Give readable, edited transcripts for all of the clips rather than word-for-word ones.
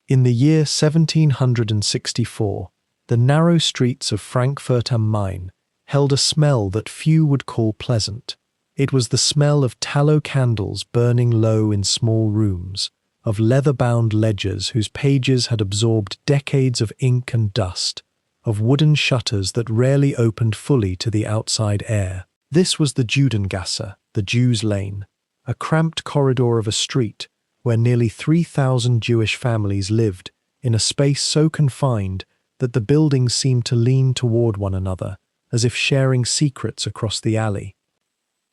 In the year 1764, the narrow streets of Frankfurt am Main held a smell that few would call pleasant. It was the smell of tallow candles burning low in small rooms, of leather-bound ledgers whose pages had absorbed decades of ink and dust, of wooden shutters that rarely opened fully to the outside air. This was the Judengasse, the Jews' Lane, a cramped corridor of a street where nearly 3,000 Jewish families lived in a space so confined that the buildings seemed to lean toward one another, as if sharing secrets across the alley.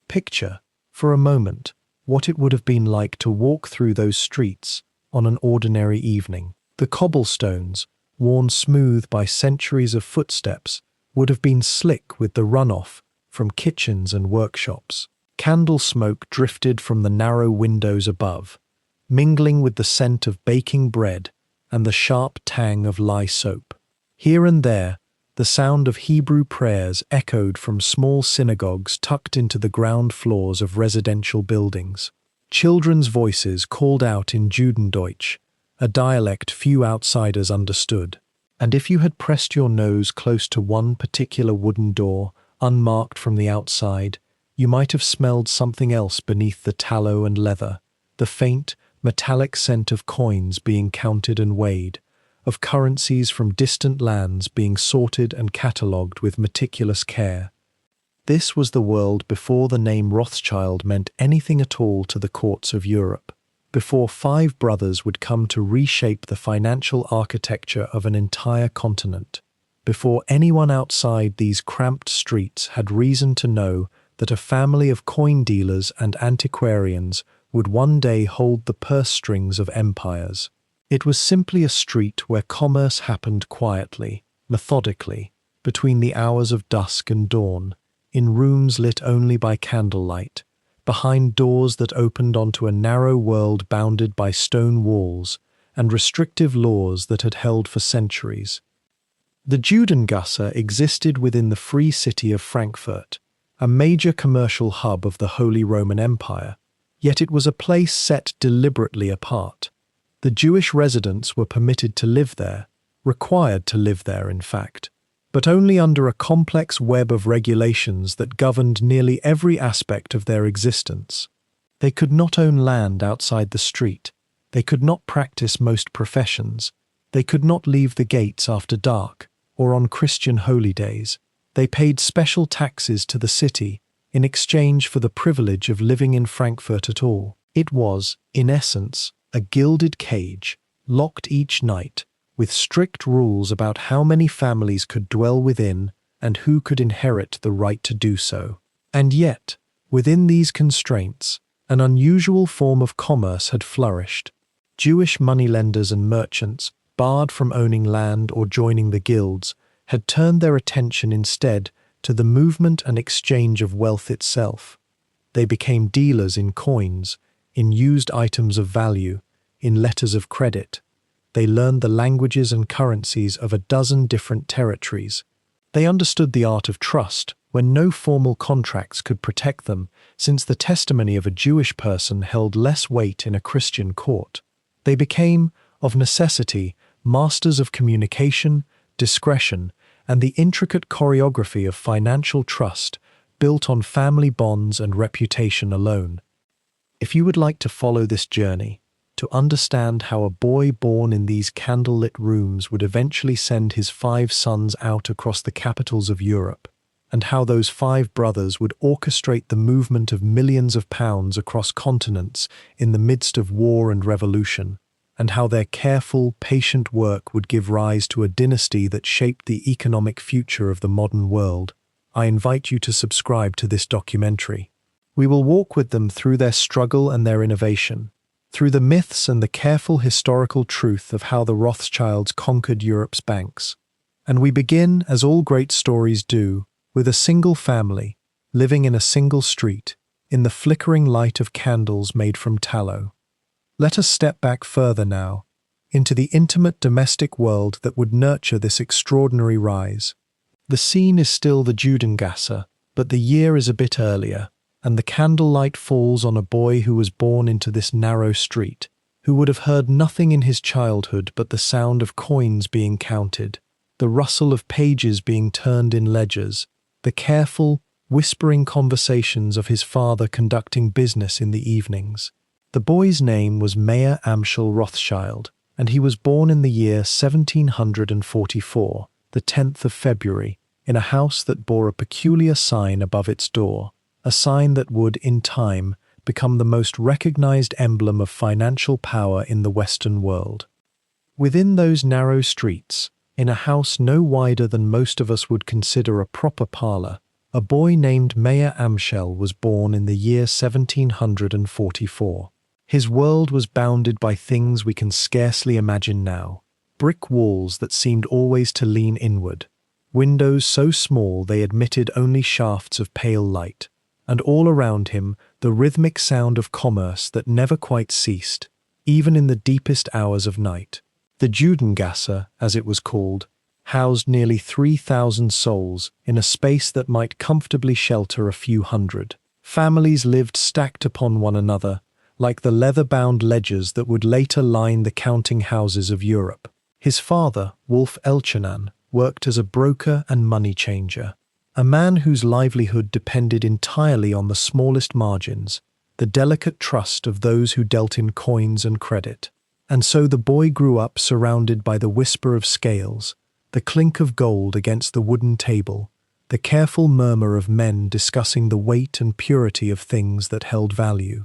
Picture, for a moment, what it would have been like to walk through those streets on an ordinary evening. The cobblestones, worn smooth by centuries of footsteps, would have been slick with the runoff from kitchens and workshops. Candle smoke drifted from the narrow windows above, mingling with the scent of baking bread and the sharp tang of lye soap. Here and there, the sound of Hebrew prayers echoed from small synagogues tucked into the ground floors of residential buildings. Children's voices called out in Judendeutsch, a dialect few outsiders understood. And if you had pressed your nose close to one particular wooden door, unmarked from the outside, you might have smelled something else beneath the tallow and leather, the faint, metallic scent of coins being counted and weighed, of currencies from distant lands being sorted and catalogued with meticulous care. This was the world before the name Rothschild meant anything at all to the courts of Europe, before 5 brothers would come to reshape the financial architecture of an entire continent, before anyone outside these cramped streets had reason to know that a family of coin dealers and antiquarians would one day hold the purse strings of empires. It was simply a street where commerce happened quietly, methodically, between the hours of dusk and dawn, in rooms lit only by candlelight, behind doors that opened onto a narrow world bounded by stone walls and restrictive laws that had held for centuries. The Judengasse existed within the free city of Frankfurt, a major commercial hub of the Holy Roman Empire, yet it was a place set deliberately apart. The Jewish residents were permitted to live there, required to live there in fact, but only under a complex web of regulations that governed nearly every aspect of their existence. They could not own land outside the street, they could not practice most professions, they could not leave the gates after dark or on Christian holy days. They paid special taxes to the city in exchange for the privilege of living in Frankfurt at all. It was, in essence, a gilded cage, locked each night, with strict rules about how many families could dwell within and who could inherit the right to do so. And yet, within these constraints, an unusual form of commerce had flourished. Jewish moneylenders and merchants, barred from owning land or joining the guilds, had turned their attention instead to the movement and exchange of wealth itself. They became dealers in coins, in used items of value, in letters of credit. They learned the languages and currencies of a dozen different territories. They understood the art of trust when no formal contracts could protect them, since the testimony of a Jewish person held less weight in a Christian court. They became, of necessity, masters of communication, discretion, and the intricate choreography of financial trust built on family bonds and reputation alone. If you would like to follow this journey, to understand how a boy born in these candlelit rooms would eventually send his 5 sons out across the capitals of Europe, and how those 5 brothers would orchestrate the movement of millions of pounds across continents in the midst of war and revolution, and how their careful, patient work would give rise to a dynasty that shaped the economic future of the modern world, I invite you to subscribe to this documentary. We will walk with them through their struggle and their innovation, through the myths and the careful historical truth of how the Rothschilds conquered Europe's banks. And we begin, as all great stories do, with a single family, living in a single street, in the flickering light of candles made from tallow. Let us step back further now, into the intimate domestic world that would nurture this extraordinary rise. The scene is still the Judengasse, but the year is a bit earlier, and the candlelight falls on a boy who was born into this narrow street, who would have heard nothing in his childhood but the sound of coins being counted, the rustle of pages being turned in ledgers, the careful, whispering conversations of his father conducting business in the evenings. The boy's name was Mayer Amschel Rothschild, and he was born in the year 1744, the 10th of February, in a house that bore a peculiar sign above its door, a sign that would, in time, become the most recognized emblem of financial power in the Western world. Within those narrow streets, in a house no wider than most of us would consider a proper parlor, a boy named Mayer Amschel was born in the year 1744. His world was bounded by things we can scarcely imagine now. Brick walls that seemed always to lean inward, windows so small they admitted only shafts of pale light, and all around him the rhythmic sound of commerce that never quite ceased, even in the deepest hours of night. The Judengasse, as it was called, housed nearly 3,000 souls in a space that might comfortably shelter a few hundred. Families lived stacked upon one another, like the leather-bound ledgers that would later line the counting houses of Europe. His father, Wolf Elchenan, worked as a broker and money changer, a man whose livelihood depended entirely on the smallest margins, the delicate trust of those who dealt in coins and credit. And so the boy grew up surrounded by the whisper of scales, the clink of gold against the wooden table, the careful murmur of men discussing the weight and purity of things that held value.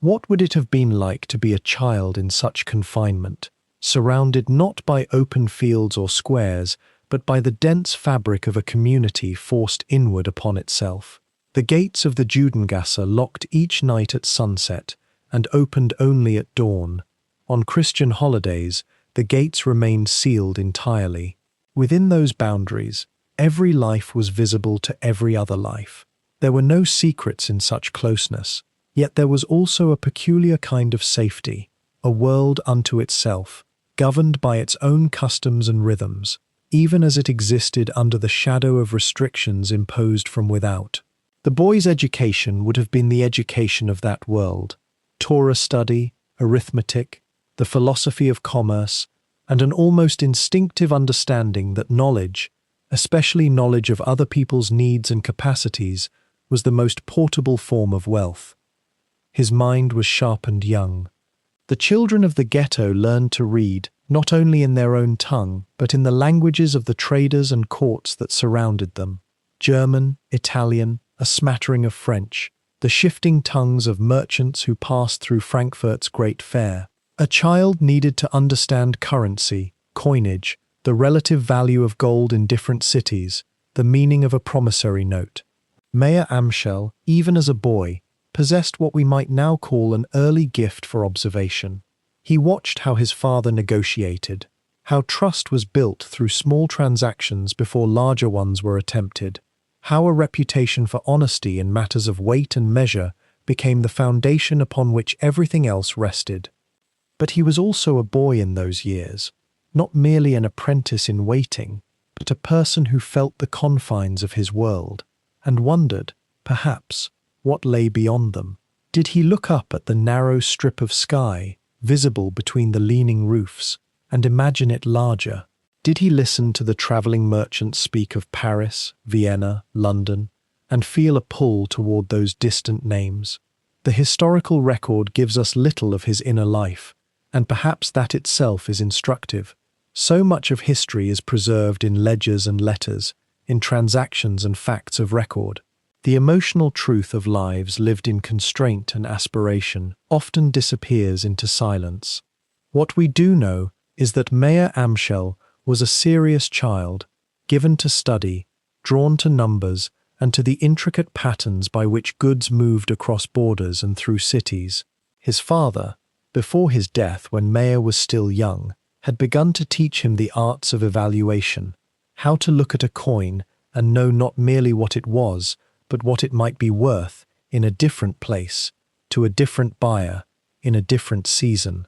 What would it have been like to be a child in such confinement, surrounded not by open fields or squares, but by the dense fabric of a community forced inward upon itself? The gates of the Judengasse locked each night at sunset and opened only at dawn. On Christian holidays, the gates remained sealed entirely. Within those boundaries, every life was visible to every other life. There were no secrets in such closeness, yet there was also a peculiar kind of safety, a world unto itself, governed by its own customs and rhythms, even as it existed under the shadow of restrictions imposed from without. The boy's education would have been the education of that world: Torah study, arithmetic, the philosophy of commerce, and an almost instinctive understanding that knowledge, especially knowledge of other people's needs and capacities, was the most portable form of wealth. His mind was sharpened young. The children of the ghetto learned to read, not only in their own tongue, but in the languages of the traders and courts that surrounded them: German, Italian, a smattering of French, the shifting tongues of merchants who passed through Frankfurt's great fair. A child needed to understand currency, coinage, the relative value of gold in different cities, the meaning of a promissory note. Mayer Amschel, even as a boy, possessed what we might now call an early gift for observation. He watched how his father negotiated, how trust was built through small transactions before larger ones were attempted, how a reputation for honesty in matters of weight and measure became the foundation upon which everything else rested. But he was also a boy in those years, not merely an apprentice in waiting, but a person who felt the confines of his world, and wondered, perhaps, what lay beyond them. Did he look up at the narrow strip of sky, visible between the leaning roofs, and imagine it larger? Did he listen to the travelling merchants speak of Paris, Vienna, London, and feel a pull toward those distant names? The historical record gives us little of his inner life, and perhaps that itself is instructive. So much of history is preserved in ledgers and letters, in transactions and facts of record. The emotional truth of lives lived in constraint and aspiration often disappears into silence. What we do know is that Mayer Amschel was a serious child, given to study, drawn to numbers, and to the intricate patterns by which goods moved across borders and through cities. His father, before his death when Mayer was still young, had begun to teach him the arts of evaluation, how to look at a coin and know not merely what it was, but what it might be worth in a different place, to a different buyer, in a different season.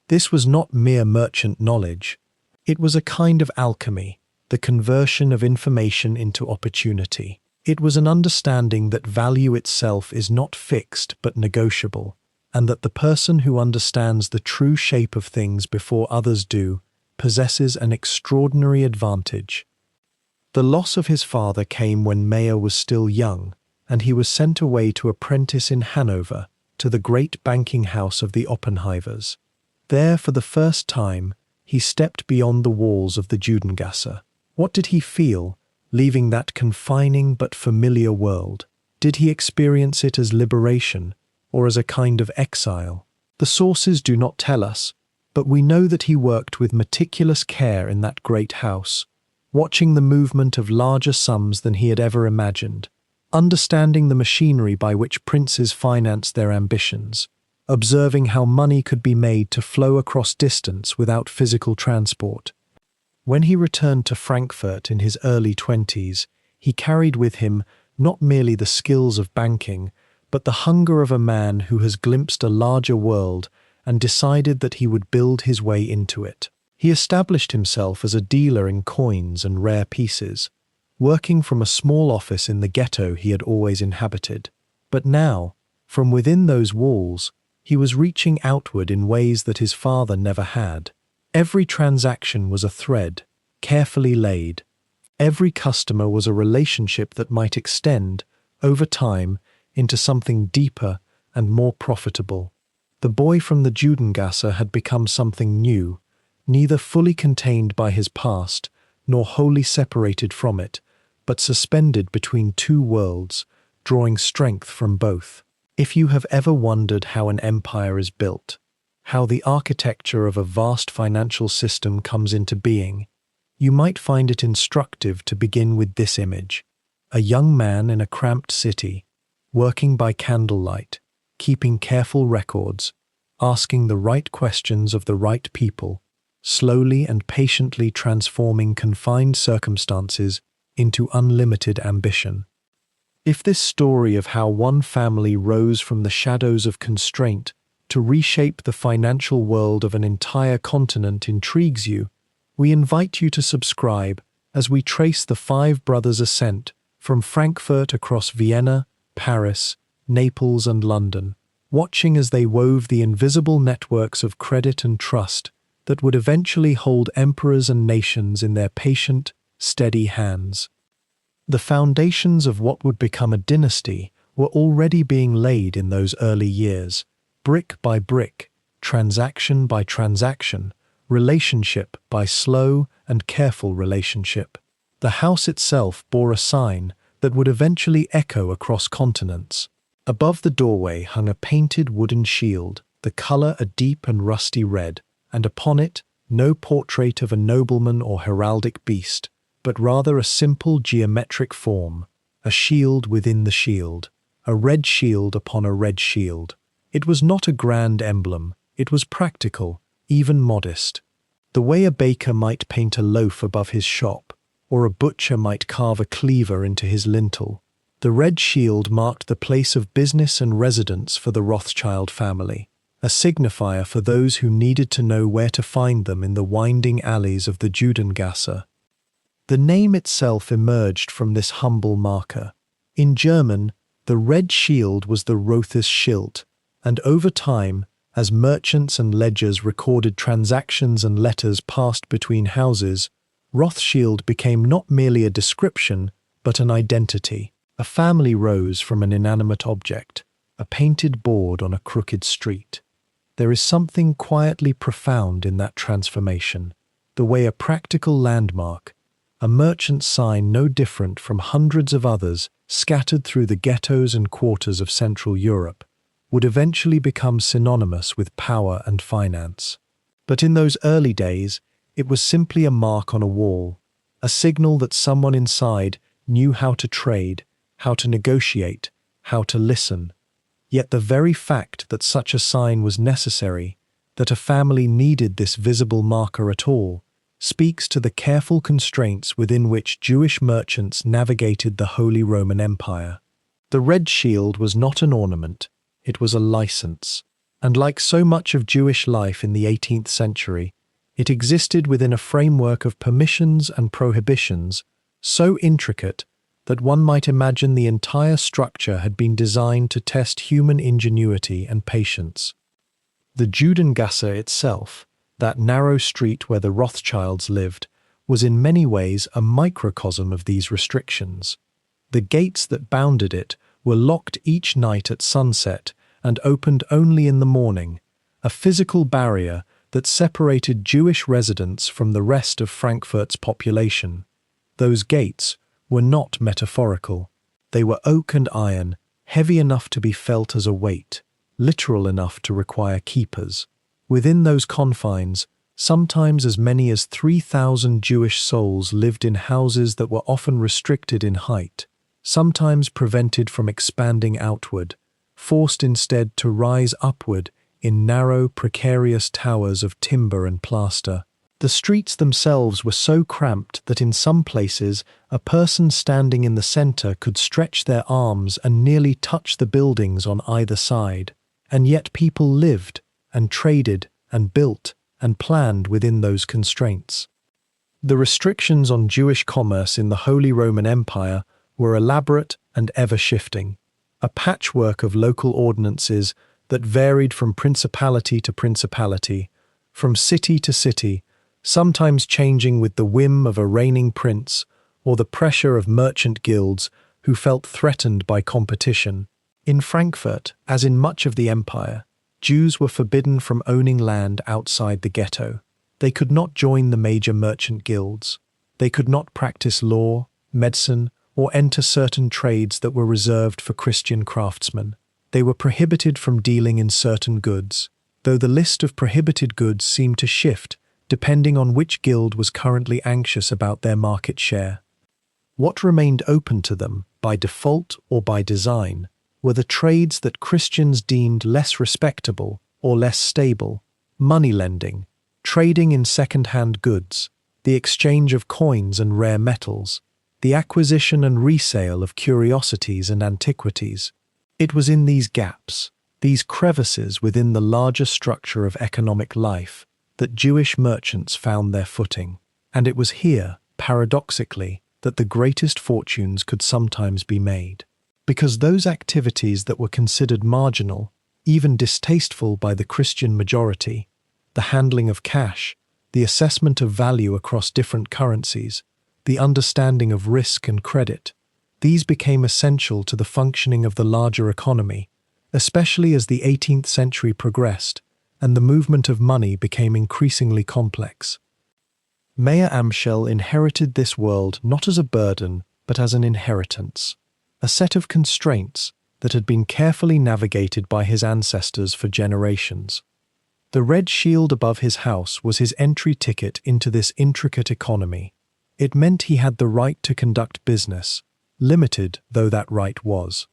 This was not mere merchant knowledge. It was a kind of alchemy, the conversion of information into opportunity. It was an understanding that value itself is not fixed but negotiable, and that the person who understands the true shape of things before others do possesses an extraordinary advantage. The loss of his father came when Mayer was still young, and he was sent away to apprentice in Hanover to the great banking house of the Oppenheimers. There, for the first time, he stepped beyond the walls of the Judengasse. What did he feel, leaving that confining but familiar world? Did he experience it as liberation, or as a kind of exile? The sources do not tell us, but we know that he worked with meticulous care in that great house, watching the movement of larger sums than he had ever imagined, understanding the machinery by which princes financed their ambitions, observing how money could be made to flow across distance without physical transport. When he returned to Frankfurt in his early 20s, he carried with him not merely the skills of banking, but the hunger of a man who has glimpsed a larger world and decided that he would build his way into it. He established himself as a dealer in coins and rare pieces, working from a small office in the ghetto he had always inhabited. But now, from within those walls, he was reaching outward in ways that his father never had. Every transaction was a thread, carefully laid. Every customer was a relationship that might extend, over time, into something deeper and more profitable. The boy from the Judengasse had become something new, neither fully contained by his past, nor wholly separated from it, but suspended between two worlds, drawing strength from both. If you have ever wondered how an empire is built, how the architecture of a vast financial system comes into being, you might find it instructive to begin with this image: a young man in a cramped city, working by candlelight, keeping careful records, asking the right questions of the right people, slowly and patiently transforming confined circumstances into unlimited ambition. If this story of how one family rose from the shadows of constraint to reshape the financial world of an entire continent intrigues you, we invite you to subscribe as we trace the five brothers' ascent from Frankfurt across Vienna, Paris, Naples, and London, watching as they wove the invisible networks of credit and trust that would eventually hold emperors and nations in their patient, steady hands. The foundations of what would become a dynasty were already being laid in those early years, brick by brick, transaction by transaction, relationship by slow and careful relationship. The house itself bore a sign that would eventually echo across continents. Above the doorway hung a painted wooden shield, the color a deep and rusty red, and upon it no portrait of a nobleman or heraldic beast, but rather a simple geometric form, a shield within the shield, a red shield upon a red shield. It was not a grand emblem, it was practical, even modest. The way a baker might paint a loaf above his shop, or a butcher might carve a cleaver into his lintel, the red shield marked the place of business and residence for the Rothschild family, a signifier for those who needed to know where to find them in the winding alleys of the Judengasse. The name itself emerged from this humble marker. In German, the red shield was the Rotes Schild, and over time, as merchants and ledgers recorded transactions and letters passed between houses, Rothschild became not merely a description, but an identity. A family rose from an inanimate object, a painted board on a crooked street. There is something quietly profound in that transformation, the way a practical landmark, a merchant sign no different from hundreds of others scattered through the ghettos and quarters of Central Europe, would eventually become synonymous with power and finance. But in those early days, it was simply a mark on a wall, a signal that someone inside knew how to trade, how to negotiate, how to listen. Yet the very fact that such a sign was necessary, that a family needed this visible marker at all, speaks to the careful constraints within which Jewish merchants navigated the Holy Roman Empire. The red shield was not an ornament, it was a license, and like so much of Jewish life in the 18th century, it existed within a framework of permissions and prohibitions so intricate that one might imagine the entire structure had been designed to test human ingenuity and patience. The Judengasse itself, that narrow street where the Rothschilds lived, was in many ways a microcosm of these restrictions. The gates that bounded it were locked each night at sunset and opened only in the morning, a physical barrier that separated Jewish residents from the rest of Frankfurt's population. Those gates were not metaphorical. They were oak and iron, heavy enough to be felt as a weight, literal enough to require keepers. Within those confines, sometimes as many as 3,000 Jewish souls lived in houses that were often restricted in height, sometimes prevented from expanding outward, forced instead to rise upward in narrow, precarious towers of timber and plaster. The streets themselves were so cramped that in some places a person standing in the center could stretch their arms and nearly touch the buildings on either side. And yet people lived and traded and built and planned within those constraints. The restrictions on Jewish commerce in the Holy Roman Empire were elaborate and ever-shifting, a patchwork of local ordinances that varied from principality to principality, from city to city, sometimes changing with the whim of a reigning prince or the pressure of merchant guilds who felt threatened by competition. In Frankfurt, as in much of the empire, Jews were forbidden from owning land outside the ghetto. They could not join the major merchant guilds. They could not practice law, medicine, or enter certain trades that were reserved for Christian craftsmen. They were prohibited from dealing in certain goods, though the list of prohibited goods seemed to shift depending on which guild was currently anxious about their market share. What remained open to them, by default or by design, were the trades that Christians deemed less respectable or less stable: money lending, trading in second-hand goods, the exchange of coins and rare metals, the acquisition and resale of curiosities and antiquities. It was in these gaps, these crevices within the larger structure of economic life, that Jewish merchants found their footing. And it was here, paradoxically, that the greatest fortunes could sometimes be made. Because those activities that were considered marginal, even distasteful by the Christian majority, the handling of cash, the assessment of value across different currencies, the understanding of risk and credit, these became essential to the functioning of the larger economy, especially as the 18th century progressed and the movement of money became increasingly complex. Mayer Amschel inherited this world not as a burden, but as an inheritance, a set of constraints that had been carefully navigated by his ancestors for generations. The red shield above his house was his entry ticket into this intricate economy. It meant he had the right to conduct business, limited though that right was.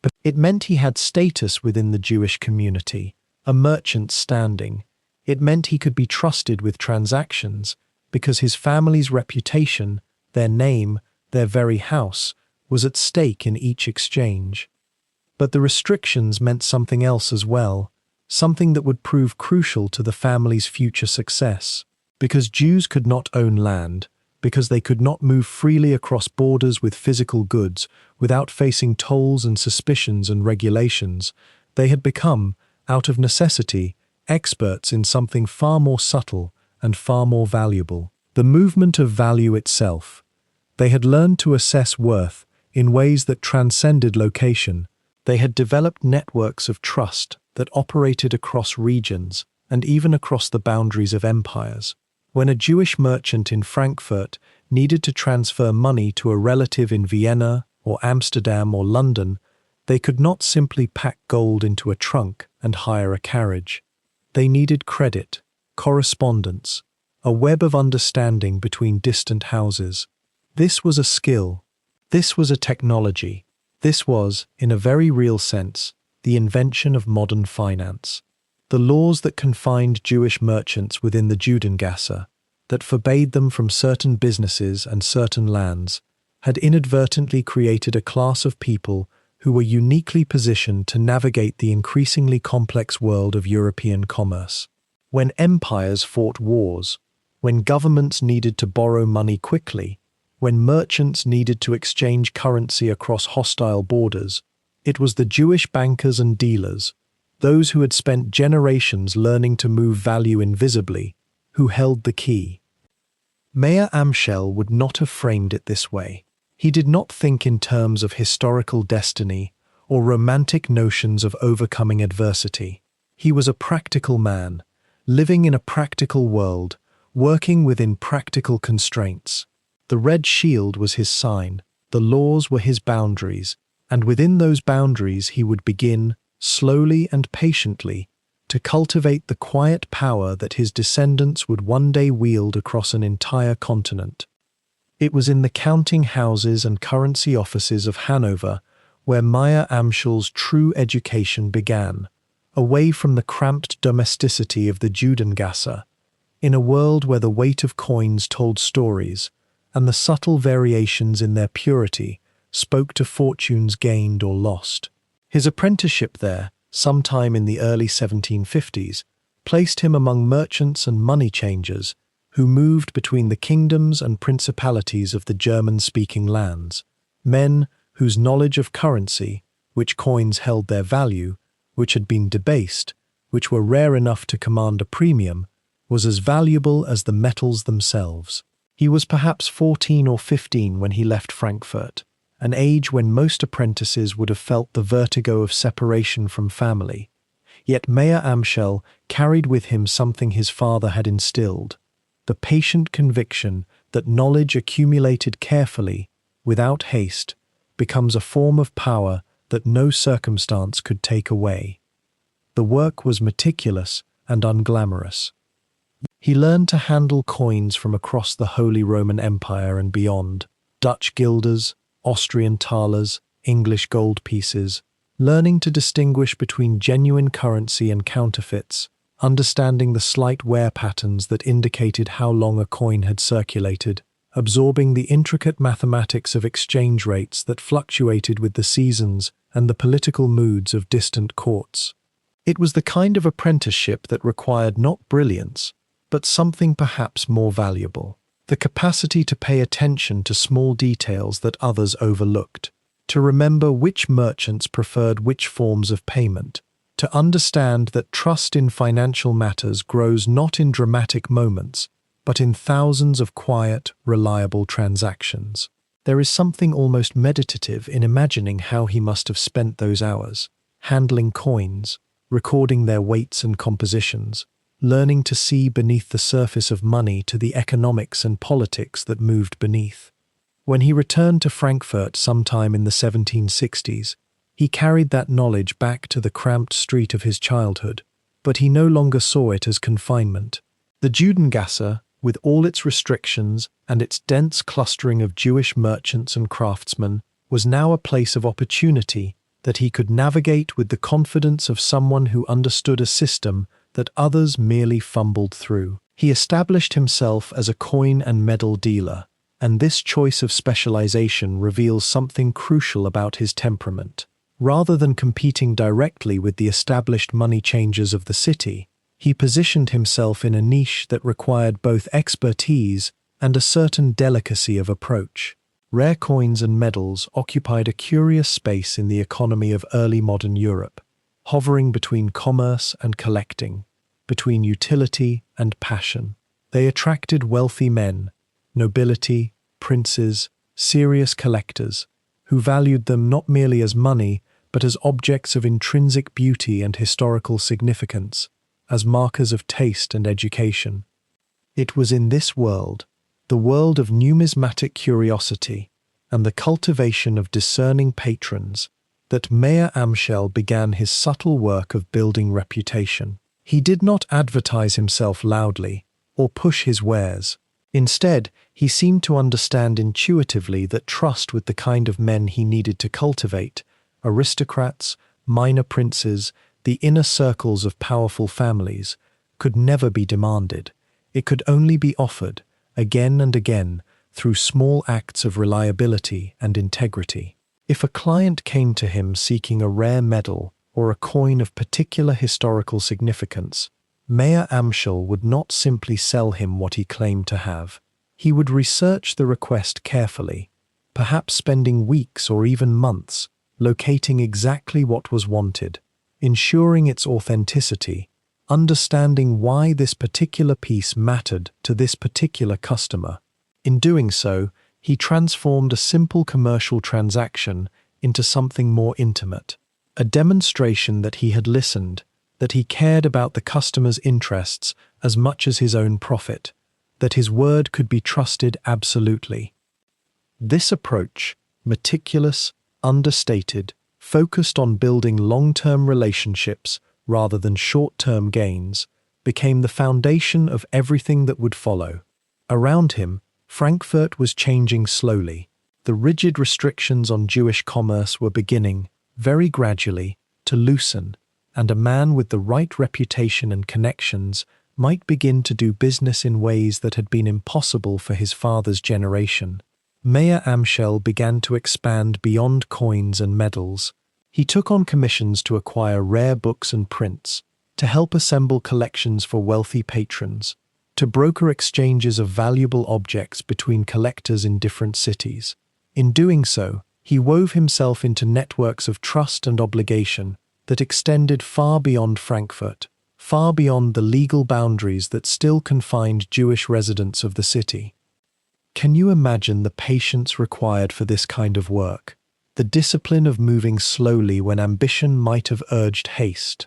But it meant he had status within the Jewish community, a merchant's standing. It meant he could be trusted with transactions because his family's reputation, their name, their very house, was at stake in each exchange. But the restrictions meant something else as well, something that would prove crucial to the family's future success. Because Jews could not own land, because they could not move freely across borders with physical goods without facing tolls and suspicions and regulations, they had become, out of necessity, experts in something far more subtle and far more valuable: the movement of value itself. They had learned to assess worth in ways that transcended location. They had developed networks of trust that operated across regions and even across the boundaries of empires. When a Jewish merchant in Frankfurt needed to transfer money to a relative in Vienna or Amsterdam or London, they could not simply pack gold into a trunk and hire a carriage. They needed credit, correspondence, a web of understanding between distant houses. This was a skill. This was a technology. This was, in a very real sense, the invention of modern finance. The laws that confined Jewish merchants within the Judengasse, that forbade them from certain businesses and certain lands, had inadvertently created a class of people who were uniquely positioned to navigate the increasingly complex world of European commerce. When empires fought wars, when governments needed to borrow money quickly, when merchants needed to exchange currency across hostile borders, it was the Jewish bankers and dealers, those who had spent generations learning to move value invisibly, who held the key. Mayer Amschel would not have framed it this way. He did not think in terms of historical destiny or romantic notions of overcoming adversity. He was a practical man, living in a practical world, working within practical constraints. The red shield was his sign, the laws were his boundaries, and within those boundaries he would begin, slowly and patiently, to cultivate the quiet power that his descendants would one day wield across an entire continent. It was in the counting houses and currency offices of Hanover where Mayer Amschel's true education began, away from the cramped domesticity of the Judengasse, in a world where the weight of coins told stories, and the subtle variations in their purity spoke to fortunes gained or lost. His apprenticeship there, sometime in the early 1750s, placed him among merchants and money changers who moved between the kingdoms and principalities of the German-speaking lands, men whose knowledge of currency, which coins held their value, which had been debased, which were rare enough to command a premium, was as valuable as the metals themselves. He was perhaps 14 or 15 when he left Frankfurt, an age when most apprentices would have felt the vertigo of separation from family. Yet Mayer Amschel carried with him something his father had instilled, the patient conviction that knowledge accumulated carefully, without haste, becomes a form of power that no circumstance could take away. The work was meticulous and unglamorous. He learned to handle coins from across the Holy Roman Empire and beyond, Dutch guilders, Austrian thalers, English gold pieces, learning to distinguish between genuine currency and counterfeits, understanding the slight wear patterns that indicated how long a coin had circulated, absorbing the intricate mathematics of exchange rates that fluctuated with the seasons and the political moods of distant courts. It was the kind of apprenticeship that required not brilliance, but something perhaps more valuable: the capacity to pay attention to small details that others overlooked, to remember which merchants preferred which forms of payment, to understand that trust in financial matters grows not in dramatic moments, but in thousands of quiet, reliable transactions. There is something almost meditative in imagining how he must have spent those hours, handling coins, recording their weights and compositions, learning to see beneath the surface of money to the economics and politics that moved beneath. When he returned to Frankfurt sometime in the 1760s, he carried that knowledge back to the cramped street of his childhood, but he no longer saw it as confinement. The Judengasse, with all its restrictions and its dense clustering of Jewish merchants and craftsmen, was now a place of opportunity that he could navigate with the confidence of someone who understood a system that others merely fumbled through. He established himself as a coin and medal dealer, and this choice of specialization reveals something crucial about his temperament. Rather than competing directly with the established money changers of the city, he positioned himself in a niche that required both expertise and a certain delicacy of approach. Rare coins and medals occupied a curious space in the economy of early modern Europe, hovering between commerce and collecting, between utility and passion. They attracted wealthy men, nobility, princes, serious collectors, who valued them not merely as money, but as objects of intrinsic beauty and historical significance, as markers of taste and education. It was in this world, the world of numismatic curiosity and the cultivation of discerning patrons, that Mayer Amschel began his subtle work of building reputation. He did not advertise himself loudly or push his wares. Instead, he seemed to understand intuitively that trust with the kind of men he needed to cultivate, aristocrats, minor princes, the inner circles of powerful families, could never be demanded. It could only be offered, again and again, through small acts of reliability and integrity. If a client came to him seeking a rare medal or a coin of particular historical significance, Mayer Amschel would not simply sell him what he claimed to have. He would research the request carefully, perhaps spending weeks or even months locating exactly what was wanted, ensuring its authenticity, understanding why this particular piece mattered to this particular customer. In doing so, he transformed a simple commercial transaction into something more intimate, a demonstration that he had listened, that he cared about the customer's interests as much as his own profit, that his word could be trusted absolutely. This approach, meticulous, understated, focused on building long-term relationships rather than short-term gains, became the foundation of everything that would follow. Around him, Frankfurt was changing slowly. The rigid restrictions on Jewish commerce were beginning, very gradually, to loosen, and a man with the right reputation and connections might begin to do business in ways that had been impossible for his father's generation. Mayer Amschel began to expand beyond coins and medals. He took on commissions to acquire rare books and prints, to help assemble collections for wealthy patrons, to broker exchanges of valuable objects between collectors in different cities. In doing so, he wove himself into networks of trust and obligation that extended far beyond Frankfurt, far beyond the legal boundaries that still confined Jewish residents of the city. Can you imagine the patience required for this kind of work? The discipline of moving slowly when ambition might have urged haste.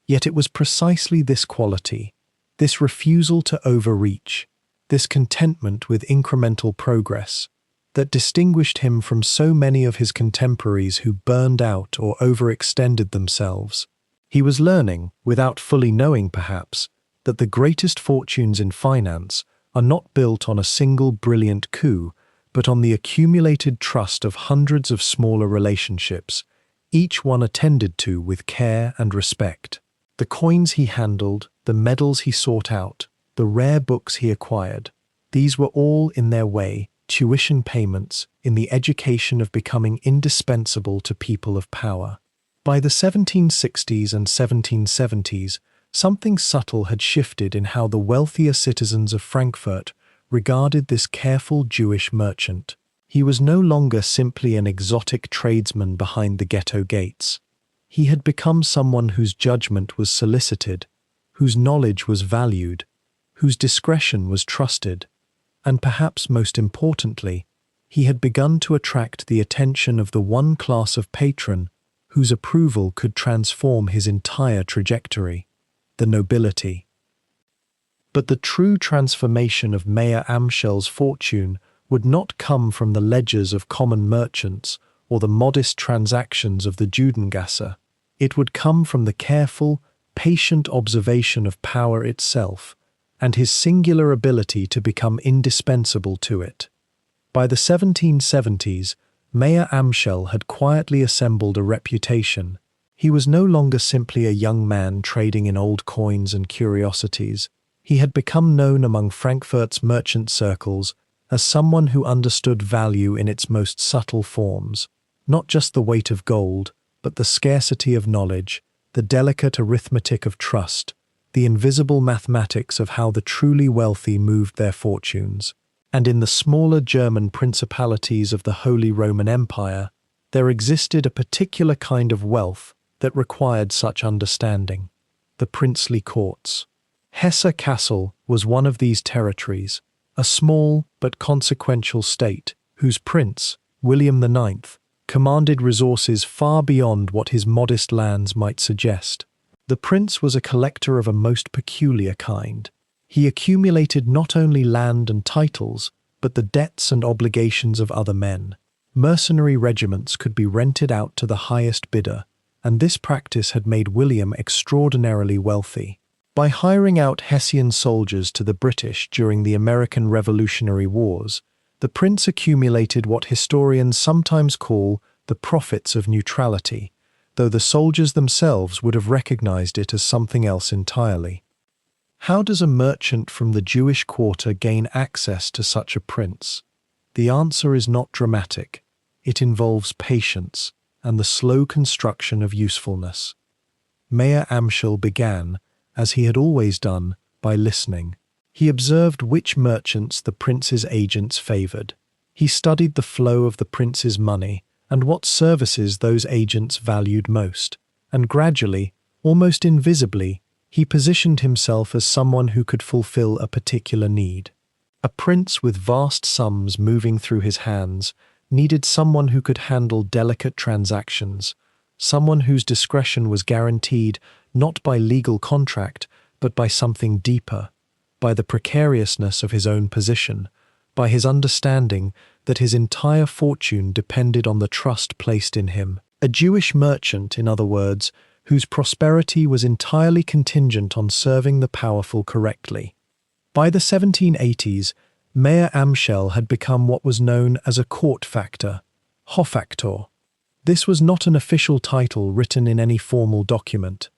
Yet it was precisely this quality, this refusal to overreach, this contentment with incremental progress, that distinguished him from so many of his contemporaries who burned out or overextended themselves. He was learning, without fully knowing perhaps, that the greatest fortunes in finance are not built on a single brilliant coup, but on the accumulated trust of hundreds of smaller relationships, each one attended to with care and respect. The coins he handled, the medals he sought out, the rare books he acquired, these were all, in their way, tuition payments in the education of becoming indispensable to people of power. By the 1760s and 1770s, something subtle had shifted in how the wealthier citizens of Frankfurt regarded this careful Jewish merchant. He was no longer simply an exotic tradesman behind the ghetto gates. He had become someone whose judgment was solicited, whose knowledge was valued, whose discretion was trusted, and perhaps most importantly, he had begun to attract the attention of the one class of patron whose approval could transform his entire trajectory, the nobility. But the true transformation of Mayer Amschel's fortune would not come from the ledgers of common merchants or the modest transactions of the Judengasse. It would come from the careful, patient observation of power itself and his singular ability to become indispensable to it. By the 1770s, Mayer Amschel had quietly assembled a reputation. He was no longer simply a young man trading in old coins and curiosities. He had become known among Frankfurt's merchant circles as someone who understood value in its most subtle forms, not just the weight of gold, but the scarcity of knowledge, the delicate arithmetic of trust, the invisible mathematics of how the truly wealthy moved their fortunes. And in the smaller German principalities of the Holy Roman Empire, there existed a particular kind of wealth that required such understanding: the princely courts. Hesse-Kassel was one of these territories, a small but consequential state whose prince, William IX, commanded resources far beyond what his modest lands might suggest. The prince was a collector of a most peculiar kind. He accumulated not only land and titles, but the debts and obligations of other men. Mercenary regiments could be rented out to the highest bidder, and this practice had made William extraordinarily wealthy. By hiring out Hessian soldiers to the British during the American Revolutionary Wars, the prince accumulated what historians sometimes call the profits of neutrality, though the soldiers themselves would have recognized it as something else entirely. How does a merchant from the Jewish quarter gain access to such a prince? The answer is not dramatic. It involves patience and the slow construction of usefulness. Mayer Amschel began, as he had always done, by listening. He observed which merchants the prince's agents favored. He studied the flow of the prince's money and what services those agents valued most, and gradually, almost invisibly, he positioned himself as someone who could fulfill a particular need. A prince with vast sums moving through his hands needed someone who could handle delicate transactions, someone whose discretion was guaranteed not by legal contract, but by something deeper, by the precariousness of his own position, by his understanding that his entire fortune depended on the trust placed in him. A Jewish merchant, in other words, whose prosperity was entirely contingent on serving the powerful correctly. By the 1780s, Mayer Amschel had become what was known as a court factor, Hofaktor. This was not an official title written in any formal document.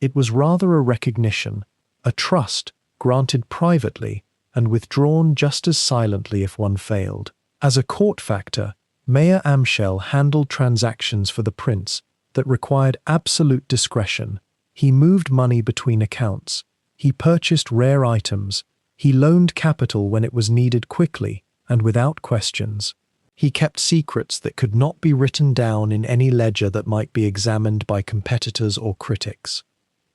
It was rather a recognition, a trust granted privately and withdrawn just as silently if one failed. As a court factor, Mayer Amschel handled transactions for the prince that required absolute discretion. He moved money between accounts. He purchased rare items. He loaned capital when it was needed quickly and without questions. He kept secrets that could not be written down in any ledger that might be examined by competitors or critics.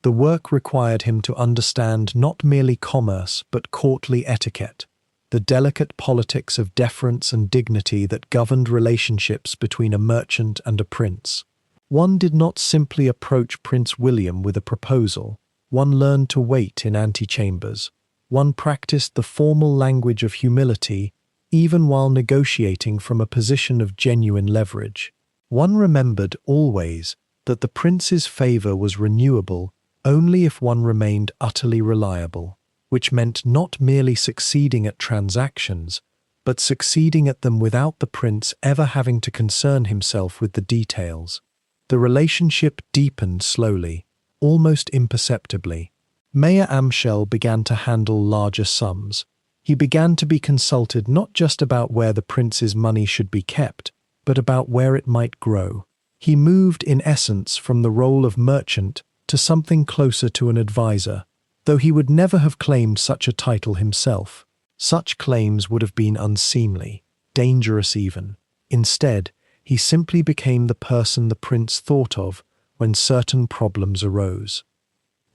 The work required him to understand not merely commerce but courtly etiquette, the delicate politics of deference and dignity that governed relationships between a merchant and a prince. One did not simply approach Prince William with a proposal. One learned to wait in antechambers. One practiced the formal language of humility, even while negotiating from a position of genuine leverage. One remembered always that the prince's favor was renewable only if one remained utterly reliable, which meant not merely succeeding at transactions, but succeeding at them without the prince ever having to concern himself with the details. The relationship deepened slowly, almost imperceptibly. Mayer Amschel began to handle larger sums. He began to be consulted not just about where the prince's money should be kept, but about where it might grow. He moved, in essence, from the role of merchant to something closer to an advisor, though he would never have claimed such a title himself. Such claims would have been unseemly, dangerous even. Instead, he simply became the person the prince thought of when certain problems arose.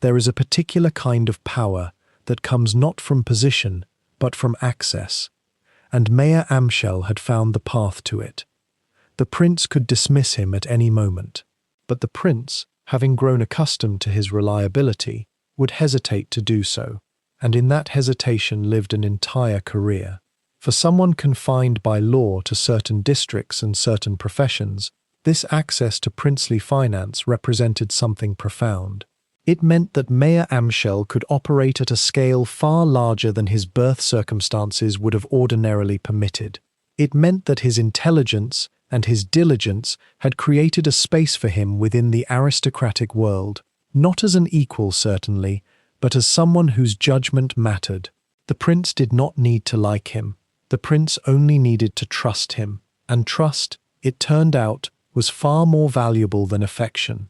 There is a particular kind of power that comes not from position, but from access, and Mayer Amschel had found the path to it. The prince could dismiss him at any moment, but the prince, having grown accustomed to his reliability, would hesitate to do so, and in that hesitation lived an entire career. For someone confined by law to certain districts and certain professions, this access to princely finance represented something profound. It meant that Mayer Amschel could operate at a scale far larger than his birth circumstances would have ordinarily permitted. It meant that his intelligence and his diligence had created a space for him within the aristocratic world, not as an equal certainly, but as someone whose judgment mattered. The prince did not need to like him. The prince only needed to trust him, and trust, it turned out, was far more valuable than affection.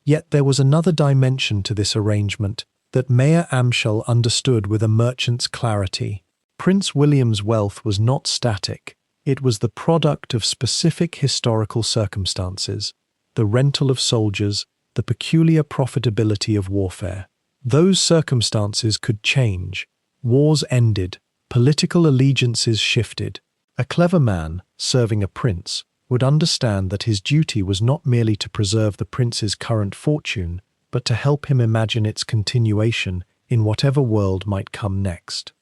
Yet there was another dimension to this arrangement that Mayer Amschel understood with a merchant's clarity. Prince William's wealth was not static. It was the product of specific historical circumstances, the rental of soldiers, the peculiar profitability of warfare. Those circumstances could change. Wars ended. Political allegiances shifted. A clever man, serving a prince, would understand that his duty was not merely to preserve the prince's current fortune, but to help him imagine its continuation in whatever world might come next.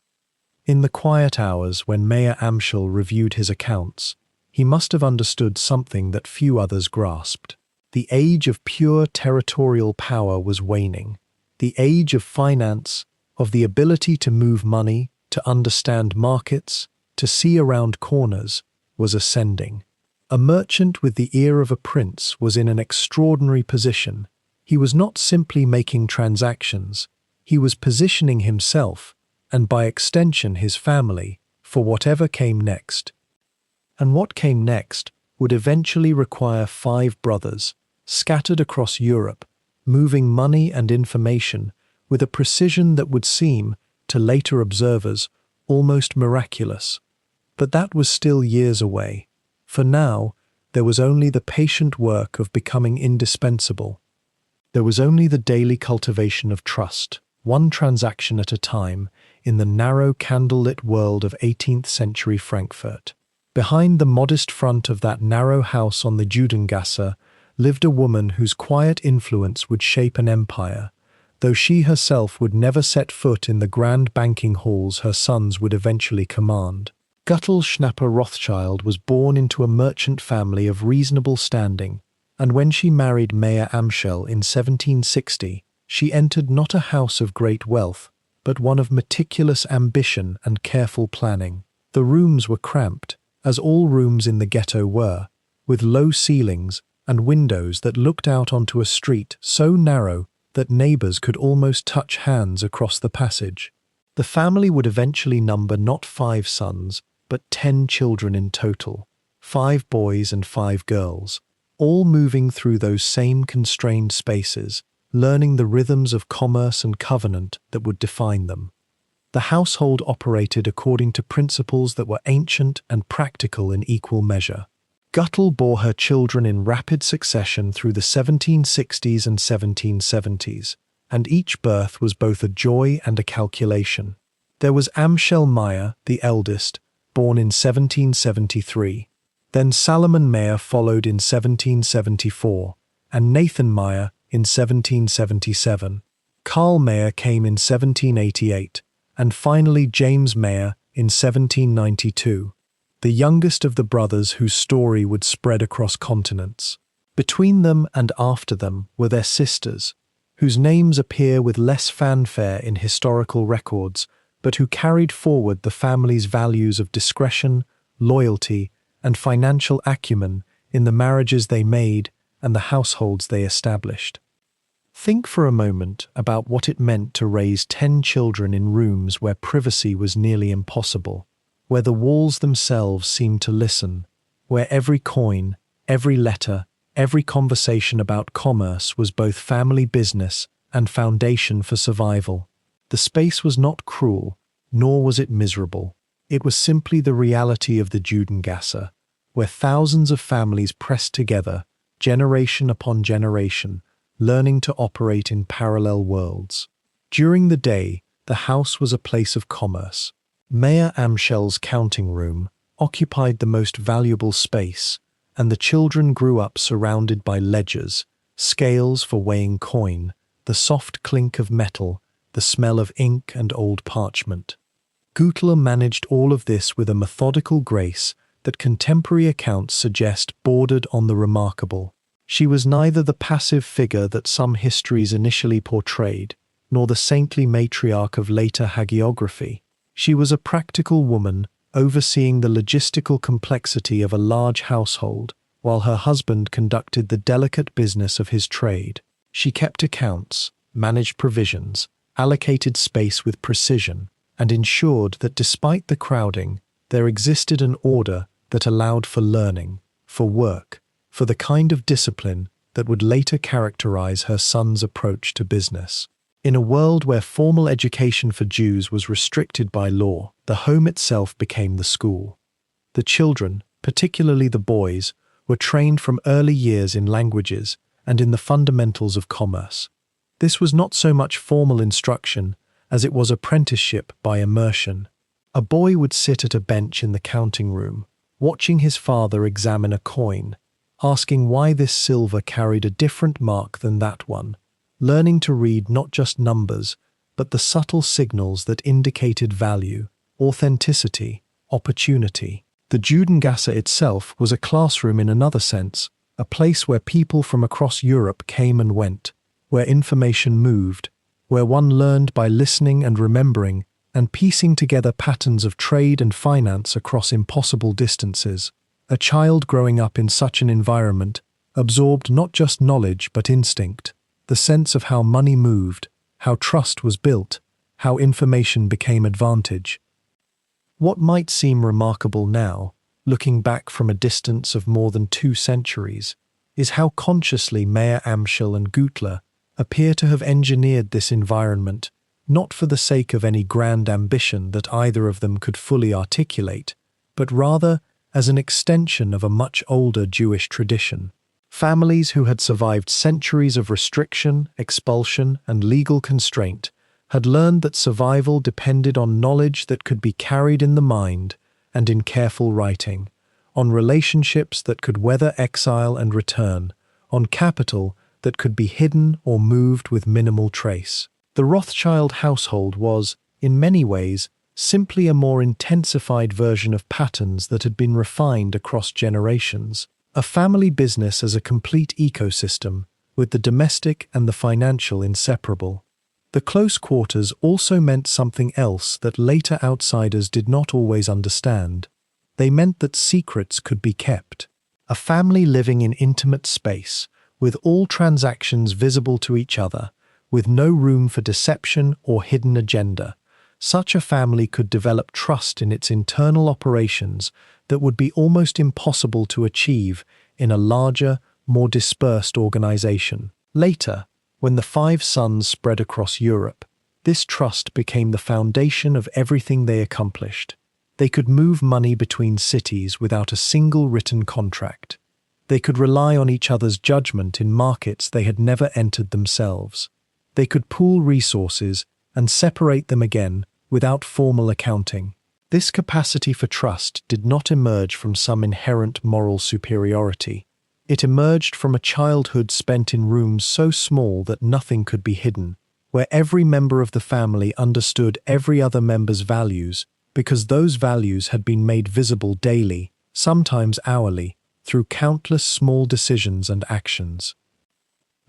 In the quiet hours when Mayer Amschel reviewed his accounts, he must have understood something that few others grasped. The age of pure territorial power was waning. The age of finance, of the ability to move money, to understand markets, to see around corners, was ascending. A merchant with the ear of a prince was in an extraordinary position. He was not simply making transactions, he was positioning himself, and by extension his family, for whatever came next. And what came next would eventually require 5 brothers, scattered across Europe, moving money and information with a precision that would seem, to later observers, almost miraculous. But that was still years away. For now, there was only the patient work of becoming indispensable. There was only the daily cultivation of trust, one transaction at a time, in the narrow candlelit world of 18th century Frankfurt. Behind the modest front of that narrow house on the Judengasse lived a woman whose quiet influence would shape an empire, though she herself would never set foot in the grand banking halls her sons would eventually command. Guttel Schnapper Rothschild was born into a merchant family of reasonable standing, and when she married Mayer Amschel in 1760, she entered not a house of great wealth, but one of meticulous ambition and careful planning. The rooms were cramped, as all rooms in the ghetto were, with low ceilings and windows that looked out onto a street so narrow that neighbors could almost touch hands across the passage. The family would eventually number not 5 sons, but 10 children in total, 5 boys and 5 girls, all moving through those same constrained spaces, learning the rhythms of commerce and covenant that would define them. The household operated according to principles that were ancient and practical in equal measure. Guttel bore her children in rapid succession through the 1760s and 1770s, and each birth was both a joy and a calculation. There was Amschel Mayer, the eldest, born in 1773. Then Salomon Mayer followed in 1774, and Nathan Mayer in 1777. Karl Mayer came in 1788, and finally James Mayer in 1792, the youngest of the brothers whose story would spread across continents. Between them and after them were their sisters, whose names appear with less fanfare in historical records, but who carried forward the family's values of discretion, loyalty, and financial acumen in the marriages they made and the households they established. Think for a moment about what it meant to raise 10 children in rooms where privacy was nearly impossible, where the walls themselves seemed to listen, where every coin, every letter, every conversation about commerce was both family business and foundation for survival. The space was not cruel, nor was it miserable. It was simply the reality of the Judengasse, where thousands of families pressed together, generation upon generation, learning to operate in parallel worlds. During the day, the house was a place of commerce. Mayer Amschel's counting room occupied the most valuable space, and the children grew up surrounded by ledgers, scales for weighing coin, the soft clink of metal, the smell of ink and old parchment. Guttel managed all of this with a methodical grace that contemporary accounts suggest bordered on the remarkable. She was neither the passive figure that some histories initially portrayed, nor the saintly matriarch of later hagiography. She was a practical woman, overseeing the logistical complexity of a large household, while her husband conducted the delicate business of his trade. She kept accounts, managed provisions, allocated space with precision, and ensured that despite the crowding, there existed an order that allowed for learning, for work, for the kind of discipline that would later characterize her son's approach to business. In a world where formal education for Jews was restricted by law, the home itself became the school. The children, particularly the boys, were trained from early years in languages and in the fundamentals of commerce. This was not so much formal instruction as it was apprenticeship by immersion. A boy would sit at a bench in the counting room, watching his father examine a coin, asking why this silver carried a different mark than that one, learning to read not just numbers, but the subtle signals that indicated value, authenticity, opportunity. The Judengasse itself was a classroom in another sense, a place where people from across Europe came and went, where information moved, where one learned by listening and remembering and piecing together patterns of trade and finance across impossible distances. A child growing up in such an environment absorbed not just knowledge but instinct, the sense of how money moved, how trust was built, how information became advantage. What might seem remarkable now, looking back from a distance of more than 2 centuries, is how consciously Mayer Amschel and Guttel appear to have engineered this environment, not for the sake of any grand ambition that either of them could fully articulate, but rather as an extension of a much older Jewish tradition. Families who had survived centuries of restriction, expulsion, and legal constraint had learned that survival depended on knowledge that could be carried in the mind and in careful writing, on relationships that could weather exile and return, on capital that could be hidden or moved with minimal trace. The Rothschild household was, in many ways, simply a more intensified version of patterns that had been refined across generations. A family business as a complete ecosystem, with the domestic and the financial inseparable. The close quarters also meant something else that later outsiders did not always understand. They meant that secrets could be kept. A family living in intimate space, with all transactions visible to each other, with no room for deception or hidden agenda. Such a family could develop trust in its internal operations that would be almost impossible to achieve in a larger, more dispersed organization. Later, when the 5 sons spread across Europe, this trust became the foundation of everything they accomplished. They could move money between cities without a single written contract. They could rely on each other's judgment in markets they had never entered themselves. They could pool resources and separate them again without formal accounting. This capacity for trust did not emerge from some inherent moral superiority. It emerged from a childhood spent in rooms so small that nothing could be hidden, where every member of the family understood every other member's values because those values had been made visible daily, sometimes hourly, through countless small decisions and actions.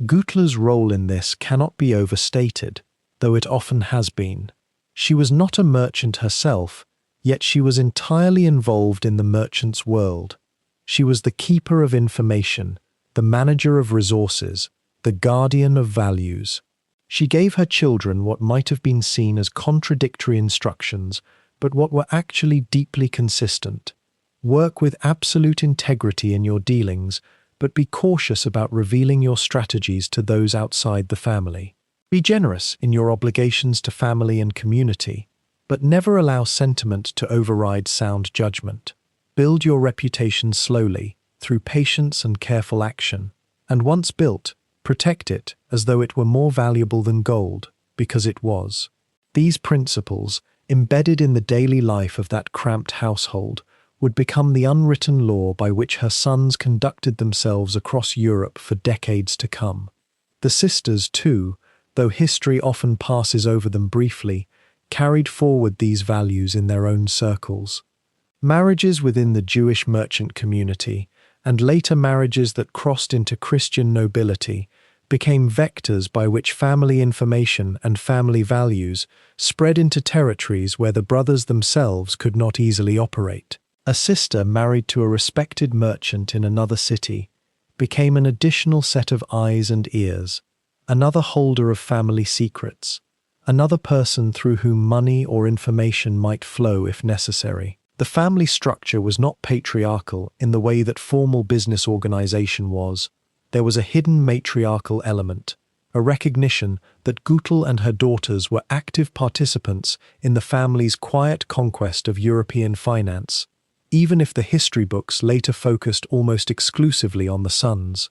Gutler's role in this cannot be overstated, though it often has been. She was not a merchant herself, yet she was entirely involved in the merchant's world. She was the keeper of information, the manager of resources, the guardian of values. She gave her children what might have been seen as contradictory instructions, but what were actually deeply consistent. Work with absolute integrity in your dealings, but be cautious about revealing your strategies to those outside the family. Be generous in your obligations to family and community, but never allow sentiment to override sound judgment. Build your reputation slowly, through patience and careful action, and once built, protect it as though it were more valuable than gold, because it was. These principles, embedded in the daily life of that cramped household, would become the unwritten law by which her sons conducted themselves across Europe for decades to come. The sisters, too, though history often passes over them briefly, carried forward these values in their own circles. Marriages within the Jewish merchant community, and later marriages that crossed into Christian nobility, became vectors by which family information and family values spread into territories where the brothers themselves could not easily operate. A sister married to a respected merchant in another city became an additional set of eyes and ears, another holder of family secrets, another person through whom money or information might flow if necessary. The family structure was not patriarchal in the way that formal business organization was. There was a hidden matriarchal element, a recognition that Gutel and her daughters were active participants in the family's quiet conquest of European finance, even if the history books later focused almost exclusively on the sons.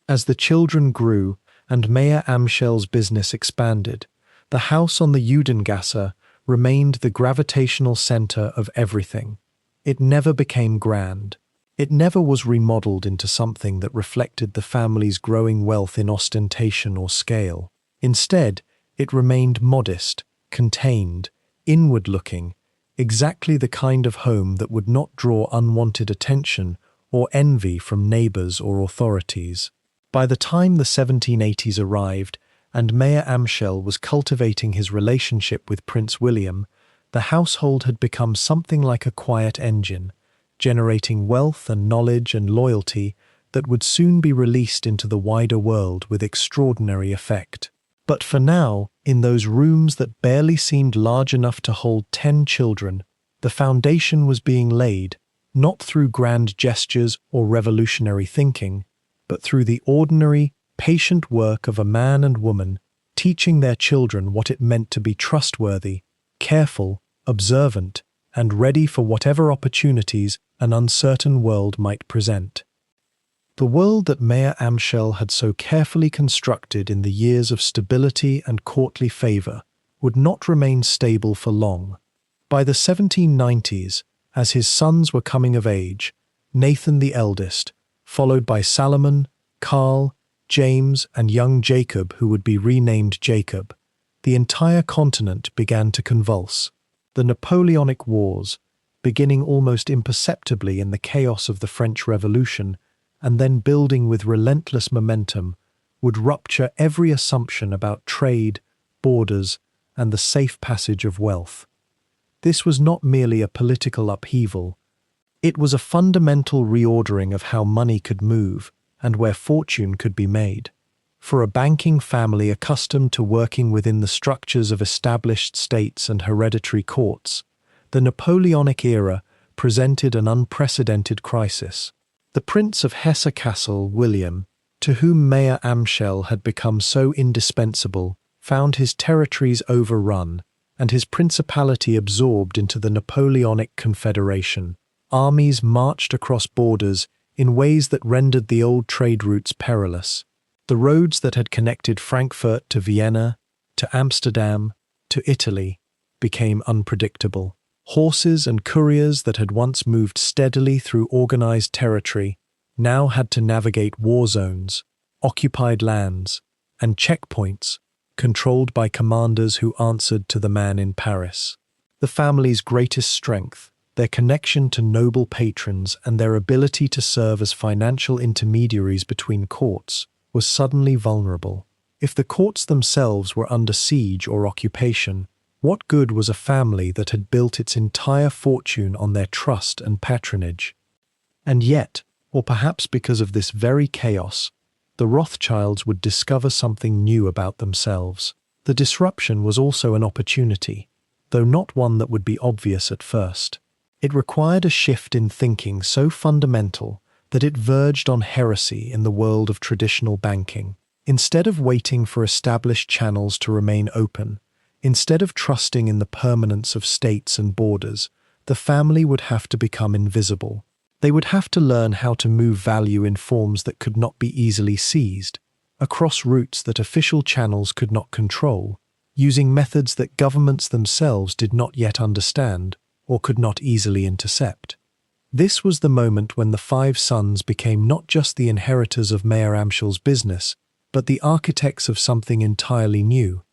As the children grew and Mayer Amschel's business expanded, the house on the Judengasse remained the gravitational center of everything. It never became grand. It never was remodeled into something that reflected the family's growing wealth in ostentation or scale. Instead, it remained modest, contained, inward-looking, exactly the kind of home that would not draw unwanted attention or envy from neighbors or authorities. By the time the 1780s arrived, and Mayer Amschel was cultivating his relationship with Prince William, the household had become something like a quiet engine, generating wealth and knowledge and loyalty that would soon be released into the wider world with extraordinary effect. But for now, in those rooms that barely seemed large enough to hold 10 children, the foundation was being laid, not through grand gestures or revolutionary thinking, but through the ordinary, patient work of a man and woman teaching their children what it meant to be trustworthy, careful, observant, and ready for whatever opportunities an uncertain world might present. The world that Mayer Amschel had so carefully constructed in the years of stability and courtly favour would not remain stable for long. By the 1790s, as his sons were coming of age, Nathan the eldest, followed by Salomon, Karl, James, and young Jacob, who would be renamed Jacob, the entire continent began to convulse. The Napoleonic Wars, beginning almost imperceptibly in the chaos of the French Revolution, and then building with relentless momentum, would rupture every assumption about trade, borders, and the safe passage of wealth. This was not merely a political upheaval. It was a fundamental reordering of how money could move and where fortune could be made. For a banking family accustomed to working within the structures of established states and hereditary courts, the Napoleonic era presented an unprecedented crisis. The Prince of Hesse-Kassel, William, to whom Mayer Amschel had become so indispensable, found his territories overrun and his principality absorbed into the Napoleonic Confederation. Armies marched across borders in ways that rendered the old trade routes perilous. The roads that had connected Frankfurt to Vienna, to Amsterdam, to Italy, became unpredictable. Horses and couriers that had once moved steadily through organized territory now had to navigate war zones, occupied lands, and checkpoints controlled by commanders who answered to the man in Paris. The family's greatest strength, their connection to noble patrons and their ability to serve as financial intermediaries between courts, was suddenly vulnerable. If the courts themselves were under siege or occupation, what good was a family that had built its entire fortune on their trust and patronage? And yet, or perhaps because of this very chaos, the Rothschilds would discover something new about themselves. The disruption was also an opportunity, though not one that would be obvious at first. It required a shift in thinking so fundamental that it verged on heresy in the world of traditional banking. Instead of waiting for established channels to remain open, instead of trusting in the permanence of states and borders, the family would have to become invisible. They would have to learn how to move value in forms that could not be easily seized, across routes that official channels could not control, using methods that governments themselves did not yet understand or could not easily intercept. This was the moment when the five sons became not just the inheritors of Mayer Amschel's business, but the architects of something entirely new.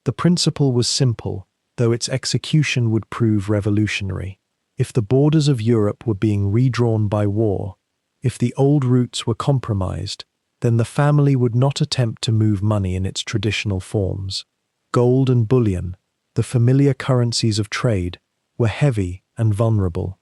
The principle was simple, though its execution would prove revolutionary. If the borders of Europe were being redrawn by war, if the old routes were compromised, then the family would not attempt to move money in its traditional forms. Gold and bullion, the familiar currencies of trade, were heavy and vulnerable.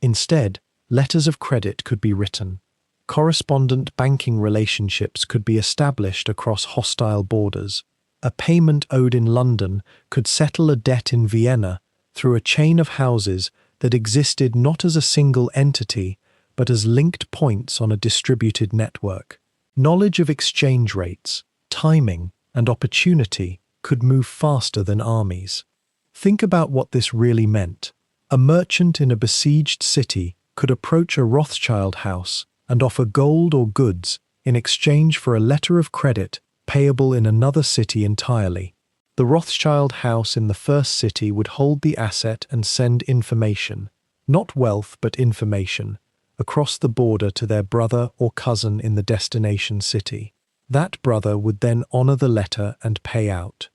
Instead, letters of credit could be written. Correspondent banking relationships could be established across hostile borders. A payment owed in London could settle a debt in Vienna through a chain of houses that existed not as a single entity, but as linked points on a distributed network. Knowledge of exchange rates, timing, and opportunity could move faster than armies. Think about what this really meant. A merchant in a besieged city could approach a Rothschild house and offer gold or goods in exchange for a letter of credit payable in another city entirely. The Rothschild house in the first city would hold the asset and send information, not wealth but information, across the border to their brother or cousin in the destination city. That brother would then honor the letter and pay out.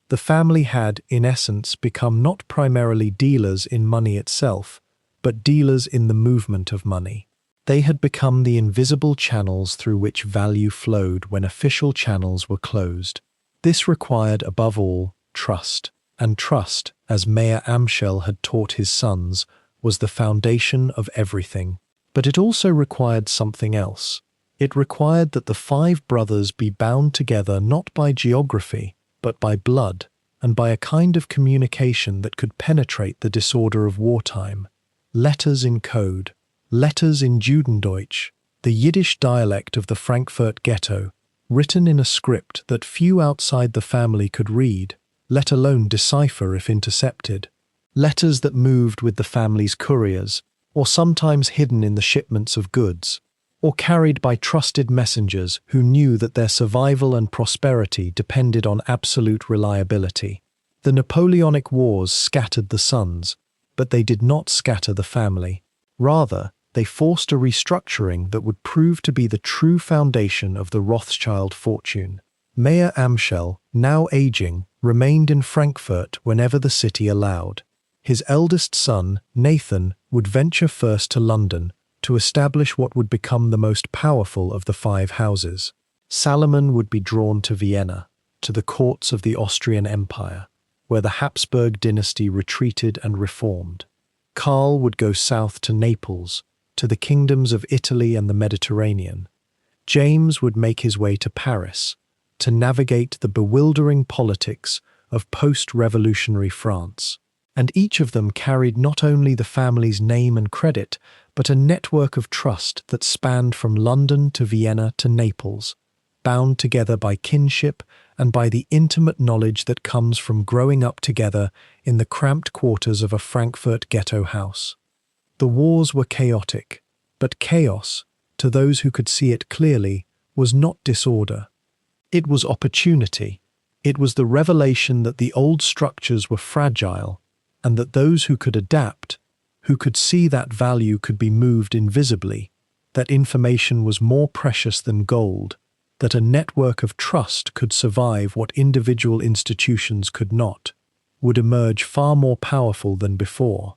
The family had, in essence, become not primarily dealers in money itself, but dealers in the movement of money. They had become the invisible channels through which value flowed when official channels were closed. This required, above all, trust, and trust, as Mayer Amschel had taught his sons, was the foundation of everything. But it also required something else. It required that the five brothers be bound together not by geography, but by blood, and by a kind of communication that could penetrate the disorder of wartime. Letters in code, letters in Judendeutsch, the Yiddish dialect of the Frankfurt ghetto, written in a script that few outside the family could read, let alone decipher if intercepted. Letters that moved with the family's couriers, or sometimes hidden in the shipments of goods, or carried by trusted messengers who knew that their survival and prosperity depended on absolute reliability. The Napoleonic Wars scattered the sons, but they did not scatter the family. Rather, they forced a restructuring that would prove to be the true foundation of the Rothschild fortune. Mayer Amschel, now aging, remained in Frankfurt whenever the city allowed. His eldest son, Nathan, would venture first to London to establish what would become the most powerful of the five houses. Salomon would be drawn to Vienna, to the courts of the Austrian Empire, where the Habsburg dynasty retreated and reformed. Karl would go south to Naples, to the kingdoms of Italy and the Mediterranean. James would make his way to Paris, to navigate the bewildering politics of post-revolutionary France. And each of them carried not only the family's name and credit, but a network of trust that spanned from London to Vienna to Naples, bound together by kinship and by the intimate knowledge that comes from growing up together in the cramped quarters of a Frankfurt ghetto house. The wars were chaotic, but chaos, to those who could see it clearly, was not disorder. It was opportunity. It was the revelation that the old structures were fragile, and that those who could adapt, who could see that value could be moved invisibly, that information was more precious than gold, that a network of trust could survive what individual institutions could not, would emerge far more powerful than before.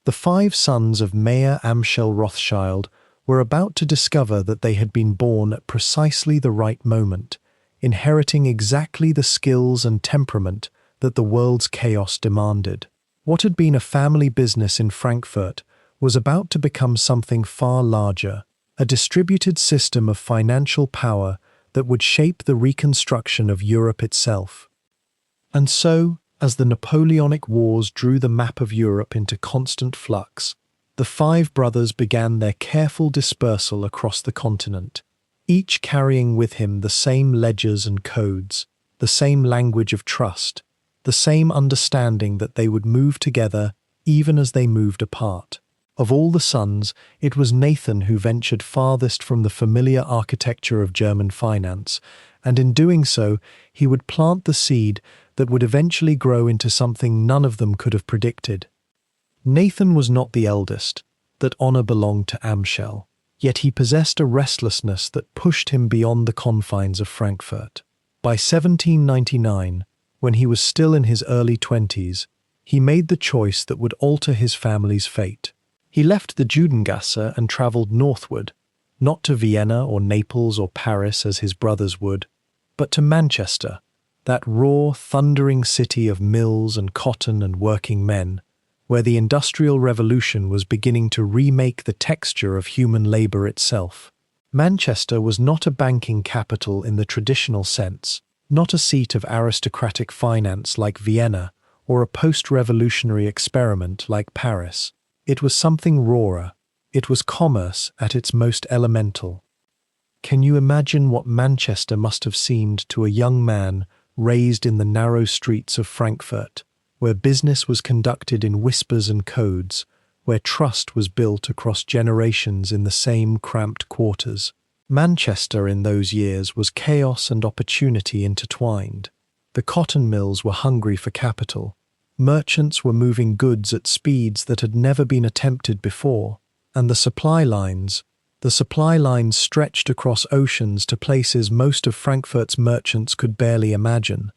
The five sons of Mayer Amschel Rothschild were about to discover that they had been born at precisely the right moment, inheriting exactly the skills and temperament that the world's chaos demanded. What had been a family business in Frankfurt was about to become something far larger, a distributed system of financial power that would shape the reconstruction of Europe itself. And so, as the Napoleonic Wars drew the map of Europe into constant flux, the five brothers began their careful dispersal across the continent, each carrying with him the same ledgers and codes, the same language of trust, the same understanding that they would move together even as they moved apart. Of all the sons, it was Nathan who ventured farthest from the familiar architecture of German finance, and in doing so, he would plant the seed that would eventually grow into something none of them could have predicted. Nathan was not the eldest, that honor belonged to Amschel, yet he possessed a restlessness that pushed him beyond the confines of Frankfurt. By 1799, when he was still in his early 20s, he made the choice that would alter his family's fate. He left the Judengasse and travelled northward, not to Vienna or Naples or Paris as his brothers would, but to Manchester, that raw, thundering city of mills and cotton and working men, where the Industrial Revolution was beginning to remake the texture of human labour itself. Manchester was not a banking capital in the traditional sense, not a seat of aristocratic finance like Vienna or a post-revolutionary experiment like Paris. It was something rawer. It was commerce at its most elemental. Can you imagine what Manchester must have seemed to a young man raised in the narrow streets of Frankfurt, where business was conducted in whispers and codes, where trust was built across generations in the same cramped quarters? Manchester in those years was chaos and opportunity intertwined. The cotton mills were hungry for capital. Merchants were moving goods at speeds that had never been attempted before, and the supply lines stretched across oceans to places most of Frankfurt's merchants could barely imagine.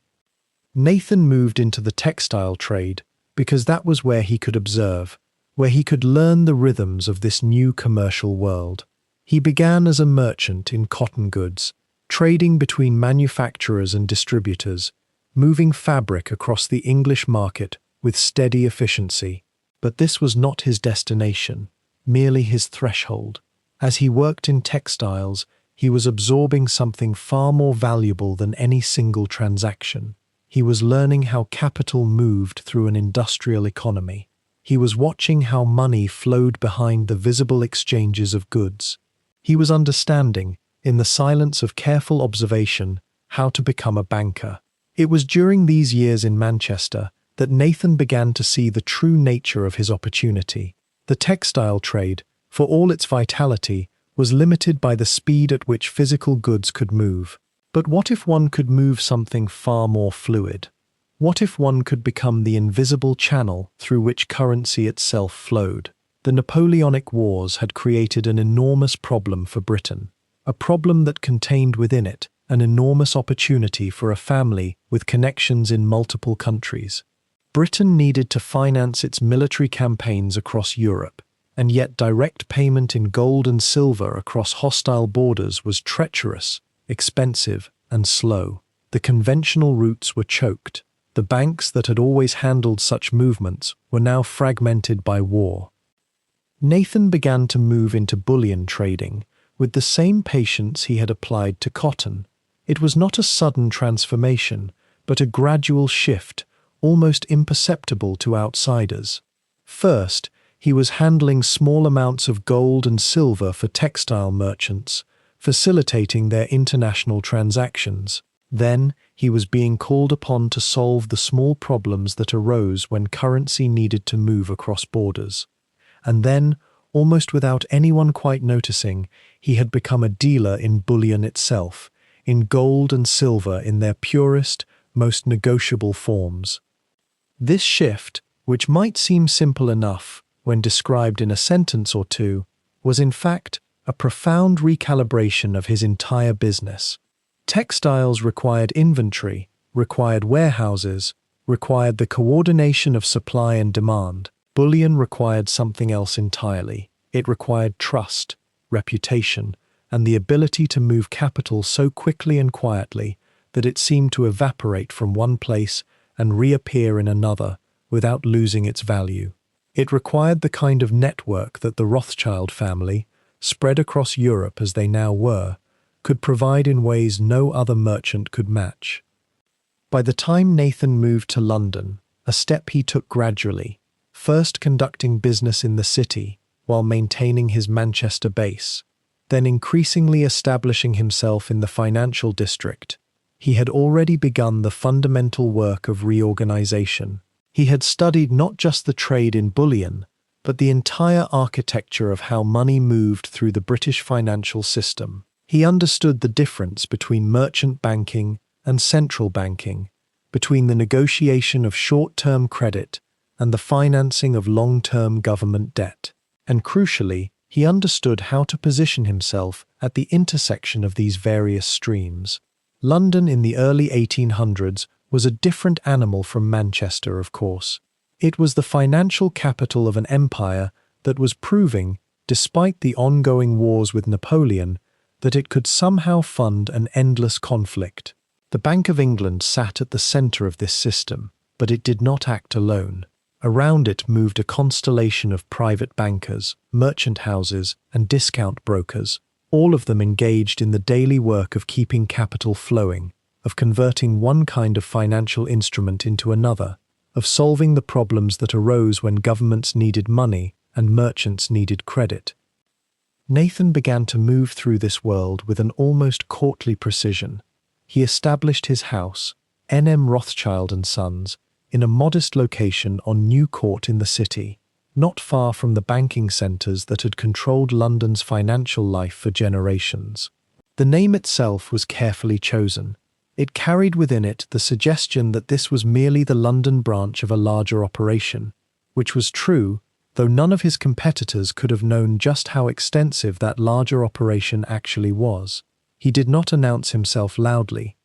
Nathan moved into the textile trade because that was where he could observe, where he could learn the rhythms of this new commercial world. He began as a merchant in cotton goods, trading between manufacturers and distributors, moving fabric across the English market with steady efficiency. But this was not his destination, merely his threshold. As he worked in textiles, he was absorbing something far more valuable than any single transaction. He was learning how capital moved through an industrial economy. He was watching how money flowed behind the visible exchanges of goods. He was understanding, in the silence of careful observation, how to become a banker. It was during these years in Manchester that Nathan began to see the true nature of his opportunity. The textile trade, for all its vitality, was limited by the speed at which physical goods could move. But what if one could move something far more fluid? What if one could become the invisible channel through which currency itself flowed? The Napoleonic Wars had created an enormous problem for Britain, a problem that contained within it an enormous opportunity for a family with connections in multiple countries. Britain needed to finance its military campaigns across Europe, and yet direct payment in gold and silver across hostile borders was treacherous, expensive, and slow. The conventional routes were choked. The banks that had always handled such movements were now fragmented by war. Nathan began to move into bullion trading with the same patience he had applied to cotton. It was not a sudden transformation, but a gradual shift, almost imperceptible to outsiders. First, he was handling small amounts of gold and silver for textile merchants, facilitating their international transactions. Then, he was being called upon to solve the small problems that arose when currency needed to move across borders. And then, almost without anyone quite noticing, he had become a dealer in bullion itself, in gold and silver in their purest, most negotiable forms. This shift, which might seem simple enough when described in a sentence or two, was in fact a profound recalibration of his entire business. Textiles required inventory, required warehouses, required the coordination of supply and demand. Bullion required something else entirely. It required trust, reputation, and the ability to move capital so quickly and quietly that it seemed to evaporate from one place and reappear in another without losing its value. It required the kind of network that the Rothschild family, spread across Europe as they now were, could provide in ways no other merchant could match. By the time Nathan moved to London, a step he took gradually, first conducting business in the city while maintaining his Manchester base, then increasingly establishing himself in the financial district, he had already begun the fundamental work of reorganization. He had studied not just the trade in bullion, but the entire architecture of how money moved through the British financial system. He understood the difference between merchant banking and central banking, between the negotiation of short-term credit and the financing of long-term government debt. And crucially, he understood how to position himself at the intersection of these various streams. London in the early 1800s was a different animal from Manchester, of course. It was the financial capital of an empire that was proving, despite the ongoing wars with Napoleon, that it could somehow fund an endless conflict. The Bank of England sat at the centre of this system, but it did not act alone. Around it moved a constellation of private bankers, merchant houses, and discount brokers, all of them engaged in the daily work of keeping capital flowing, of converting one kind of financial instrument into another, of solving the problems that arose when governments needed money and merchants needed credit. Nathan began to move through this world with an almost courtly precision. He established his house, N.M. Rothschild and Sons, in a modest location on New Court in the city, not far from the banking centres that had controlled London's financial life for generations. The name itself was carefully chosen. It carried within it the suggestion that this was merely the London branch of a larger operation, which was true, though none of his competitors could have known just how extensive that larger operation actually was. He did not announce himself loudly.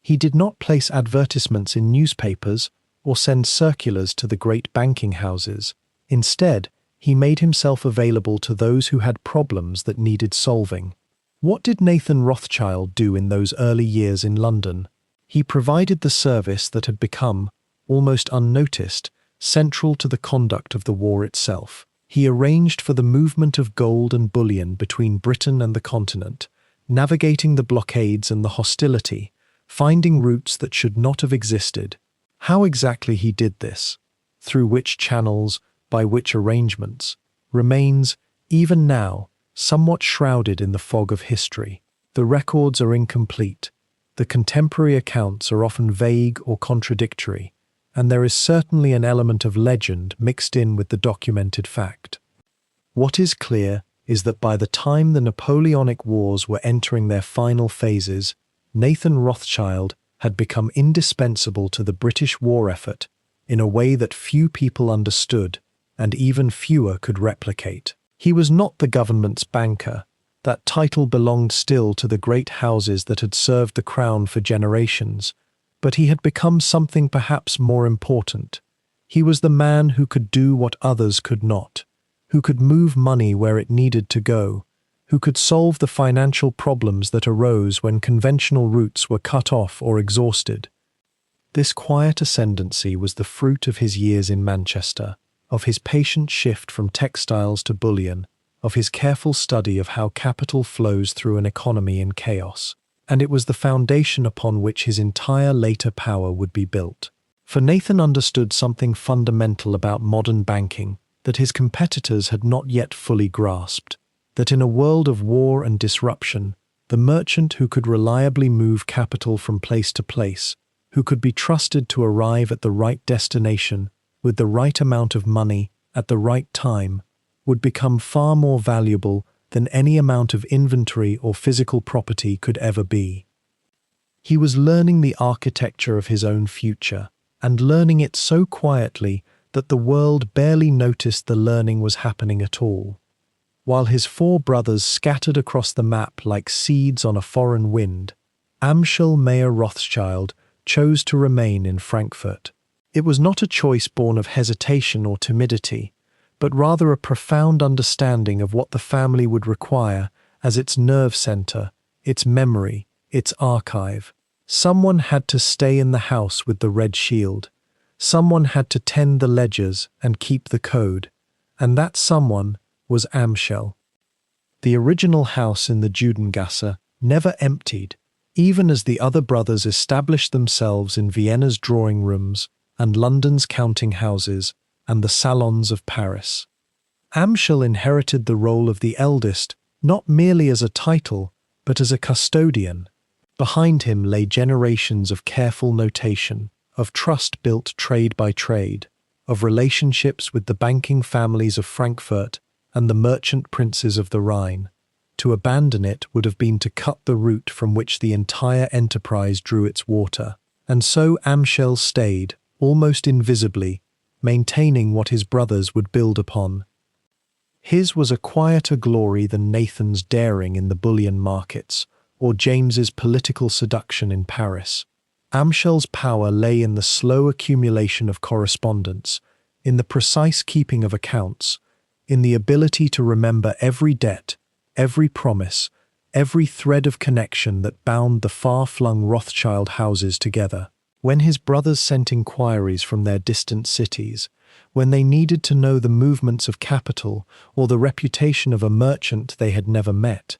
He did not place advertisements in newspapers or send circulars to the great banking houses. Instead, he made himself available to those who had problems that needed solving. What did Nathan Rothschild do in those early years in London? He provided the service that had become, almost unnoticed, central to the conduct of the war itself. He arranged for the movement of gold and bullion between Britain and the continent, navigating the blockades and the hostility, finding routes that should not have existed. How exactly he did this, through which channels, by which arrangements, remains, even now, somewhat shrouded in the fog of history. The records are incomplete. The contemporary accounts are often vague or contradictory, and there is certainly an element of legend mixed in with the documented fact. What is clear is that by the time the Napoleonic Wars were entering their final phases, Nathan Rothschild had become indispensable to the British war effort in a way that few people understood and even fewer could replicate. He was not the government's banker. That title belonged still to the great houses that had served the crown for generations, but he had become something perhaps more important. He was the man who could do what others could not, who could move money where it needed to go, who could solve the financial problems that arose when conventional routes were cut off or exhausted. This quiet ascendancy was the fruit of his years in Manchester, of his patient shift from textiles to bullion, of his careful study of how capital flows through an economy in chaos, and it was the foundation upon which his entire later power would be built. For Nathan understood something fundamental about modern banking that his competitors had not yet fully grasped, that in a world of war and disruption, the merchant who could reliably move capital from place to place, who could be trusted to arrive at the right destination with the right amount of money at the right time, would become far more valuable than any amount of inventory or physical property could ever be. He was learning the architecture of his own future, and learning it so quietly that the world barely noticed the learning was happening at all. While his four brothers scattered across the map like seeds on a foreign wind, Amschel Mayer Rothschild chose to remain in Frankfurt. It was not a choice born of hesitation or timidity, but rather a profound understanding of what the family would require as its nerve center, its memory, its archive. Someone had to stay in the house with the red shield. Someone had to tend the ledgers and keep the code, and that someone was Amschel. The original house in the Judengasse never emptied, even as the other brothers established themselves in Vienna's drawing rooms and London's counting houses and the salons of Paris. Amschel inherited the role of the eldest, not merely as a title, but as a custodian. Behind him lay generations of careful notation, of trust built trade by trade, of relationships with the banking families of Frankfurt and the merchant princes of the Rhine. To abandon it would have been to cut the root from which the entire enterprise drew its water. And so Amschel stayed, almost invisibly, maintaining what his brothers would build upon. His was a quieter glory than Nathan's daring in the bullion markets, or James's political seduction in Paris. Amschel's power lay in the slow accumulation of correspondence, in the precise keeping of accounts, in the ability to remember every debt, every promise, every thread of connection that bound the far-flung Rothschild houses together. When his brothers sent inquiries from their distant cities, when they needed to know the movements of capital or the reputation of a merchant they had never met,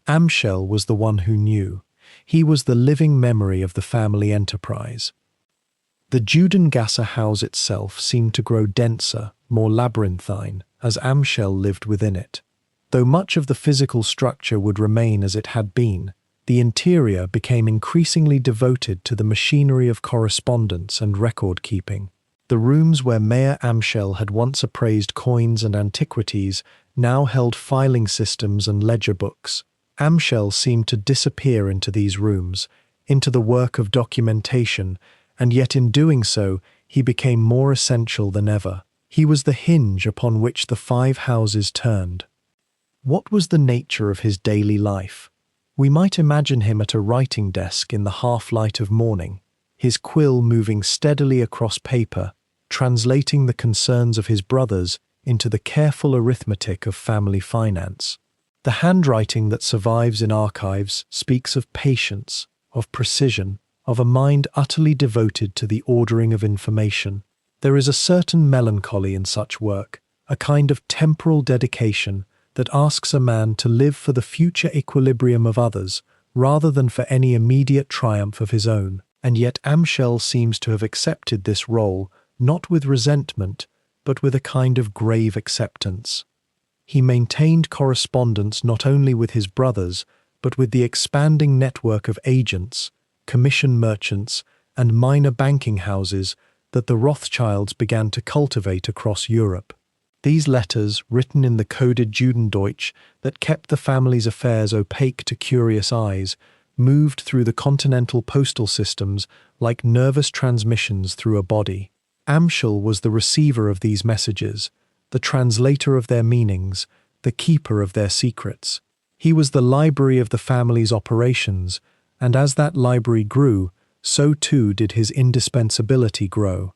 Amschel was the one who knew. He was the living memory of the family enterprise. The Judengasse house itself seemed to grow denser, more labyrinthine, as Amschel lived within it. Though much of the physical structure would remain as it had been, the interior became increasingly devoted to the machinery of correspondence and record-keeping. The rooms where Mayer Amschel had once appraised coins and antiquities now held filing systems and ledger books. Amschel seemed to disappear into these rooms, into the work of documentation, and yet in doing so, he became more essential than ever. He was the hinge upon which the five houses turned. What was the nature of his daily life? We might imagine him at a writing desk in the half-light of morning, his quill moving steadily across paper, translating the concerns of his brothers into the careful arithmetic of family finance. The handwriting that survives in archives speaks of patience, of precision, of a mind utterly devoted to the ordering of information. There is a certain melancholy in such work, a kind of temporal dedication that asks a man to live for the future equilibrium of others rather than for any immediate triumph of his own. And yet Amschel seems to have accepted this role not with resentment, but with a kind of grave acceptance. He maintained correspondence not only with his brothers, but with the expanding network of agents, commission merchants, and minor banking houses that the Rothschilds began to cultivate across Europe. These letters, written in the coded Judendeutsch that kept the family's affairs opaque to curious eyes, moved through the continental postal systems like nervous transmissions through a body. Amschel was the receiver of these messages, the translator of their meanings, the keeper of their secrets. He was the library of the family's operations, and as that library grew, so too did his indispensability grow.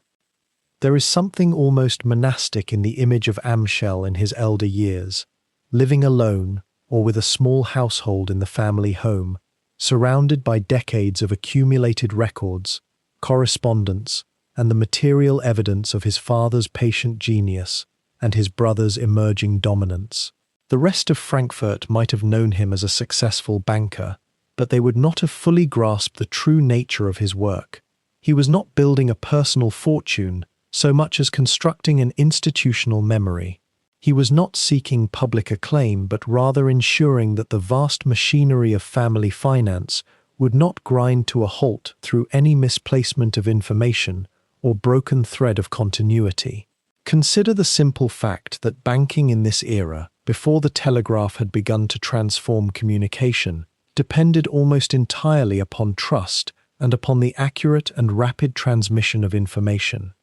There is something almost monastic in the image of Amschel in his elder years, living alone or with a small household in the family home, surrounded by decades of accumulated records, correspondence, and the material evidence of his father's patient genius and his brother's emerging dominance. The rest of Frankfurt might have known him as a successful banker, but they would not have fully grasped the true nature of his work. He was not building a personal fortune so much as constructing an institutional memory. He was not seeking public acclaim, but rather ensuring that the vast machinery of family finance would not grind to a halt through any misplacement of information or broken thread of continuity. Consider the simple fact that banking in this era, before the telegraph had begun to transform communication, depended almost entirely upon trust and upon the accurate and rapid transmission of information.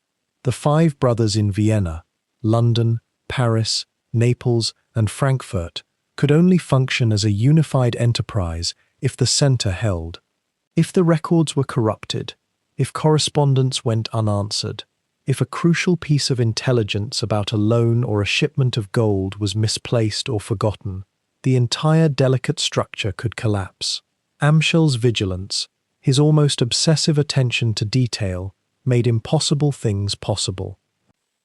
The five brothers in Vienna, London, Paris, Naples, and Frankfurt could only function as a unified enterprise if the center held. If the records were corrupted, if correspondence went unanswered, if a crucial piece of intelligence about a loan or a shipment of gold was misplaced or forgotten, the entire delicate structure could collapse. Amschel's vigilance, his almost obsessive attention to detail, made impossible things possible.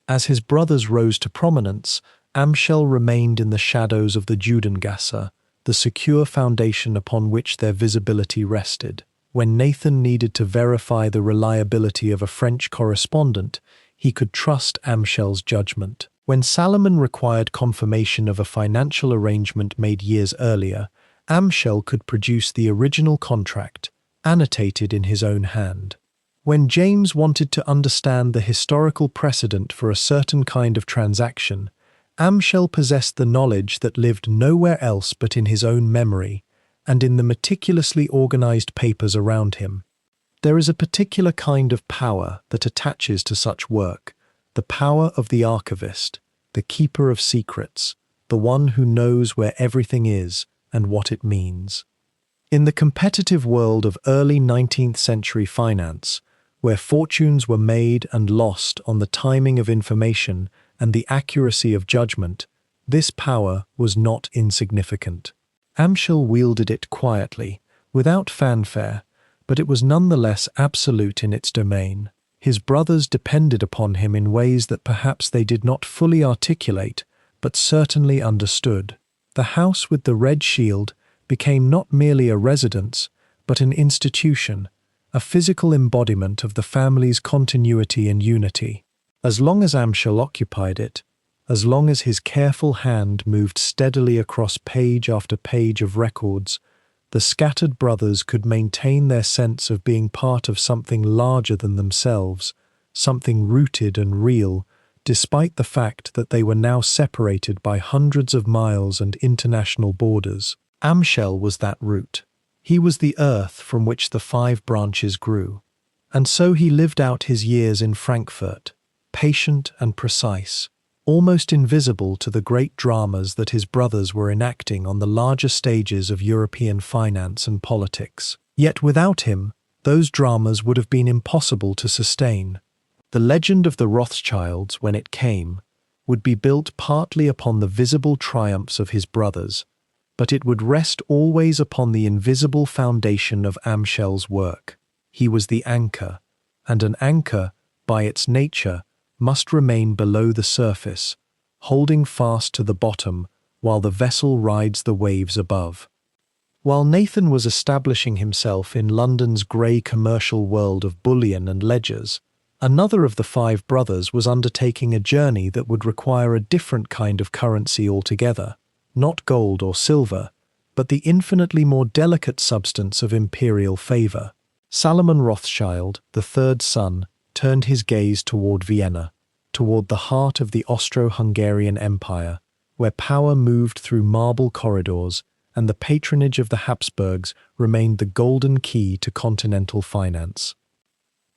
As his brothers rose to prominence, Amschel remained in the shadows of the Judengasse, the secure foundation upon which their visibility rested. When Nathan needed to verify the reliability of a French correspondent, he could trust Amschel's judgment. When Salomon required confirmation of a financial arrangement made years earlier, Amschel could produce the original contract, annotated in his own hand. When James wanted to understand the historical precedent for a certain kind of transaction, Amschel possessed the knowledge that lived nowhere else but in his own memory and in the meticulously organized papers around him. There is a particular kind of power that attaches to such work, the power of the archivist, the keeper of secrets, the one who knows where everything is and what it means. In the competitive world of early 19th century finance, where fortunes were made and lost on the timing of information and the accuracy of judgment, this power was not insignificant. Amschel wielded it quietly, without fanfare, but it was nonetheless absolute in its domain. His brothers depended upon him in ways that perhaps they did not fully articulate, but certainly understood. The house with the red shield became not merely a residence, but an institution, a physical embodiment of the family's continuity and unity. As long as Amschel occupied it, as long as his careful hand moved steadily across page after page of records, the scattered brothers could maintain their sense of being part of something larger than themselves, something rooted and real, despite the fact that they were now separated by hundreds of miles and international borders. Amschel was that root. He was the earth from which the five branches grew. And so he lived out his years in Frankfurt, patient and precise, almost invisible to the great dramas that his brothers were enacting on the larger stages of European finance and politics. Yet without him, those dramas would have been impossible to sustain. The legend of the Rothschilds, when it came, would be built partly upon the visible triumphs of his brothers, but it would rest always upon the invisible foundation of Amschel's work. He was the anchor, and an anchor, by its nature, must remain below the surface, holding fast to the bottom while the vessel rides the waves above. While Nathan was establishing himself in London's grey commercial world of bullion and ledgers, another of the five brothers was undertaking a journey that would require a different kind of currency altogether, not gold or silver, but the infinitely more delicate substance of imperial favor. Salomon Rothschild, the third son, turned his gaze toward Vienna, toward the heart of the Austro-Hungarian Empire, where power moved through marble corridors and the patronage of the Habsburgs remained the golden key to continental finance.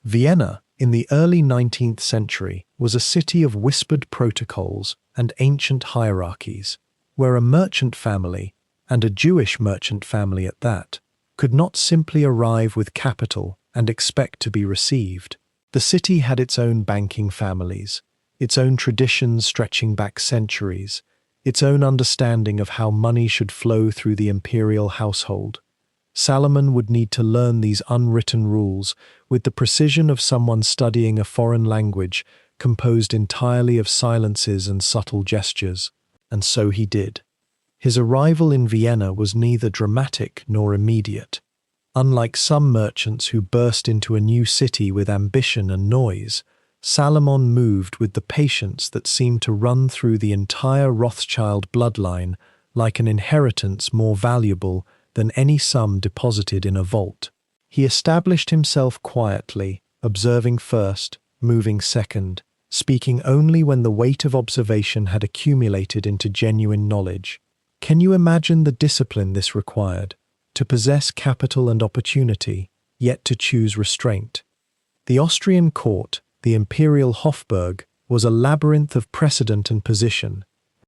Vienna, in the early 19th century, was a city of whispered protocols and ancient hierarchies, where a merchant family, and a Jewish merchant family at that, could not simply arrive with capital and expect to be received. The city had its own banking families, its own traditions stretching back centuries, its own understanding of how money should flow through the imperial household. Salomon would need to learn these unwritten rules with the precision of someone studying a foreign language composed entirely of silences and subtle gestures, and so he did. His arrival in Vienna was neither dramatic nor immediate. Unlike some merchants who burst into a new city with ambition and noise, Salomon moved with the patience that seemed to run through the entire Rothschild bloodline, like an inheritance more valuable than any sum deposited in a vault. He established himself quietly, observing first, moving second, speaking only when the weight of observation had accumulated into genuine knowledge. Can you imagine the discipline this required? To possess capital and opportunity, yet to choose restraint. The Austrian court, the imperial Hofburg, was a labyrinth of precedent and position.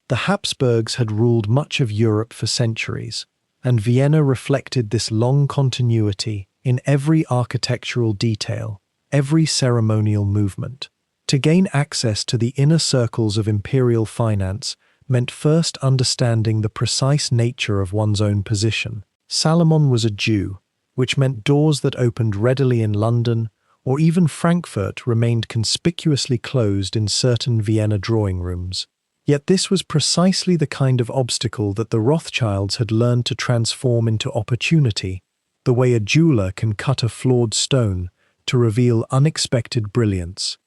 The Habsburgs had ruled much of Europe for centuries, and Vienna reflected this long continuity in every architectural detail, every ceremonial movement. To gain access to the inner circles of imperial finance meant first understanding the precise nature of one's own position. Salomon was a Jew, which meant doors that opened readily in London or even Frankfurt remained conspicuously closed in certain Vienna drawing rooms. Yet this was precisely the kind of obstacle that the Rothschilds had learned to transform into opportunity, the way a jeweler can cut a flawed stone to reveal unexpected brilliance.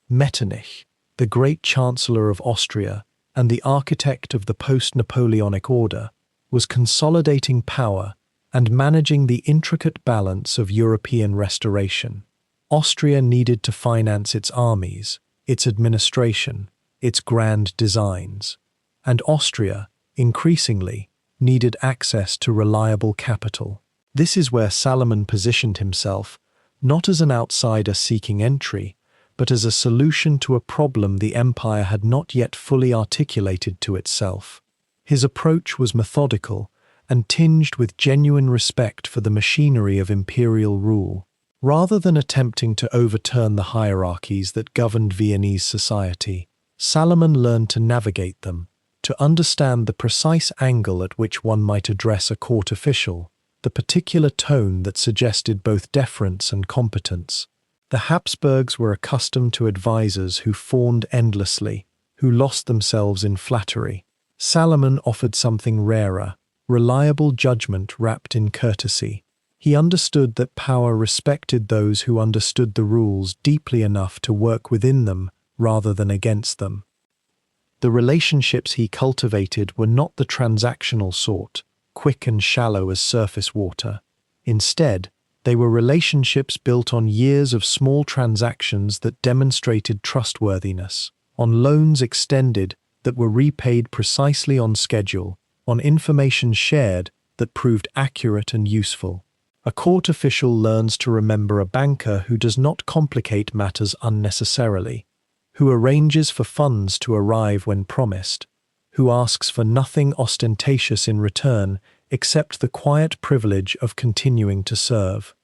Metternich, the great Chancellor of Austria and the architect of the post-Napoleonic order, was consolidating power and managing the intricate balance of European restoration. Austria needed to finance its armies, its administration, its grand designs, and Austria, increasingly, needed access to reliable capital. This is where Salomon positioned himself, not as an outsider seeking entry, but as a solution to a problem the empire had not yet fully articulated to itself. His approach was methodical and tinged with genuine respect for the machinery of imperial rule. Rather than attempting to overturn the hierarchies that governed Viennese society, Salomon learned to navigate them, to understand the precise angle at which one might address a court official, the particular tone that suggested both deference and competence. The Habsburgs were accustomed to advisors who fawned endlessly, who lost themselves in flattery. Salomon offered something rarer, reliable judgment wrapped in courtesy. He understood that power respected those who understood the rules deeply enough to work within them rather than against them. The relationships he cultivated were not the transactional sort, quick and shallow as surface water. Instead, they were relationships built on years of small transactions that demonstrated trustworthiness, on loans extended that were repaid precisely on schedule, on information shared that proved accurate and useful. A court official learns to remember a banker who does not complicate matters unnecessarily, who arranges for funds to arrive when promised, who asks for nothing ostentatious in return except the quiet privilege of continuing to serve.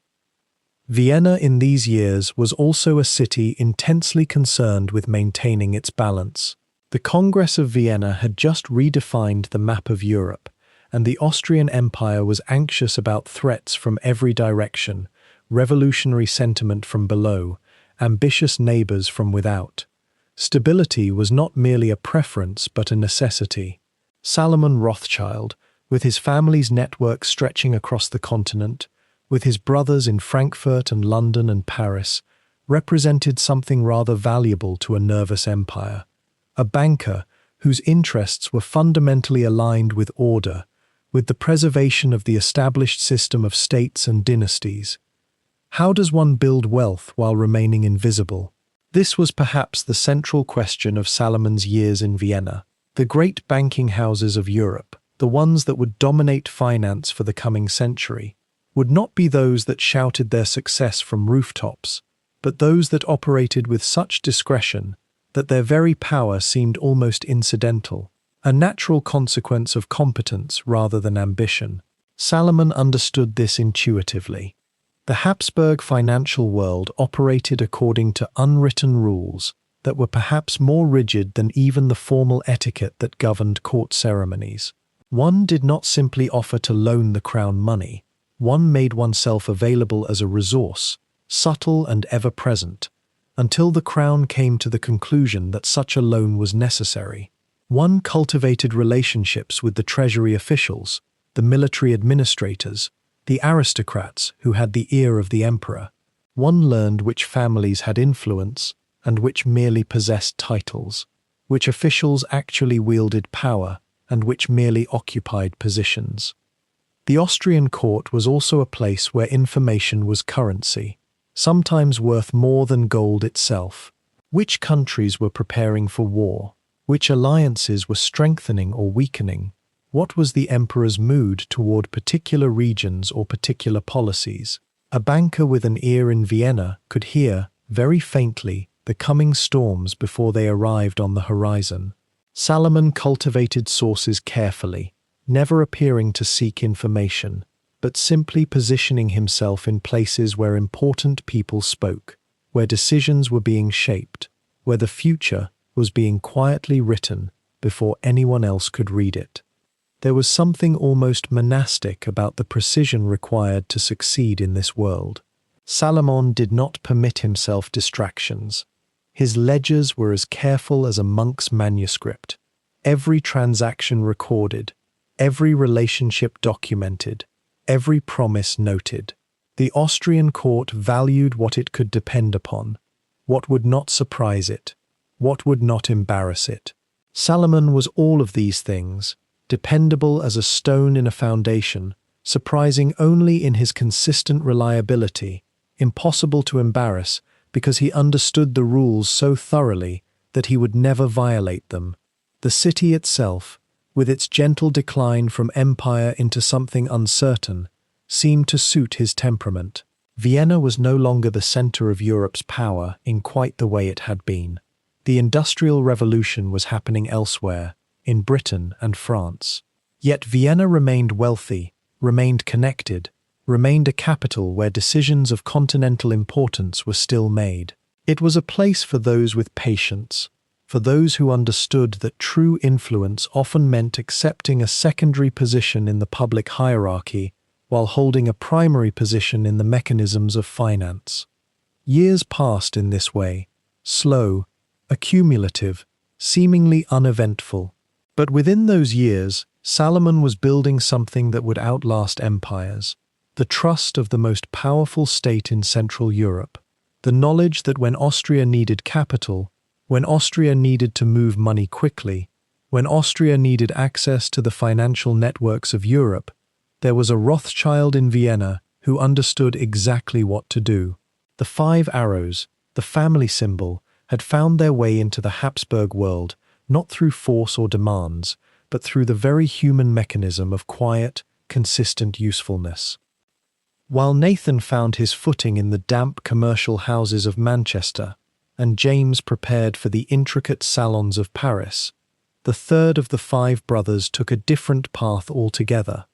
Vienna in these years was also a city intensely concerned with maintaining its balance. The Congress of Vienna had just redefined the map of Europe, and the Austrian Empire was anxious about threats from every direction, revolutionary sentiment from below, ambitious neighbors from without. Stability was not merely a preference but a necessity. Salomon Rothschild, with his family's network stretching across the continent, with his brothers in Frankfurt and London and Paris, represented something rather valuable to a nervous empire. A banker whose interests were fundamentally aligned with order, with the preservation of the established system of states and dynasties. How does one build wealth while remaining invisible? This was perhaps the central question of Salomon's years in Vienna. The great banking houses of Europe, the ones that would dominate finance for the coming century, would not be those that shouted their success from rooftops, but those that operated with such discretion that their very power seemed almost incidental, a natural consequence of competence rather than ambition. Salomon understood this intuitively. The Habsburg financial world operated according to unwritten rules that were perhaps more rigid than even the formal etiquette that governed court ceremonies. One did not simply offer to loan the crown money. One made oneself available as a resource, subtle and ever-present, until the crown came to the conclusion that such a loan was necessary. One cultivated relationships with the treasury officials, the military administrators, the aristocrats who had the ear of the emperor. One learned which families had influence and which merely possessed titles, which officials actually wielded power and which merely occupied positions. The Austrian court was also a place where information was currency, sometimes worth more than gold itself. Which countries were preparing for war? Which alliances were strengthening or weakening? What was the emperor's mood toward particular regions or particular policies? A banker with an ear in Vienna could hear, very faintly, the coming storms before they arrived on the horizon. Salomon cultivated sources carefully, never appearing to seek information, but simply positioning himself in places where important people spoke, where decisions were being shaped, where the future was being quietly written before anyone else could read it. There was something almost monastic about the precision required to succeed in this world. Salomon did not permit himself distractions. His ledgers were as careful as a monk's manuscript, every transaction recorded, every relationship documented, every promise noted. The Austrian court valued what it could depend upon, what would not surprise it, what would not embarrass it. Salomon was all of these things, dependable as a stone in a foundation, surprising only in his consistent reliability, impossible to embarrass because he understood the rules so thoroughly that he would never violate them. The city itself, with its gentle decline from empire into something uncertain, seemed to suit his temperament. Vienna was no longer the center of Europe's power in quite the way it had been. The Industrial Revolution was happening elsewhere, in Britain and France. Yet Vienna remained wealthy, remained connected, remained a capital where decisions of continental importance were still made. It was a place for those with patience, for those who understood that true influence often meant accepting a secondary position in the public hierarchy while holding a primary position in the mechanisms of finance. Years passed in this way, slow, accumulative, seemingly uneventful. But within those years, Salomon was building something that would outlast empires. The trust of the most powerful state in Central Europe. The knowledge that when Austria needed capital, when Austria needed to move money quickly, when Austria needed access to the financial networks of Europe, there was a Rothschild in Vienna who understood exactly what to do. The 5 arrows, the family symbol, had found their way into the Habsburg world, not through force or demands, but through the very human mechanism of quiet, consistent usefulness. While Nathan found his footing in the damp commercial houses of Manchester, and James prepared for the intricate salons of Paris, the third of the 5 brothers took a different path altogether,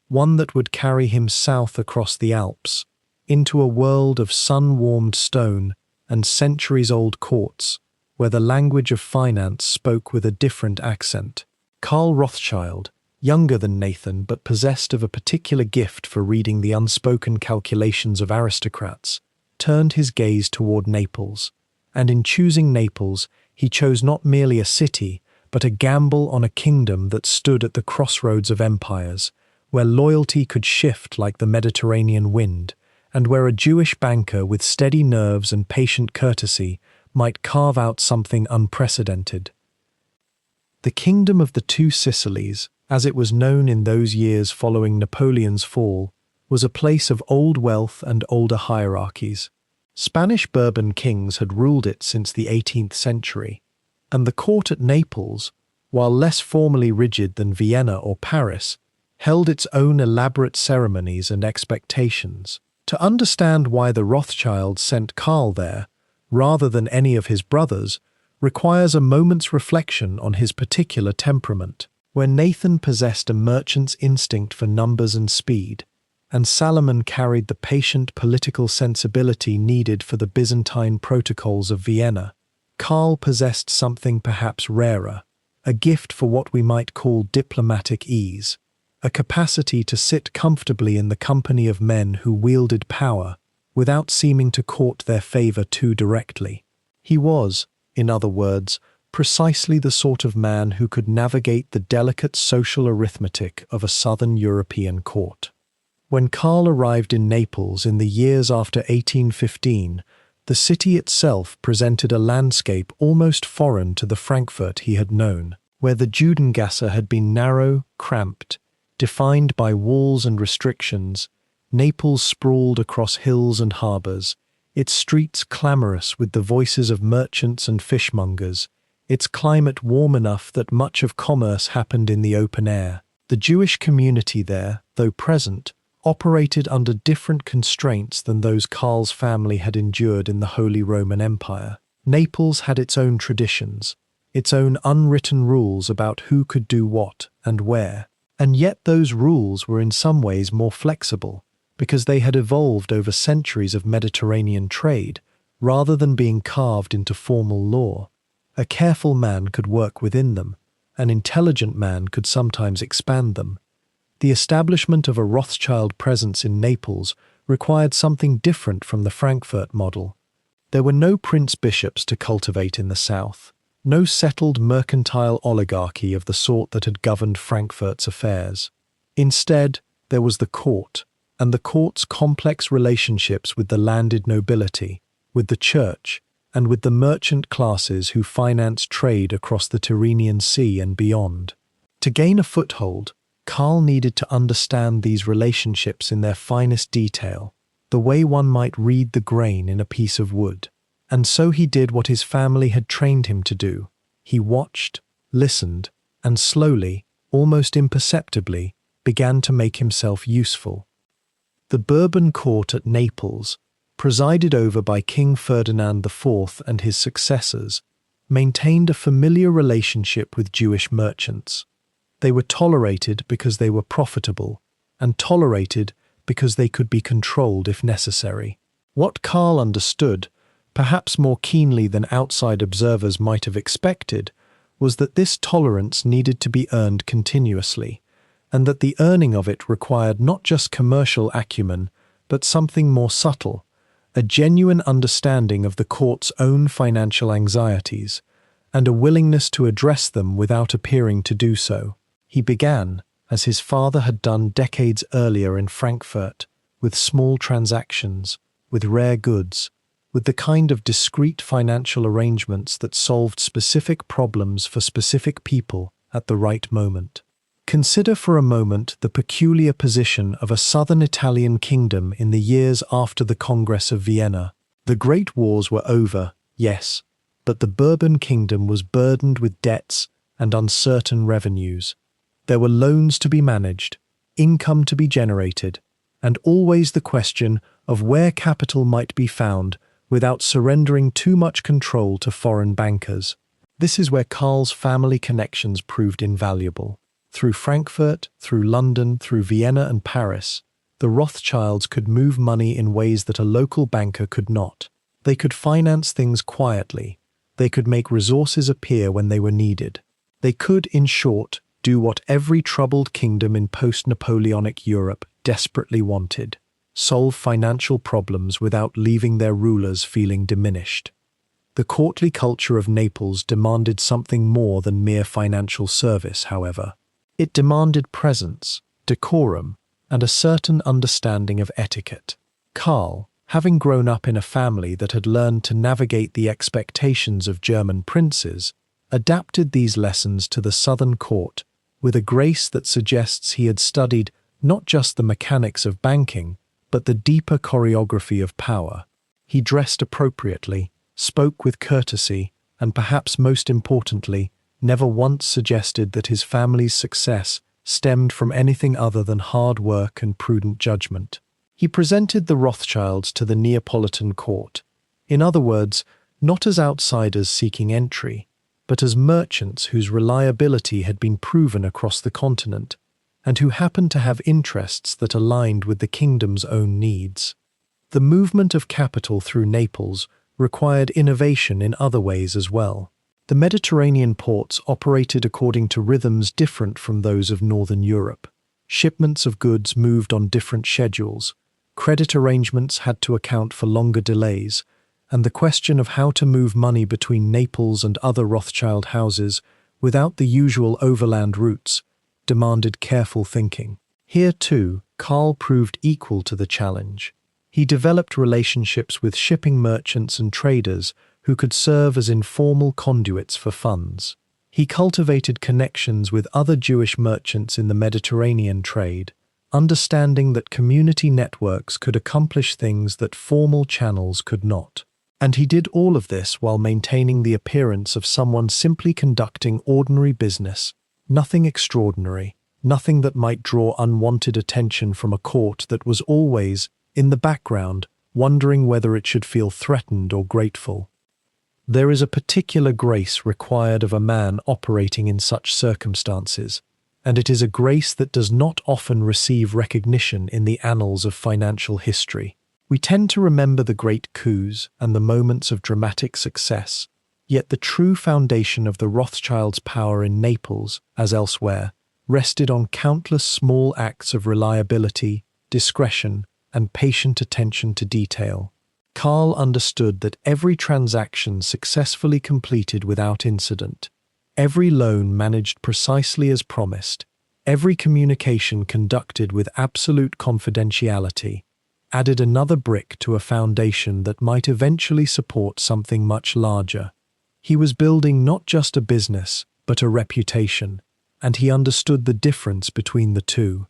one that would carry him south across the Alps, into a world of sun-warmed stone and centuries-old courts, where the language of finance spoke with a different accent. Karl Rothschild, younger than Nathan but possessed of a particular gift for reading the unspoken calculations of aristocrats, turned his gaze toward Naples, and in choosing Naples, he chose not merely a city, but a gamble on a kingdom that stood at the crossroads of empires, where loyalty could shift like the Mediterranean wind, and where a Jewish banker with steady nerves and patient courtesy might carve out something unprecedented. The kingdom of the 2 Sicilies, as it was known in those years following Napoleon's fall, was a place of old wealth and older hierarchies. Spanish Bourbon kings had ruled it since the 18th century, and the court at Naples, while less formally rigid than Vienna or Paris, held its own elaborate ceremonies and expectations. To understand why the Rothschilds sent Karl there, rather than any of his brothers, requires a moment's reflection on his particular temperament. Where Nathan possessed a merchant's instinct for numbers and speed, and Salomon carried the patient political sensibility needed for the Byzantine protocols of Vienna, Karl possessed something perhaps rarer, a gift for what we might call diplomatic ease, a capacity to sit comfortably in the company of men who wielded power without seeming to court their favor too directly. He was, in other words, precisely the sort of man who could navigate the delicate social arithmetic of a southern European court. When Karl arrived in Naples in the years after 1815, the city itself presented a landscape almost foreign to the Frankfurt he had known, where the Judengasse had been narrow, cramped, defined by walls and restrictions. Naples sprawled across hills and harbours, its streets clamorous with the voices of merchants and fishmongers, its climate warm enough that much of commerce happened in the open air. The Jewish community there, though present, operated under different constraints than those Karl's family had endured in the Holy Roman Empire. Naples had its own traditions, its own unwritten rules about who could do what and where, and yet those rules were in some ways more flexible, because they had evolved over centuries of Mediterranean trade, rather than being carved into formal law. A careful man could work within them, an intelligent man could sometimes expand them. The establishment of a Rothschild presence in Naples required something different from the Frankfurt model. There were no prince-bishops to cultivate in the south, no settled mercantile oligarchy of the sort that had governed Frankfurt's affairs. Instead, there was the court, and the court's complex relationships with the landed nobility, with the church, and with the merchant classes who financed trade across the Tyrrhenian Sea and beyond. To gain a foothold, Karl needed to understand these relationships in their finest detail, the way one might read the grain in a piece of wood. And so he did what his family had trained him to do. He watched, listened, and slowly, almost imperceptibly, began to make himself useful. The Bourbon court at Naples, presided over by King Ferdinand IV and his successors, maintained a familiar relationship with Jewish merchants. They were tolerated because they were profitable, and tolerated because they could be controlled if necessary. What Karl understood, perhaps more keenly than outside observers might have expected, was that this tolerance needed to be earned continuously, and that the earning of it required not just commercial acumen, but something more subtle, a genuine understanding of the court's own financial anxieties, and a willingness to address them without appearing to do so. He began, as his father had done decades earlier in Frankfurt, with small transactions, with rare goods, with the kind of discreet financial arrangements that solved specific problems for specific people at the right moment. Consider for a moment the peculiar position of a southern Italian kingdom in the years after the Congress of Vienna. The Great Wars were over, yes, but the Bourbon kingdom was burdened with debts and uncertain revenues. There were loans to be managed, income to be generated, and always the question of where capital might be found without surrendering too much control to foreign bankers. This is where Karl's family connections proved invaluable. Through Frankfurt, through London, through Vienna and Paris, the Rothschilds could move money in ways that a local banker could not. They could finance things quietly. They could make resources appear when they were needed. They could, in short, do what every troubled kingdom in post-Napoleonic Europe desperately wanted: solve financial problems without leaving their rulers feeling diminished. The courtly culture of Naples demanded something more than mere financial service, however. It demanded presence, decorum, and a certain understanding of etiquette. Karl, having grown up in a family that had learned to navigate the expectations of German princes, adapted these lessons to the southern court with a grace that suggests he had studied not just the mechanics of banking, but the deeper choreography of power. He dressed appropriately, spoke with courtesy, and perhaps most importantly, never once suggested that his family's success stemmed from anything other than hard work and prudent judgment. He presented the Rothschilds to the Neapolitan court. In other words, not as outsiders seeking entry, but as merchants whose reliability had been proven across the continent, and who happened to have interests that aligned with the kingdom's own needs. The movement of capital through Naples required innovation in other ways as well. The Mediterranean ports operated according to rhythms different from those of Northern Europe. Shipments of goods moved on different schedules. Credit arrangements had to account for longer delays, and the question of how to move money between Naples and other Rothschild houses without the usual overland routes demanded careful thinking. Here, too, Karl proved equal to the challenge. He developed relationships with shipping merchants and traders who could serve as informal conduits for funds. He cultivated connections with other Jewish merchants in the Mediterranean trade, understanding that community networks could accomplish things that formal channels could not. And he did all of this while maintaining the appearance of someone simply conducting ordinary business, nothing extraordinary, nothing that might draw unwanted attention from a court that was always, in the background, wondering whether it should feel threatened or grateful. There is a particular grace required of a man operating in such circumstances, and it is a grace that does not often receive recognition in the annals of financial history. We tend to remember the great coups and the moments of dramatic success, yet the true foundation of the Rothschilds' power in Naples, as elsewhere, rested on countless small acts of reliability, discretion, and patient attention to detail. Karl understood that every transaction successfully completed without incident, every loan managed precisely as promised, every communication conducted with absolute confidentiality, added another brick to a foundation that might eventually support something much larger. He was building not just a business, but a reputation, and he understood the difference between the two.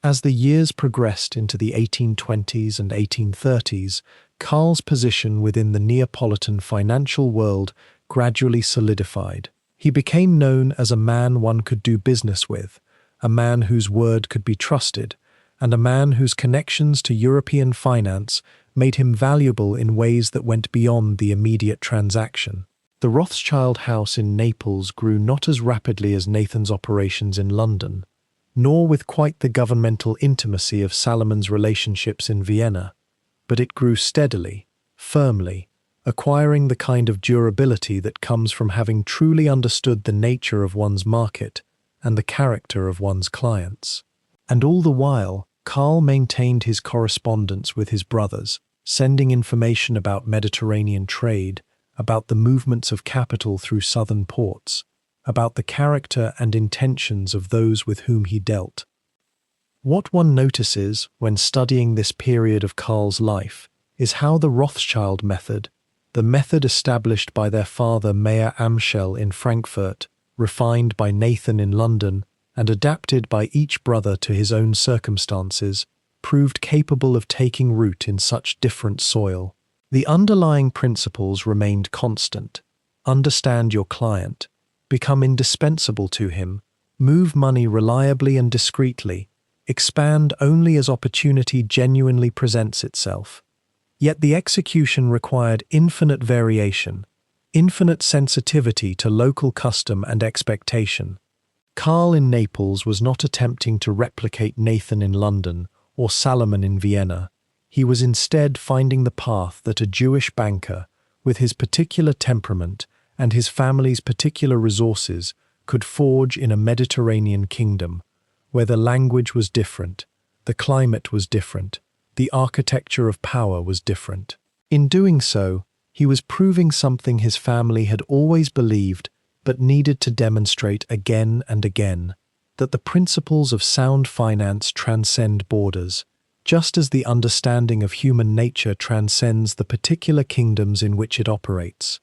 As the years progressed into the 1820s and 1830s, Karl's position within the Neapolitan financial world gradually solidified. He became known as a man one could do business with, a man whose word could be trusted, and a man whose connections to European finance made him valuable in ways that went beyond the immediate transaction. The Rothschild house in Naples grew not as rapidly as Nathan's operations in London, nor with quite the governmental intimacy of Salomon's relationships in Vienna, but it grew steadily, firmly, acquiring the kind of durability that comes from having truly understood the nature of one's market and the character of one's clients. And all the while, Karl maintained his correspondence with his brothers, sending information about Mediterranean trade, about the movements of capital through southern ports, about the character and intentions of those with whom he dealt. What one notices when studying this period of Karl's life is how the Rothschild method, the method established by their father Mayer Amschel in Frankfurt, refined by Nathan in London, and adapted by each brother to his own circumstances, proved capable of taking root in such different soil. The underlying principles remained constant. Understand your client, become indispensable to him, move money reliably and discreetly, expand only as opportunity genuinely presents itself. Yet the execution required infinite variation, infinite sensitivity to local custom and expectation. Karl in Naples was not attempting to replicate Nathan in London or Salomon in Vienna. He was instead finding the path that a Jewish banker, with his particular temperament and his family's particular resources, could forge in a Mediterranean kingdom, where the language was different, the climate was different, the architecture of power was different. In doing so, he was proving something his family had always believed but needed to demonstrate again and again, that the principles of sound finance transcend borders, just as the understanding of human nature transcends the particular kingdoms in which it operates.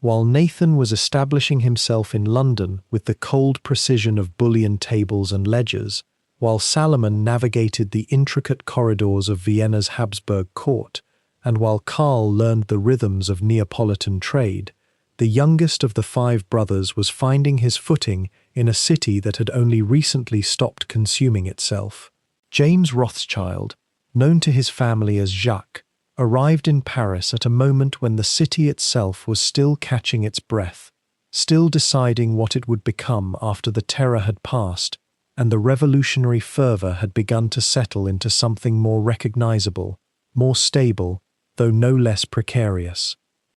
while Nathan was establishing himself in London with the cold precision of bullion tables and ledgers, while Salomon navigated the intricate corridors of Vienna's Habsburg court, and while Karl learned the rhythms of Neapolitan trade, the youngest of the five brothers was finding his footing in a city that had only recently stopped consuming itself. James Rothschild, known to his family as Jacques, arrived in Paris at a moment when the city itself was still catching its breath, still deciding what it would become after the terror had passed and the revolutionary fervor had begun to settle into something more recognizable, more stable, though no less precarious.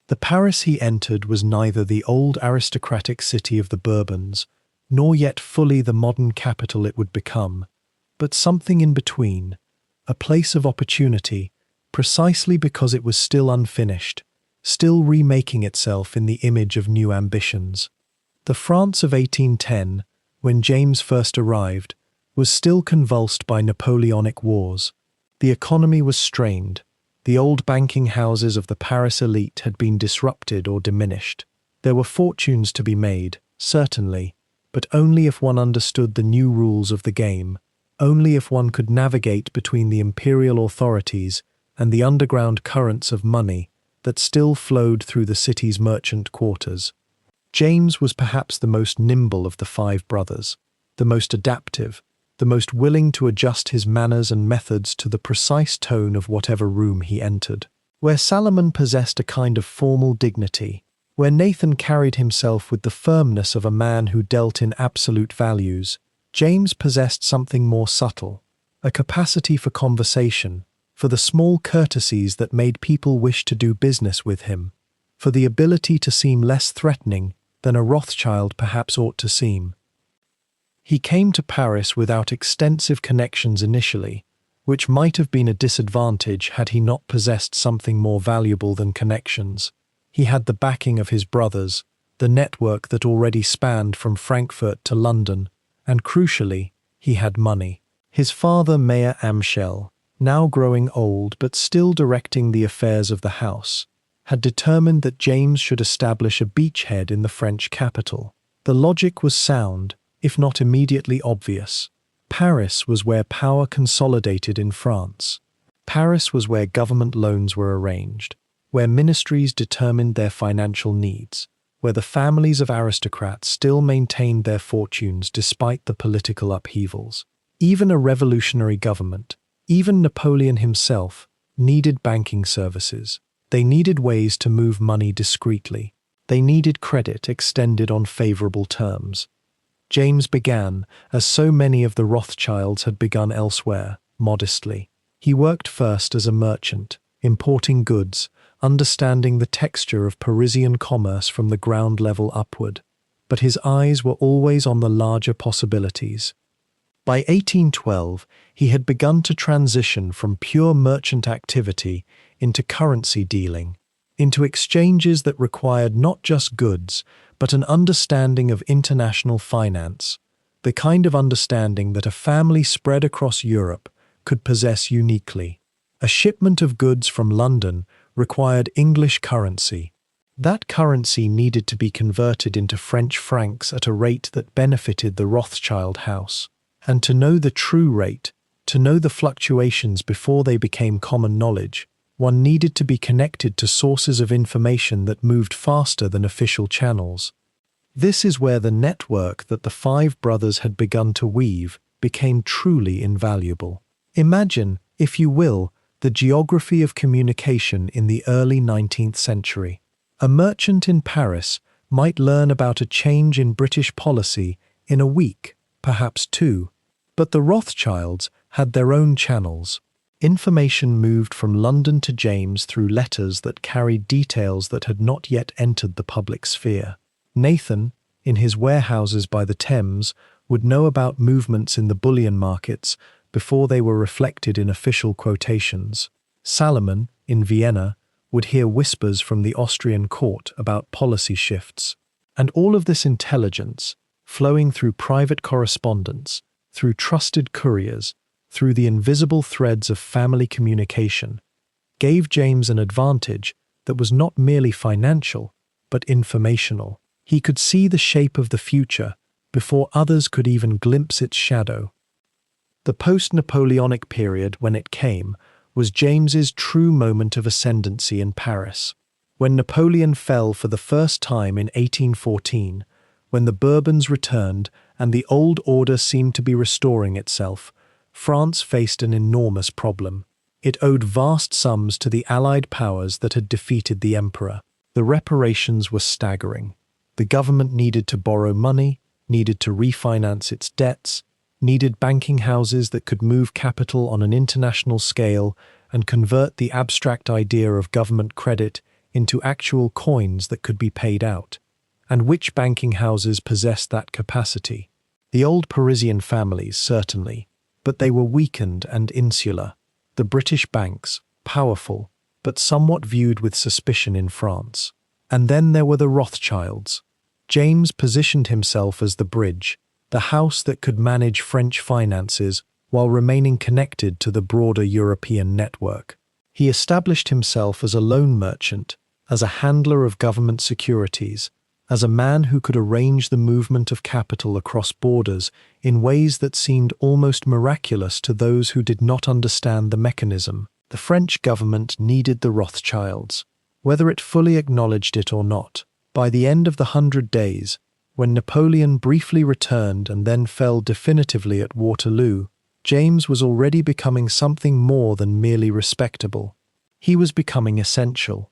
The Paris he entered was neither the old aristocratic city of the Bourbons, nor yet fully the modern capital it would become, but something in between, a place of opportunity, precisely because it was still unfinished, still remaking itself in the image of new ambitions. The France of 1810, when James first arrived, was still convulsed by Napoleonic wars. The economy was strained. The old banking houses of the Paris elite had been disrupted or diminished. There were fortunes to be made, certainly, but only if one understood the new rules of the game, only if one could navigate between the imperial authorities and the underground currents of money that still flowed through the city's merchant quarters. James was perhaps the most nimble of the five brothers, the most adaptive, the most willing to adjust his manners and methods to the precise tone of whatever room he entered. Where Salomon possessed a kind of formal dignity, where Nathan carried himself with the firmness of a man who dealt in absolute values, James possessed something more subtle, a capacity for conversation, for the small courtesies that made people wish to do business with him, for the ability to seem less threatening than a Rothschild perhaps ought to seem. He came to Paris without extensive connections initially, which might have been a disadvantage had he not possessed something more valuable than connections. He had the backing of his brothers, the network that already spanned from Frankfurt to London, and crucially, he had money. His father, Mayer Amschel, now growing old but still directing the affairs of the house, had determined that James should establish a beachhead in the French capital. The logic was sound, if not immediately obvious. Paris was where power consolidated in France. Paris was where government loans were arranged, where ministries determined their financial needs, where the families of aristocrats still maintained their fortunes despite the political upheavals. Even a revolutionary government, even Napoleon himself, needed banking services. They needed ways to move money discreetly. They needed credit extended on favorable terms. James began, as so many of the Rothschilds had begun elsewhere, modestly. He worked first as a merchant, importing goods, understanding the texture of Parisian commerce from the ground level upward. But his eyes were always on the larger possibilities. By 1812, he had begun to transition from pure merchant activity into currency dealing, into exchanges that required not just goods, but an understanding of international finance, the kind of understanding that a family spread across Europe could possess uniquely. A shipment of goods from London required English currency. That currency needed to be converted into French francs at a rate that benefited the Rothschild house. And to know the true rate, to know the fluctuations before they became common knowledge, one needed to be connected to sources of information that moved faster than official channels. This is where the network that the five brothers had begun to weave became truly invaluable. Imagine, if you will, the geography of communication in the early 19th century. A merchant in Paris might learn about a change in British policy in a week, perhaps two. But the Rothschilds had their own channels. Information moved from London to James through letters that carried details that had not yet entered the public sphere. Nathan, in his warehouses by the Thames, would know about movements in the bullion markets before they were reflected in official quotations. Salomon, in Vienna, would hear whispers from the Austrian court about policy shifts. And all of this intelligence, flowing through private correspondence, through trusted couriers, through the invisible threads of family communication, gave James an advantage that was not merely financial, but informational. He could see the shape of the future before others could even glimpse its shadow. The post-Napoleonic period, when it came, was James's true moment of ascendancy in Paris. When Napoleon fell for the first time in 1814, when the Bourbons returned and the old order seemed to be restoring itself, France faced an enormous problem. It owed vast sums to the Allied powers that had defeated the emperor. The reparations were staggering. The government needed to borrow money, needed to refinance its debts, needed banking houses that could move capital on an international scale and convert the abstract idea of government credit into actual coins that could be paid out. And which banking houses possessed that capacity? The old Parisian families, certainly, but they were weakened and insular. The British banks, powerful, but somewhat viewed with suspicion in France. And then there were the Rothschilds. James positioned himself as the bridge, the house that could manage French finances while remaining connected to the broader European network. He established himself as a loan merchant, as a handler of government securities, as a man who could arrange the movement of capital across borders in ways that seemed almost miraculous to those who did not understand the mechanism. The French government needed the Rothschilds, whether it fully acknowledged it or not. By the end of the 100 Days, when Napoleon briefly returned and then fell definitively at Waterloo, James was already becoming something more than merely respectable. He was becoming essential.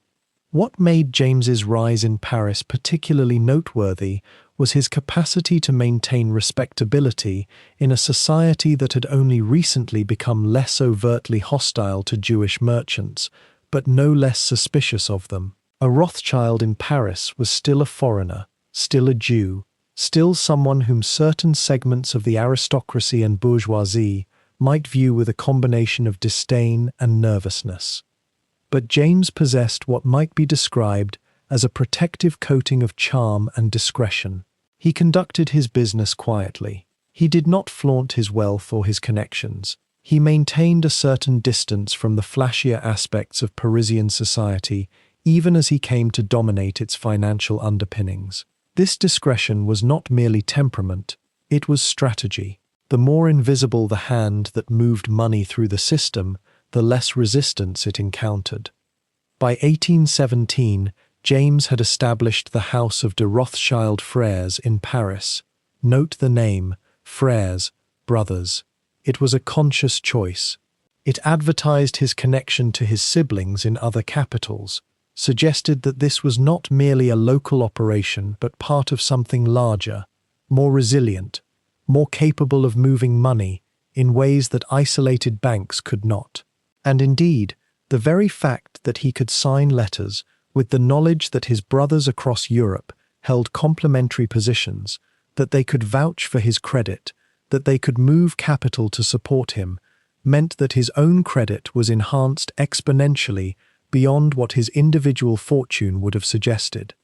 What made James's rise in Paris particularly noteworthy was his capacity to maintain respectability in a society that had only recently become less overtly hostile to Jewish merchants, but no less suspicious of them. A Rothschild in Paris was still a foreigner, still a Jew, still someone whom certain segments of the aristocracy and bourgeoisie might view with a combination of disdain and nervousness. But James possessed what might be described as a protective coating of charm and discretion. He conducted his business quietly. He did not flaunt his wealth or his connections. He maintained a certain distance from the flashier aspects of Parisian society, even as he came to dominate its financial underpinnings. This discretion was not merely temperament, it was strategy. The more invisible the hand that moved money through the system, the less resistance it encountered. By 1817, James had established the House of de Rothschild Frères in Paris. Note the name, Frères, brothers. It was a conscious choice. It advertised his connection to his siblings in other capitals, suggested that this was not merely a local operation but part of something larger, more resilient, more capable of moving money in ways that isolated banks could not. And indeed, the very fact that he could sign letters with the knowledge that his brothers across Europe held complementary positions, that they could vouch for his credit, that they could move capital to support him, meant that his own credit was enhanced exponentially beyond what his individual fortune would have suggested.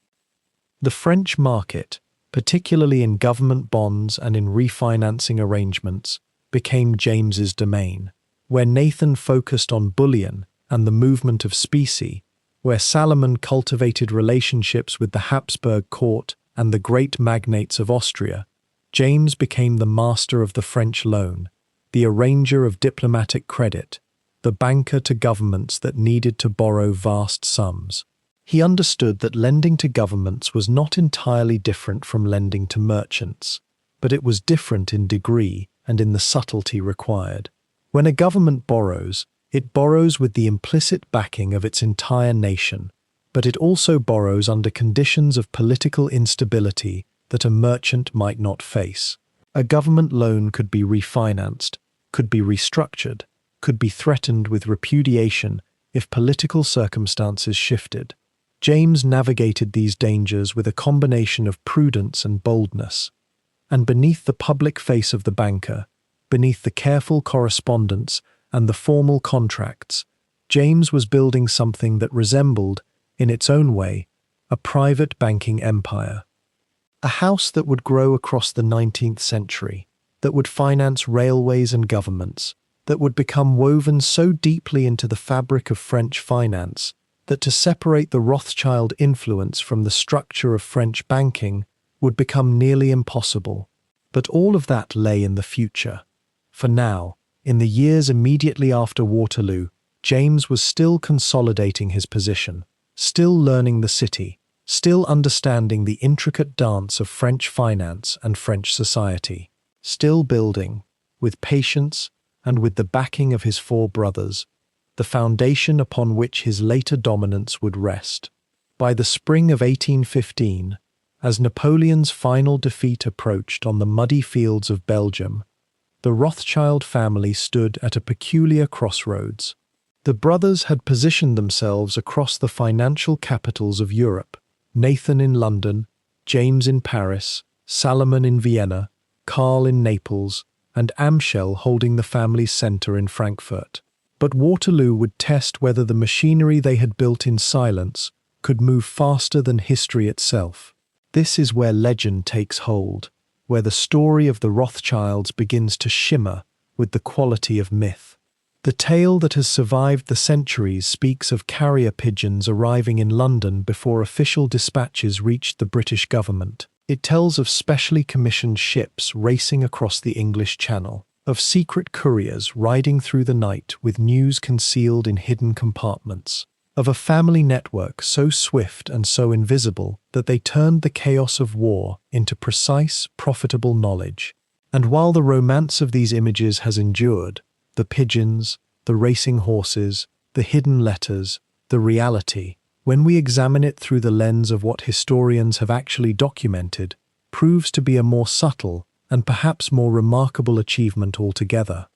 The French market, particularly in government bonds and in refinancing arrangements, became James's domain. Where Nathan focused on bullion and the movement of specie, where Salomon cultivated relationships with the Habsburg court and the great magnates of Austria, James became the master of the French loan, the arranger of diplomatic credit, the banker to governments that needed to borrow vast sums. He understood that lending to governments was not entirely different from lending to merchants, but it was different in degree and in the subtlety required. When a government borrows, it borrows with the implicit backing of its entire nation, but it also borrows under conditions of political instability that a merchant might not face. A government loan could be refinanced, could be restructured, could be threatened with repudiation if political circumstances shifted. James navigated these dangers with a combination of prudence and boldness. And beneath the public face of the banker, beneath the careful correspondence and the formal contracts, James was building something that resembled, in its own way, a private banking empire. A house that would grow across the 19th century, that would finance railways and governments, that would become woven so deeply into the fabric of French finance that to separate the Rothschild influence from the structure of French banking would become nearly impossible. But all of that lay in the future. For now, in the years immediately after Waterloo, James was still consolidating his position, still learning the city, still understanding the intricate dance of French finance and French society, still building, with patience and with the backing of his four brothers, the foundation upon which his later dominance would rest. By the spring of 1815, as Napoleon's final defeat approached on the muddy fields of Belgium, the Rothschild family stood at a peculiar crossroads. The brothers had positioned themselves across the financial capitals of Europe, Nathan in London, James in Paris, Salomon in Vienna, Karl in Naples, and Amschel holding the family's centre in Frankfurt. But Waterloo would test whether the machinery they had built in silence could move faster than history itself. This is where legend takes hold, where the story of the Rothschilds begins to shimmer with the quality of myth. The tale that has survived the centuries speaks of carrier pigeons arriving in London before official dispatches reached the British government. It tells of specially commissioned ships racing across the English Channel, of secret couriers riding through the night with news concealed in hidden compartments, of a family network so swift and so invisible that they turned the chaos of war into precise, profitable knowledge. And while the romance of these images has endured, the pigeons, the racing horses, the hidden letters, the reality, when we examine it through the lens of what historians have actually documented, proves to be a more subtle and perhaps more remarkable achievement altogether.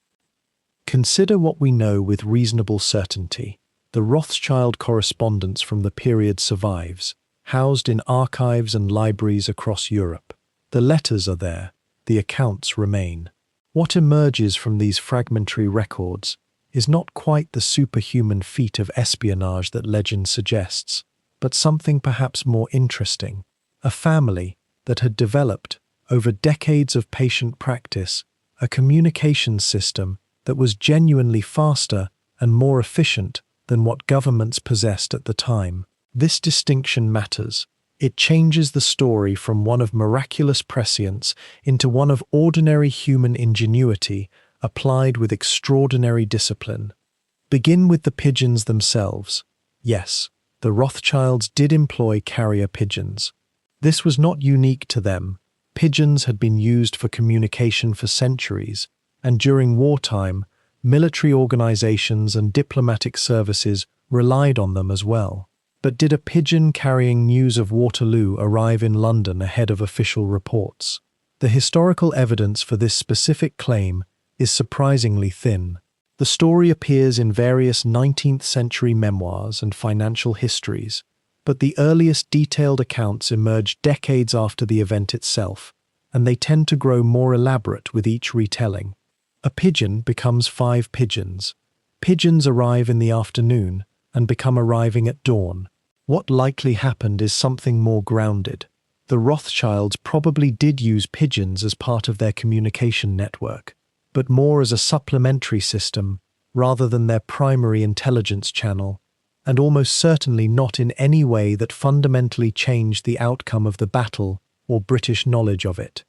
Consider what we know with reasonable certainty. The Rothschild correspondence from the period survives, housed in archives and libraries across Europe. The letters are there, the accounts remain. What emerges from these fragmentary records is not quite the superhuman feat of espionage that legend suggests, but something perhaps more interesting. A family that had developed, over decades of patient practice, a communications system that was genuinely faster and more efficient than what governments possessed at the time. This distinction matters. It changes the story from one of miraculous prescience into one of ordinary human ingenuity applied with extraordinary discipline. Begin with the pigeons themselves. Yes, the Rothschilds did employ carrier pigeons. This was not unique to them. Pigeons had been used for communication for centuries, and during wartime, military organizations and diplomatic services relied on them as well. But did a pigeon carrying news of Waterloo arrive in London ahead of official reports? The historical evidence for this specific claim is surprisingly thin. The story appears in various 19th-century memoirs and financial histories, but the earliest detailed accounts emerge decades after the event itself, and they tend to grow more elaborate with each retelling. A pigeon becomes 5 pigeons. Pigeons arrive in the afternoon and become arriving at dawn. What likely happened is something more grounded. The Rothschilds probably did use pigeons as part of their communication network, but more as a supplementary system rather than their primary intelligence channel, and almost certainly not in any way that fundamentally changed the outcome of the battle or British knowledge of it.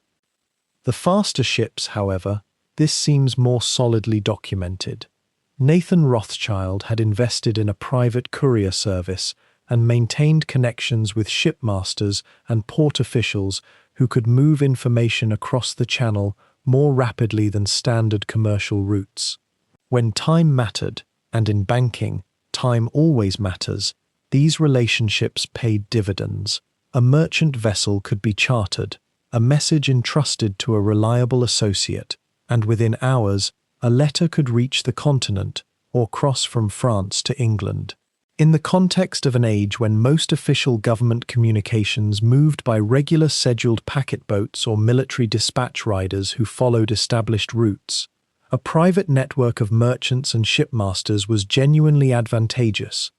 The faster ships, however, this seems more solidly documented. Nathan Rothschild had invested in a private courier service and maintained connections with shipmasters and port officials who could move information across the channel more rapidly than standard commercial routes. When time mattered, and in banking, time always matters, these relationships paid dividends. A merchant vessel could be chartered, a message entrusted to a reliable associate, and within hours, a letter could reach the continent or cross from France to England. In the context of an age when most official government communications moved by regular scheduled packet boats or military dispatch riders who followed established routes, a private network of merchants and shipmasters was genuinely advantageous.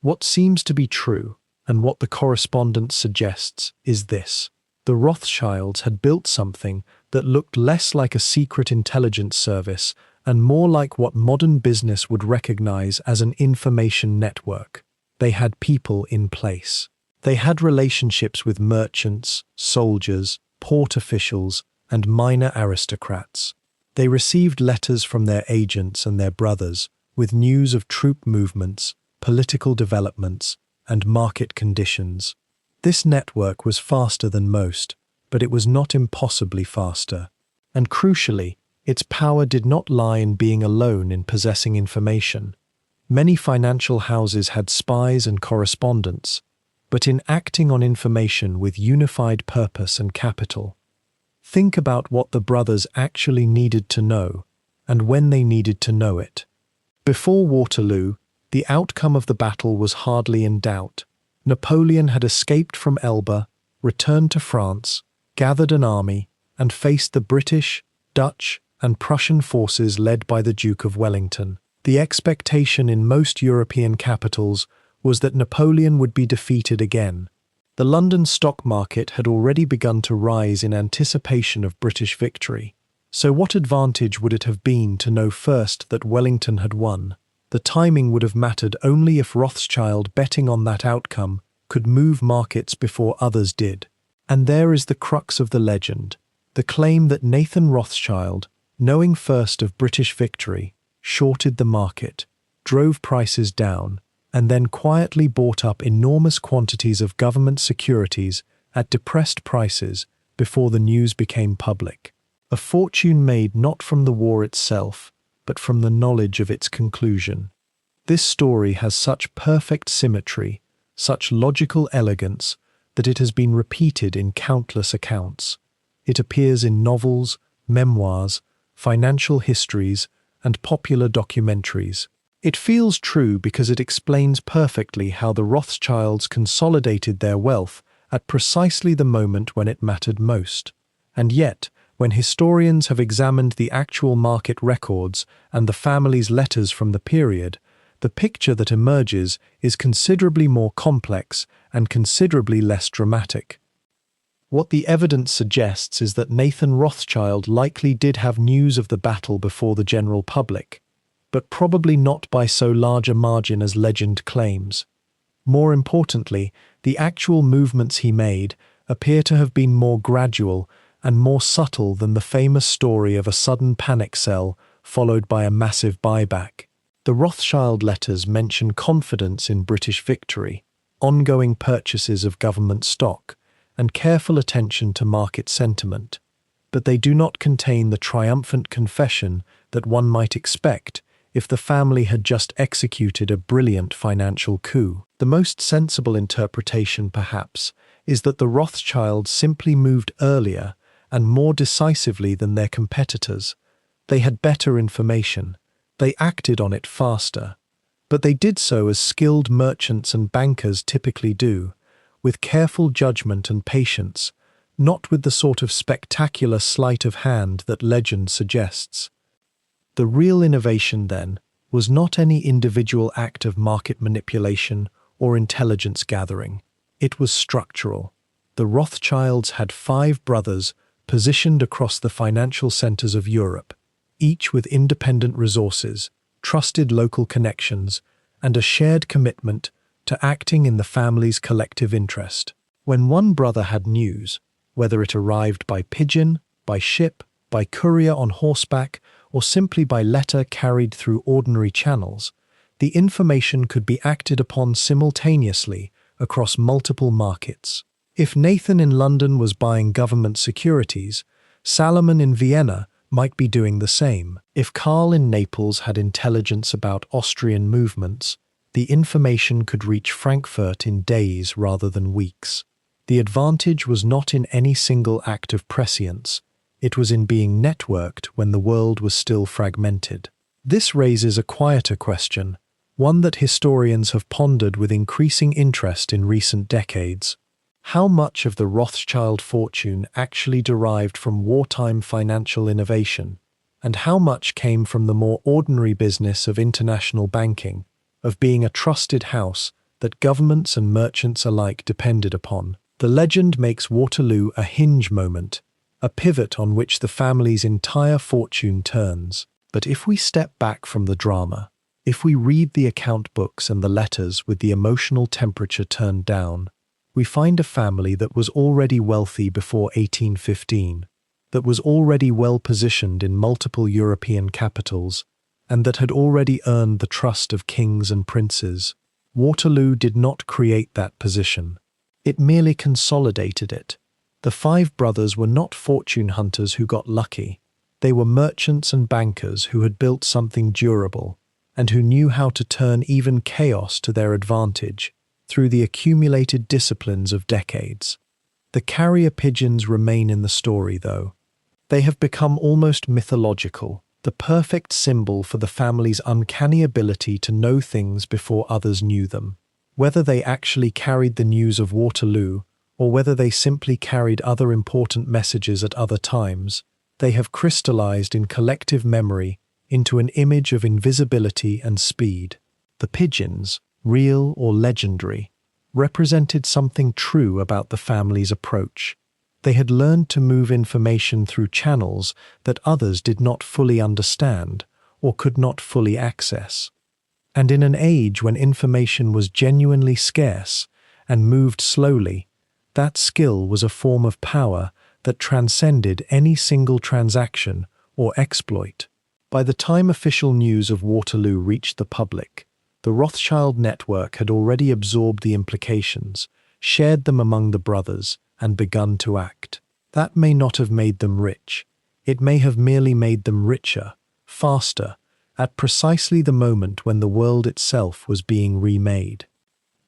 What seems to be true, and what the correspondence suggests, is this. The Rothschilds had built something that looked less like a secret intelligence service and more like what modern business would recognize as an information network. they had people in place. They had relationships with merchants, soldiers, port officials, and minor aristocrats. They received letters from their agents and their brothers with news of troop movements, political developments, and market conditions. This network was faster than most, but it was not impossibly faster. And crucially, its power did not lie in being alone in possessing information. Many financial houses had spies and correspondents, but in acting on information with unified purpose and capital. Think about what the brothers actually needed to know, and when they needed to know it. Before Waterloo, the outcome of the battle was hardly in doubt. Napoleon had escaped from Elba, returned to France, gathered an army, and faced the British, Dutch, and Prussian forces led by the Duke of Wellington. The expectation in most European capitals was that Napoleon would be defeated again. The London stock market had already begun to rise in anticipation of British victory. So what advantage would it have been to know first that Wellington had won? The timing would have mattered only if Rothschild, betting on that outcome, could move markets before others did. And there is the crux of the legend, the claim that Nathan Rothschild, knowing first of British victory, shorted the market, drove prices down, and then quietly bought up enormous quantities of government securities at depressed prices before the news became public. A fortune made not from the war itself, but from the knowledge of its conclusion. This story has such perfect symmetry, such logical elegance, that it has been repeated in countless accounts. It appears in novels, memoirs, financial histories, and popular documentaries. It feels true because it explains perfectly how the Rothschilds consolidated their wealth at precisely the moment when it mattered most. And yet, when historians have examined the actual market records and the family's letters from the period, the picture that emerges is considerably more complex and considerably less dramatic. What the evidence suggests is that Nathan Rothschild likely did have news of the battle before the general public, but probably not by so large a margin as legend claims. More importantly, the actual movements he made appear to have been more gradual and more subtle than the famous story of a sudden panic sell followed by a massive buyback. The Rothschild letters mention confidence in British victory, ongoing purchases of government stock, and careful attention to market sentiment, but they do not contain the triumphant confession that one might expect if the family had just executed a brilliant financial coup. The most sensible interpretation, perhaps, is that the Rothschilds simply moved earlier and more decisively than their competitors. They had better information. They acted on it faster. But they did so as skilled merchants and bankers typically do, with careful judgment and patience, not with the sort of spectacular sleight of hand that legend suggests. The real innovation, then, was not any individual act of market manipulation or intelligence gathering. It was structural. The Rothschilds had 5 brothers positioned across the financial centers of Europe, each with independent resources, trusted local connections, and a shared commitment to acting in the family's collective interest. When one brother had news, whether it arrived by pigeon, by ship, by courier on horseback, or simply by letter carried through ordinary channels, the information could be acted upon simultaneously across multiple markets. If Nathan in London was buying government securities, Salomon in Vienna might be doing the same. If Karl in Naples had intelligence about Austrian movements, the information could reach Frankfurt in days rather than weeks. The advantage was not in any single act of prescience. It was in being networked when the world was still fragmented. This raises a quieter question, one that historians have pondered with increasing interest in recent decades. How much of the Rothschild fortune actually derived from wartime financial innovation, and how much came from the more ordinary business of international banking, of being a trusted house that governments and merchants alike depended upon? The legend makes Waterloo a hinge moment, a pivot on which the family's entire fortune turns. But if we step back from the drama, If we read the account books and the letters with the emotional temperature turned down, we find a family that was already wealthy before 1815, that was already well positioned in multiple European capitals, and that had already earned the trust of kings and princes. Waterloo did not create that position. It merely consolidated it. The five brothers were not fortune hunters who got lucky. They were merchants and bankers who had built something durable, and who knew how to turn even chaos to their advantage through the accumulated disciplines of decades. The carrier pigeons remain in the story, though. They have become almost mythological, the perfect symbol for the family's uncanny ability to know things before others knew them. Whether they actually carried the news of Waterloo, or whether they simply carried other important messages at other times, they have crystallized in collective memory into an image of invisibility and speed. The pigeons, real or legendary, represented something true about the family's approach. They had learned to move information through channels that others did not fully understand or could not fully access. And in an age when information was genuinely scarce and moved slowly, that skill was a form of power that transcended any single transaction or exploit. By the time official news of Waterloo reached the public, the Rothschild network had already absorbed the implications, shared them among the brothers, and begun to act. That may not have made them rich. It may have merely made them richer, faster, at precisely the moment when the world itself was being remade.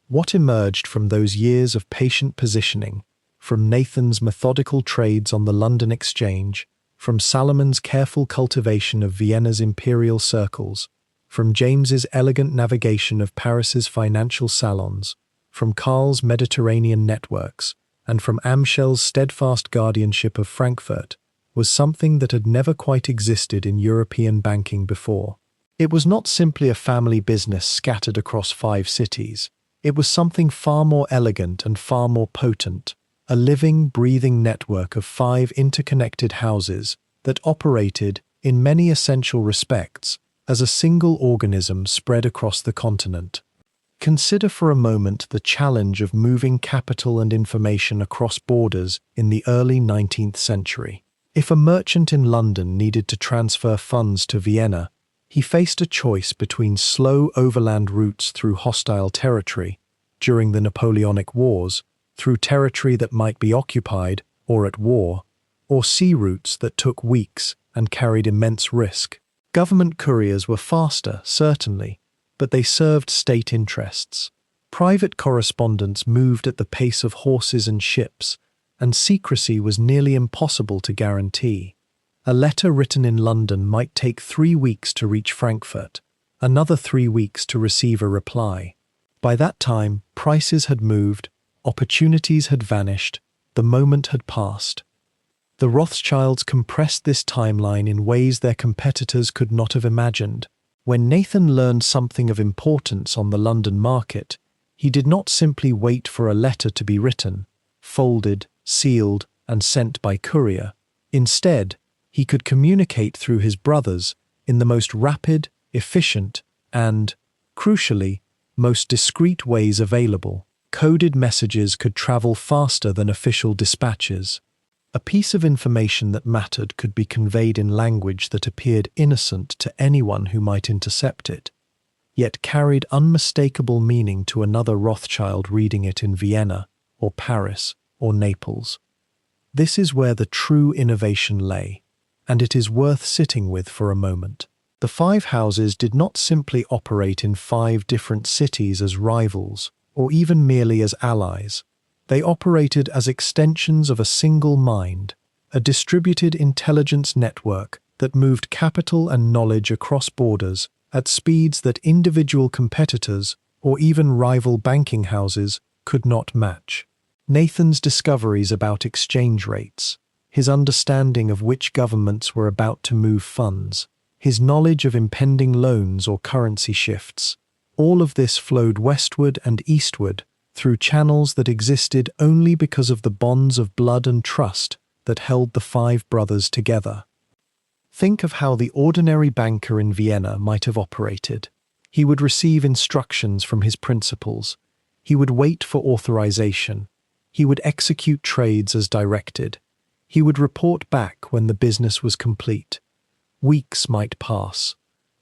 What emerged from those years of patient positioning, from Nathan's methodical trades on the London Exchange, from Salomon's careful cultivation of Vienna's imperial circles, from James's elegant navigation of Paris's financial salons, from Karl's Mediterranean networks, and from Amschel's steadfast guardianship of Frankfurt, was something that had never quite existed in European banking before. It was not simply a family business scattered across 5 cities. It was something far more elegant and far more potent, a living, breathing network of 5 interconnected houses that operated, in many essential respects, as a single organism spread across the continent. Consider for a moment the challenge of moving capital and information across borders in the early 19th century. If a merchant in London needed to transfer funds to Vienna, he faced a choice between slow overland routes through hostile territory during the Napoleonic Wars, through territory that might be occupied or at war, or sea routes that took weeks and carried immense risk. Government couriers were faster, certainly, but they served state interests. Private correspondence moved at the pace of horses and ships, and secrecy was nearly impossible to guarantee. A letter written in London might take 3 weeks to reach Frankfurt, another 3 weeks to receive a reply. By that time, prices had moved, opportunities had vanished, the moment had passed. The Rothschilds compressed this timeline in ways their competitors could not have imagined. When Nathan learned something of importance on the London market, he did not simply wait for a letter to be written, folded, sealed, and sent by courier. Instead, he could communicate through his brothers in the most rapid, efficient, and, crucially, most discreet ways available. Coded messages could travel faster than official dispatches. A piece of information that mattered could be conveyed in language that appeared innocent to anyone who might intercept it, yet carried unmistakable meaning to another Rothschild reading it in Vienna, or Paris, or Naples. This is where the true innovation lay, and it is worth sitting with for a moment. The 5 houses did not simply operate in 5 different cities as rivals, or even merely as allies. They operated as extensions of a single mind, a distributed intelligence network that moved capital and knowledge across borders at speeds that individual competitors or even rival banking houses could not match. Nathan's discoveries about exchange rates, his understanding of which governments were about to move funds, his knowledge of impending loans or currency shifts, all of this flowed westward and eastward through channels that existed only because of the bonds of blood and trust that held the 5 brothers together. Think of how the ordinary banker in Vienna might have operated. He would receive instructions from his principals. He would wait for authorization. He would execute trades as directed. He would report back when the business was complete. Weeks might pass.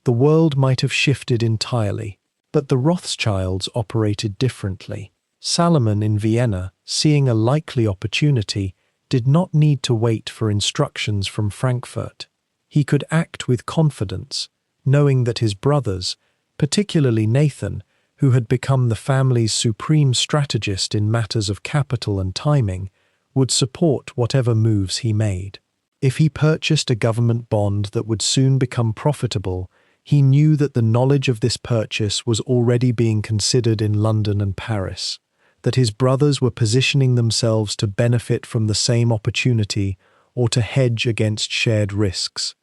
The world might have shifted entirely, but the Rothschilds operated differently. Salomon in Vienna, seeing a likely opportunity, did not need to wait for instructions from Frankfurt. He could act with confidence, knowing that his brothers, particularly Nathan, who had become the family's supreme strategist in matters of capital and timing, would support whatever moves he made. If he purchased a government bond that would soon become profitable, he knew that the knowledge of this purchase was already being considered in London and Paris, that his brothers were positioning themselves to benefit from the same opportunity or to hedge against shared risks.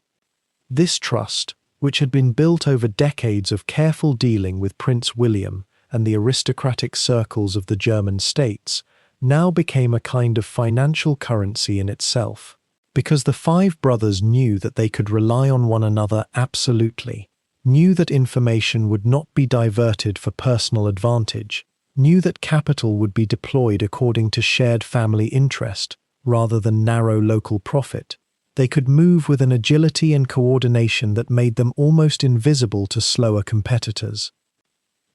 This trust, which had been built over decades of careful dealing with Prince William and the aristocratic circles of the German states, now became a kind of financial currency in itself, because the five brothers knew that they could rely on one another absolutely, knew that information would not be diverted for personal advantage, knew that capital would be deployed according to shared family interest rather than narrow local profit. They could move with an agility and coordination that made them almost invisible to slower competitors.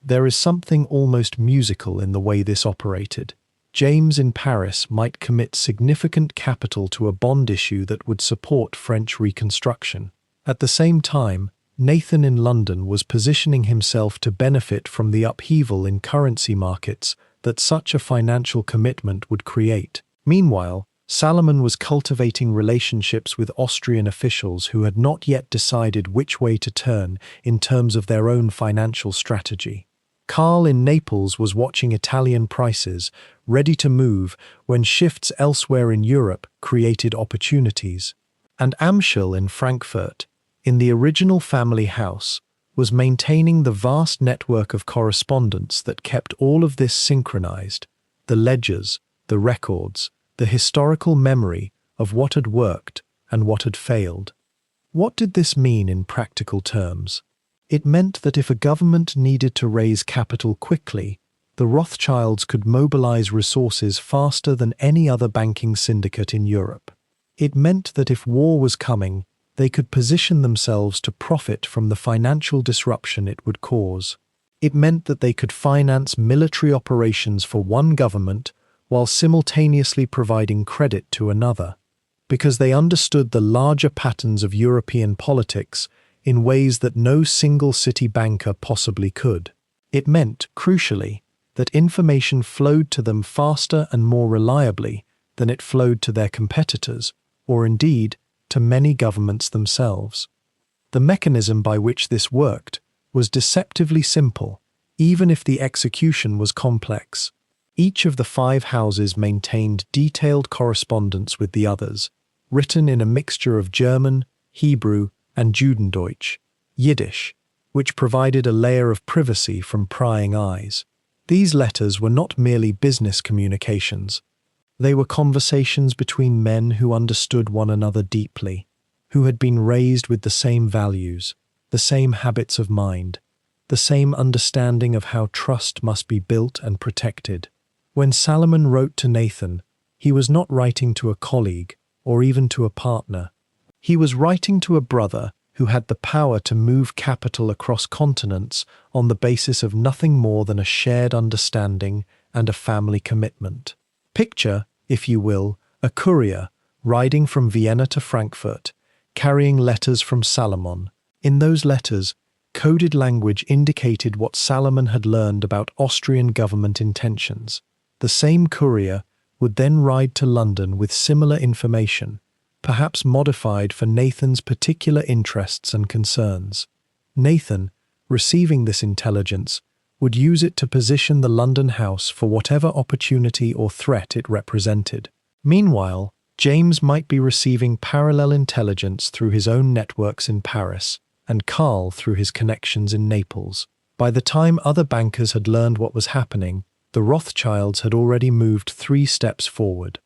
There is something almost musical in the way this operated. James in Paris might commit significant capital to a bond issue that would support French reconstruction. At the same time, Nathan in London was positioning himself to benefit from the upheaval in currency markets that such a financial commitment would create. Meanwhile, Salomon was cultivating relationships with Austrian officials who had not yet decided which way to turn in terms of their own financial strategy. Karl in Naples was watching Italian prices, ready to move when shifts elsewhere in Europe created opportunities. And Amschel in Frankfurt, in the original family house, was maintaining the vast network of correspondence that kept all of this synchronized, the ledgers, the records, the historical memory of what had worked and what had failed. What did this mean in practical terms? It meant that if a government needed to raise capital quickly, the Rothschilds could mobilize resources faster than any other banking syndicate in Europe. It meant that if war was coming, they could position themselves to profit from the financial disruption it would cause. It meant that they could finance military operations for one government while simultaneously providing credit to another, because they understood the larger patterns of European politics in ways that no single city banker possibly could. It meant, crucially, that information flowed to them faster and more reliably than it flowed to their competitors, or indeed, to many governments themselves. The mechanism by which this worked was deceptively simple, even if the execution was complex. Each of the five houses maintained detailed correspondence with the others, written in a mixture of German, Hebrew, and Judendeutsch, Yiddish, which provided a layer of privacy from prying eyes. These letters were not merely business communications. They were conversations between men who understood one another deeply, who had been raised with the same values, the same habits of mind, the same understanding of how trust must be built and protected. When Salomon wrote to Nathan, he was not writing to a colleague or even to a partner. He was writing to a brother who had the power to move capital across continents on the basis of nothing more than a shared understanding and a family commitment. Picture, if you will, a courier riding from Vienna to Frankfurt, carrying letters from Salomon. In those letters, coded language indicated what Salomon had learned about Austrian government intentions. The same courier would then ride to London with similar information, perhaps modified for Nathan's particular interests and concerns. Nathan, receiving this intelligence, would use it to position the London house for whatever opportunity or threat it represented. Meanwhile, James might be receiving parallel intelligence through his own networks in Paris, and Karl through his connections in Naples. By the time other bankers had learned what was happening, the Rothschilds had already moved 3 steps forward.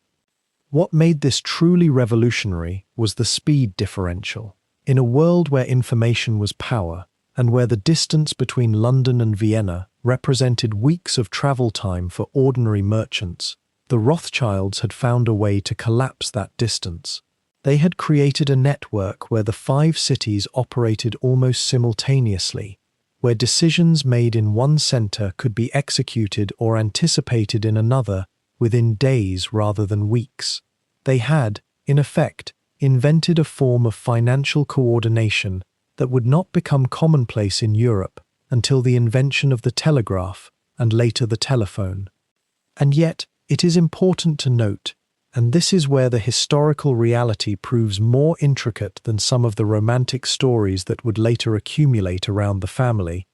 What made this truly revolutionary was the speed differential. In a world where information was power, and where the distance between London and Vienna represented weeks of travel time for ordinary merchants, the Rothschilds had found a way to collapse that distance. They had created a network where the 5 cities operated almost simultaneously, where decisions made in one center could be executed or anticipated in another within days rather than weeks. They had, in effect, invented a form of financial coordination that would not become commonplace in Europe until the invention of the telegraph and later the telephone. And yet, it is important to note, and this is where the historical reality proves more intricate than some of the romantic stories that would later accumulate around the family,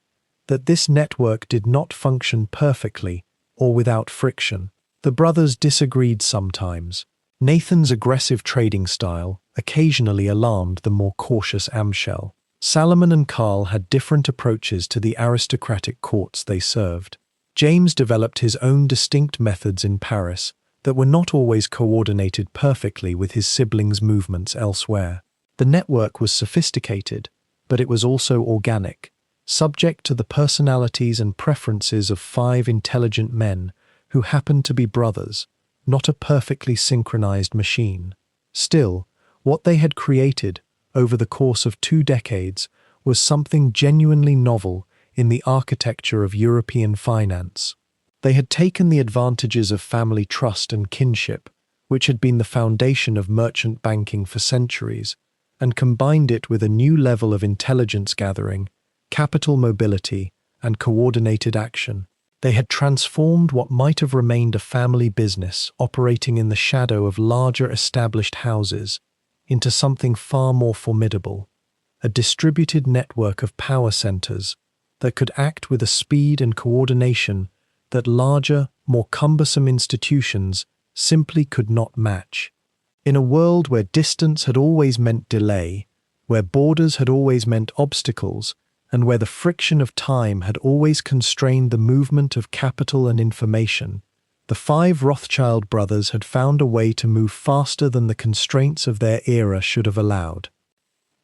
that this network did not function perfectly or without friction. The brothers disagreed sometimes. Nathan's aggressive trading style occasionally alarmed the more cautious Amschel. Salomon and Karl had different approaches to the aristocratic courts they served. James developed his own distinct methods in Paris that were not always coordinated perfectly with his siblings' movements elsewhere. The network was sophisticated, but it was also organic, subject to the personalities and preferences of 5 intelligent men who happened to be brothers, not a perfectly synchronized machine. Still, what they had created over the course of 2 decades was something genuinely novel in the architecture of European finance. They had taken the advantages of family trust and kinship, which had been the foundation of merchant banking for centuries, and combined it with a new level of intelligence gathering, capital mobility, and coordinated action. They had transformed what might have remained a family business operating in the shadow of larger established houses into something far more formidable, a distributed network of power centers that could act with a speed and coordination that larger, more cumbersome institutions simply could not match. In a world where distance had always meant delay, where borders had always meant obstacles, and where the friction of time had always constrained the movement of capital and information, the 5 Rothschild brothers had found a way to move faster than the constraints of their era should have allowed.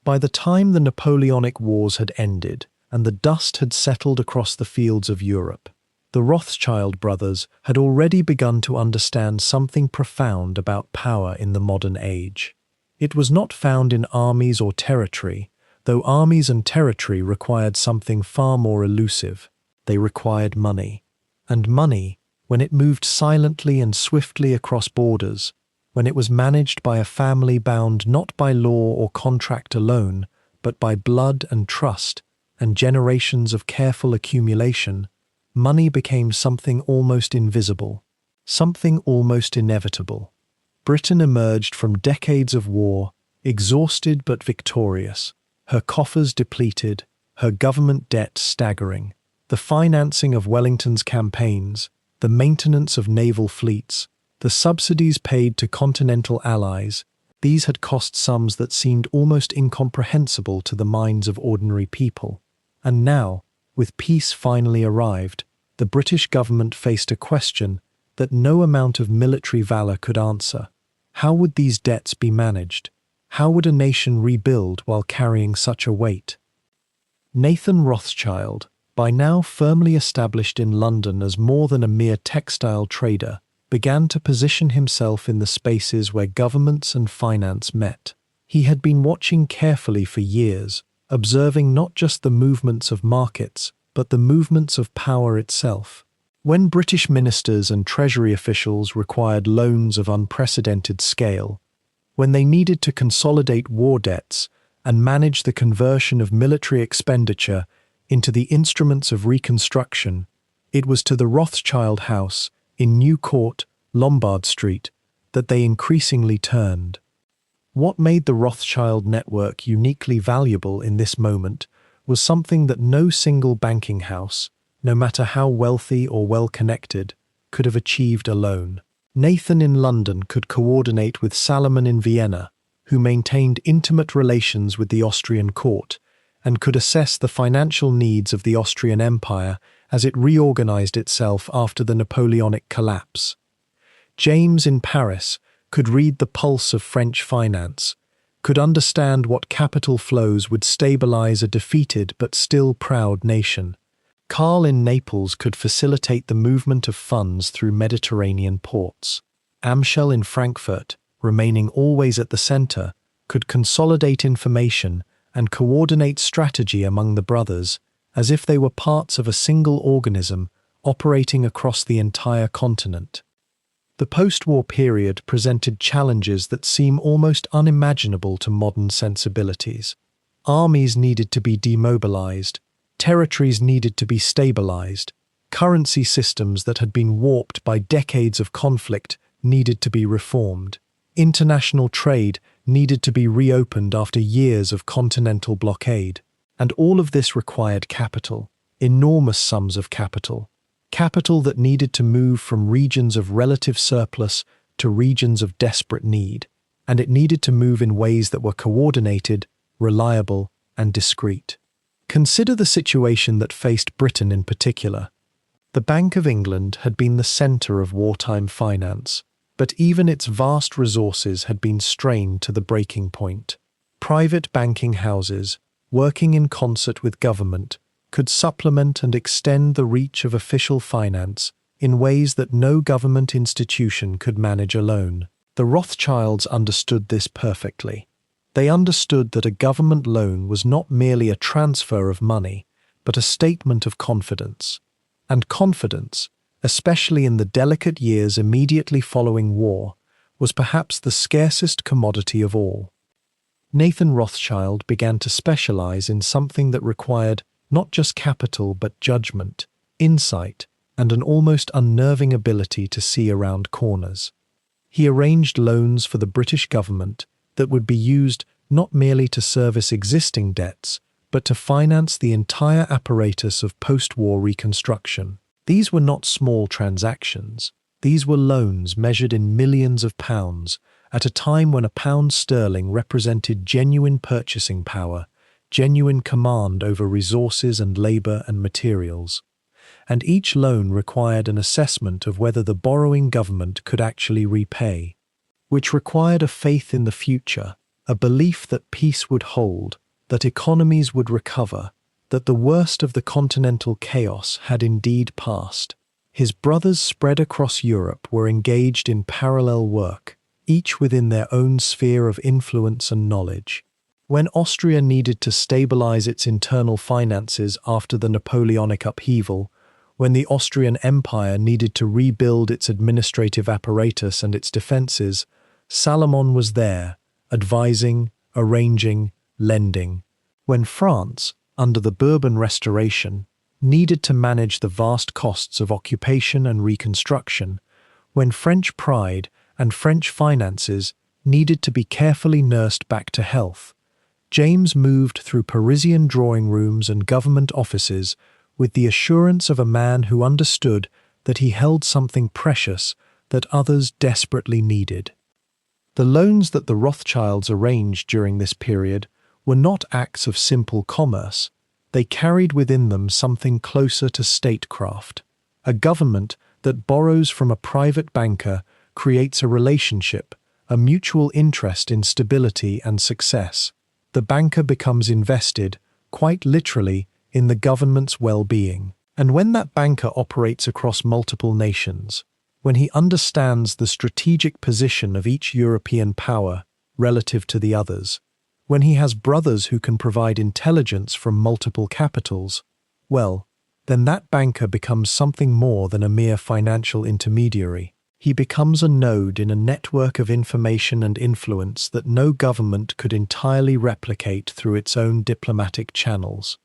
By the time the Napoleonic Wars had ended and the dust had settled across the fields of Europe, the Rothschild brothers had already begun to understand something profound about power in the modern age. It was not found in armies or territory, though armies and territory required something far more elusive. They required money. And money, when it moved silently and swiftly across borders, when it was managed by a family bound not by law or contract alone, but by blood and trust and generations of careful accumulation, money became something almost invisible, something almost inevitable. Britain emerged from decades of war, exhausted but victorious, her coffers depleted, her government debt staggering. The financing of Wellington's campaigns, the maintenance of naval fleets, the subsidies paid to continental allies, these had cost sums that seemed almost incomprehensible to the minds of ordinary people. And now, with peace finally arrived, the British government faced a question that no amount of military valor could answer. How would these debts be managed? How would a nation rebuild while carrying such a weight? Nathan Rothschild, by now firmly established in London as more than a mere textile trader, began to position himself in the spaces where governments and finance met. He had been watching carefully for years, observing not just the movements of markets, but the movements of power itself. When British ministers and treasury officials required loans of unprecedented scale, when they needed to consolidate war debts and manage the conversion of military expenditure into the instruments of reconstruction, it was to the Rothschild house in New Court, Lombard Street, that they increasingly turned. What made the Rothschild network uniquely valuable in this moment was something that no single banking house, no matter how wealthy or well-connected, could have achieved alone. Nathan in London could coordinate with Salomon in Vienna, who maintained intimate relations with the Austrian court, and could assess the financial needs of the Austrian Empire as it reorganized itself after the Napoleonic collapse. James in Paris could read the pulse of French finance, could understand what capital flows would stabilize a defeated but still proud nation. Karl in Naples could facilitate the movement of funds through Mediterranean ports. Amschel in Frankfurt, remaining always at the center, could consolidate information and coordinate strategy among the brothers, as if they were parts of a single organism operating across the entire continent. The post-war period presented challenges that seem almost unimaginable to modern sensibilities. Armies needed to be demobilized, territories needed to be stabilized, currency systems that had been warped by decades of conflict needed to be reformed, international trade needed to be reopened after years of continental blockade. And all of this required capital, enormous sums of capital. Capital that needed to move from regions of relative surplus to regions of desperate need, and it needed to move in ways that were coordinated, reliable, and discreet. Consider the situation that faced Britain in particular. The Bank of England had been the center of wartime finance, but even its vast resources had been strained to the breaking point. Private banking houses, working in concert with government, could supplement and extend the reach of official finance in ways that no government institution could manage alone. The Rothschilds understood this perfectly. They understood that a government loan was not merely a transfer of money, but a statement of confidence. And confidence, especially in the delicate years immediately following war, was perhaps the scarcest commodity of all. Nathan Rothschild began to specialize in something that required not just capital but judgment, insight, and an almost unnerving ability to see around corners. He arranged loans for the British government that would be used not merely to service existing debts, but to finance the entire apparatus of post-war reconstruction. These were not small transactions. These were loans measured in millions of pounds, at a time when a pound sterling represented genuine purchasing power, genuine command over resources and labor and materials. And each loan required an assessment of whether the borrowing government could actually repay, which required a faith in the future, a belief that peace would hold, that economies would recover, that the worst of the continental chaos had indeed passed. His brothers spread across Europe were engaged in parallel work, each within their own sphere of influence and knowledge. When Austria needed to stabilize its internal finances after the Napoleonic upheaval, when the Austrian Empire needed to rebuild its administrative apparatus and its defenses, Salomon was there, advising, arranging, lending. When France, under the Bourbon Restoration, needed to manage the vast costs of occupation and reconstruction, when French pride and French finances needed to be carefully nursed back to health, James moved through Parisian drawing rooms and government offices with the assurance of a man who understood that he held something precious that others desperately needed. The loans that the Rothschilds arranged during this period were not acts of simple commerce. They carried within them something closer to statecraft. A government that borrows from a private banker creates a relationship, a mutual interest in stability and success. The banker becomes invested, quite literally, in the government's well-being. And when that banker operates across multiple nations, when he understands the strategic position of each European power relative to the others, when he has brothers who can provide intelligence from multiple capitals, well, then that banker becomes something more than a mere financial intermediary. He becomes a node in a network of information and influence that no government could entirely replicate through its own diplomatic channels.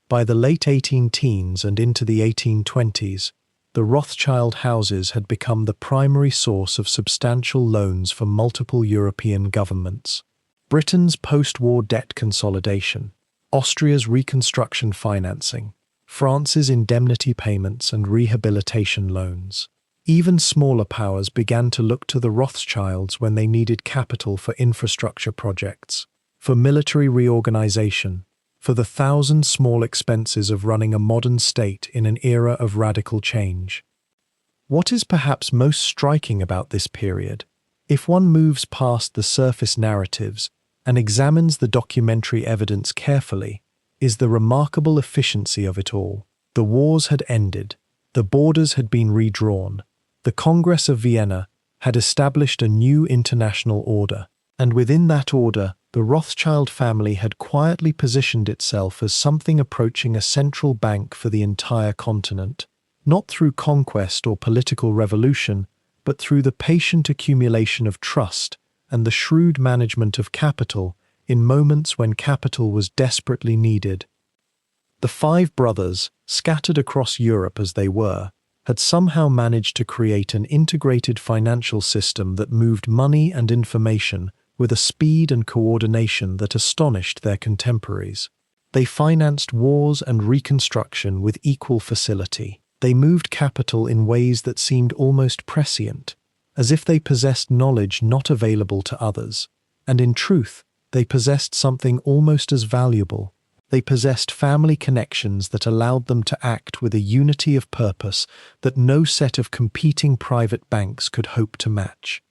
By the late 1810s and into the 1820s, the Rothschild houses had become the primary source of substantial loans for multiple European governments. Britain's post-war debt consolidation, Austria's reconstruction financing, France's indemnity payments and rehabilitation loans. Even smaller powers began to look to the Rothschilds when they needed capital for infrastructure projects, for military reorganization, for the thousand small expenses of running a modern state in an era of radical change. What is perhaps most striking about this period, if one moves past the surface narratives and examines the documentary evidence carefully, is the remarkable efficiency of it all. The wars had ended, the borders had been redrawn, the Congress of Vienna had established a new international order, and within that order, the Rothschild family had quietly positioned itself as something approaching a central bank for the entire continent, not through conquest or political revolution, but through the patient accumulation of trust and the shrewd management of capital in moments when capital was desperately needed. The five brothers, scattered across Europe as they were, had somehow managed to create an integrated financial system that moved money and information with a speed and coordination that astonished their contemporaries. They financed wars and reconstruction with equal facility. They moved capital in ways that seemed almost prescient, as if they possessed knowledge not available to others. And in truth, they possessed something almost as valuable. They possessed family connections that allowed them to act with a unity of purpose that no set of competing private banks could hope to match.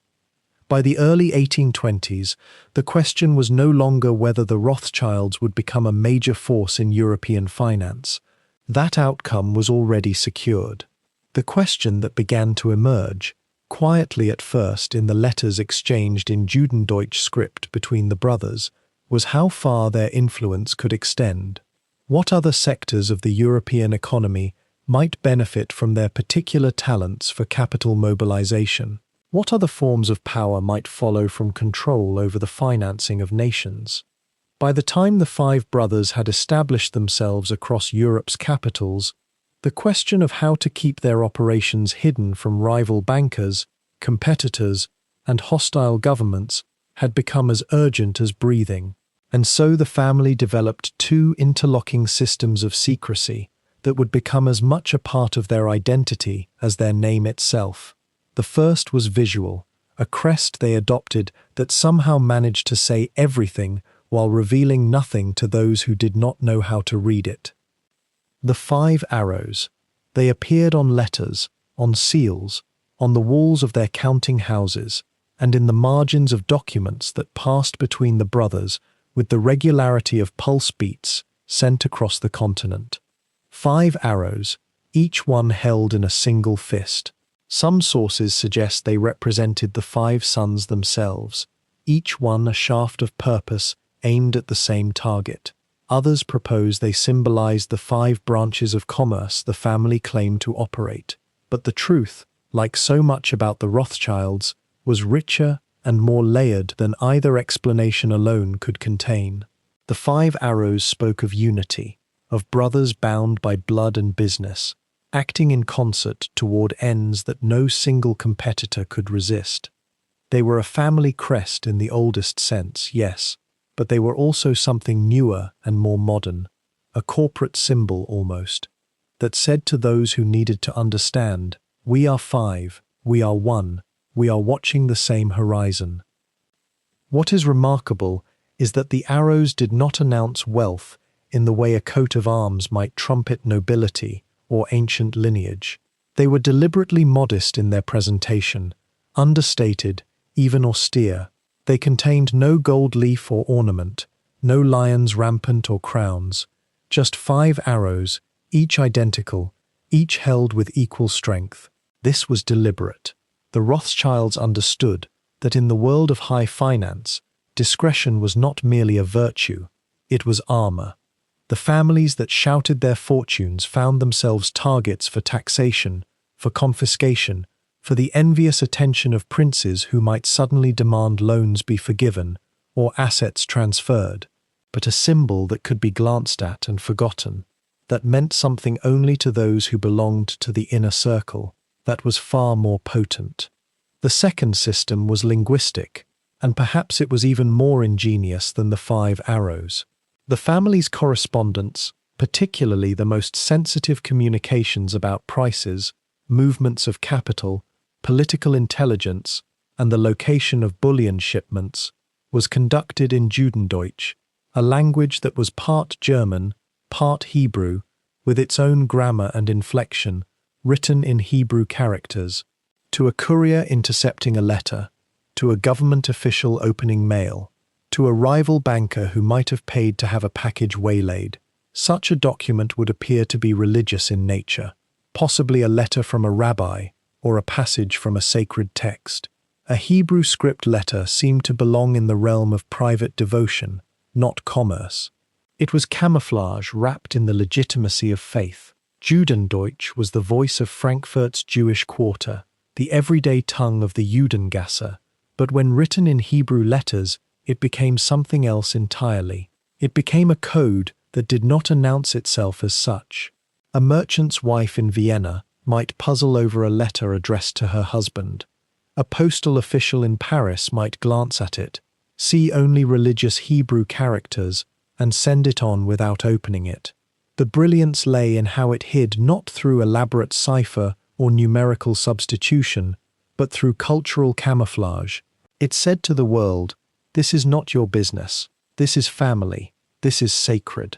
By the early 1820s, the question was no longer whether the Rothschilds would become a major force in European finance. That outcome was already secured. The question that began to emerge, quietly at first in the letters exchanged in Judendeutsch script between the brothers, was how far their influence could extend. What other sectors of the European economy might benefit from their particular talents for capital mobilization? What other forms of power might follow from control over the financing of nations? By the time the five brothers had established themselves across Europe's capitals, the question of how to keep their operations hidden from rival bankers, competitors, and hostile governments had become as urgent as breathing. And so the family developed two interlocking systems of secrecy that would become as much a part of their identity as their name itself. The first was visual, a crest they adopted that somehow managed to say everything while revealing nothing to those who did not know how to read it. The five arrows. They appeared on letters, on seals, on the walls of their counting houses, and in the margins of documents that passed between the brothers with the regularity of pulse beats sent across the continent. 5 arrows, each one held in a single fist. Some sources suggest they represented the 5 sons themselves, each one a shaft of purpose aimed at the same target. Others propose they symbolized the 5 branches of commerce the family claimed to operate. But the truth, like so much about the Rothschilds, was richer and more layered than either explanation alone could contain. The 5 arrows spoke of unity, of brothers bound by blood and business, acting in concert toward ends that no single competitor could resist. They were a family crest in the oldest sense, yes, but they were also something newer and more modern, a corporate symbol almost, that said to those who needed to understand, "We are 5, we are one, we are watching the same horizon." What is remarkable is that the arrows did not announce wealth in the way a coat of arms might trumpet nobility or ancient lineage. They were deliberately modest in their presentation, understated, even austere. They contained no gold leaf or ornament, no lions rampant or crowns, just 5 arrows, each identical, each held with equal strength. This was deliberate. The Rothschilds understood that in the world of high finance, discretion was not merely a virtue, it was armor. The families that shouted their fortunes found themselves targets for taxation, for confiscation, for the envious attention of princes who might suddenly demand loans be forgiven or assets transferred, but a symbol that could be glanced at and forgotten, that meant something only to those who belonged to the inner circle, that was far more potent. The second system was linguistic, and perhaps it was even more ingenious than the 5 arrows. The family's correspondence, particularly the most sensitive communications about prices, movements of capital, political intelligence, and the location of bullion shipments, was conducted in Judendeutsch, a language that was part German, part Hebrew, with its own grammar and inflection, written in Hebrew characters. To a courier intercepting a letter, to a government official opening mail, to a rival banker who might have paid to have a package waylaid. Such a document would appear to be religious in nature, possibly a letter from a rabbi or a passage from a sacred text. A Hebrew script letter seemed to belong in the realm of private devotion, not commerce. It was camouflage wrapped in the legitimacy of faith. Judendeutsch was the voice of Frankfurt's Jewish quarter, the everyday tongue of the Judengasse, but when written in Hebrew letters, it became something else entirely. It became a code that did not announce itself as such. A merchant's wife in Vienna might puzzle over a letter addressed to her husband. A postal official in Paris might glance at it, see only religious Hebrew characters, and send it on without opening it. The brilliance lay in how it hid not through elaborate cipher or numerical substitution, but through cultural camouflage. It said to the world, "This is not your business. This is family. This is sacred."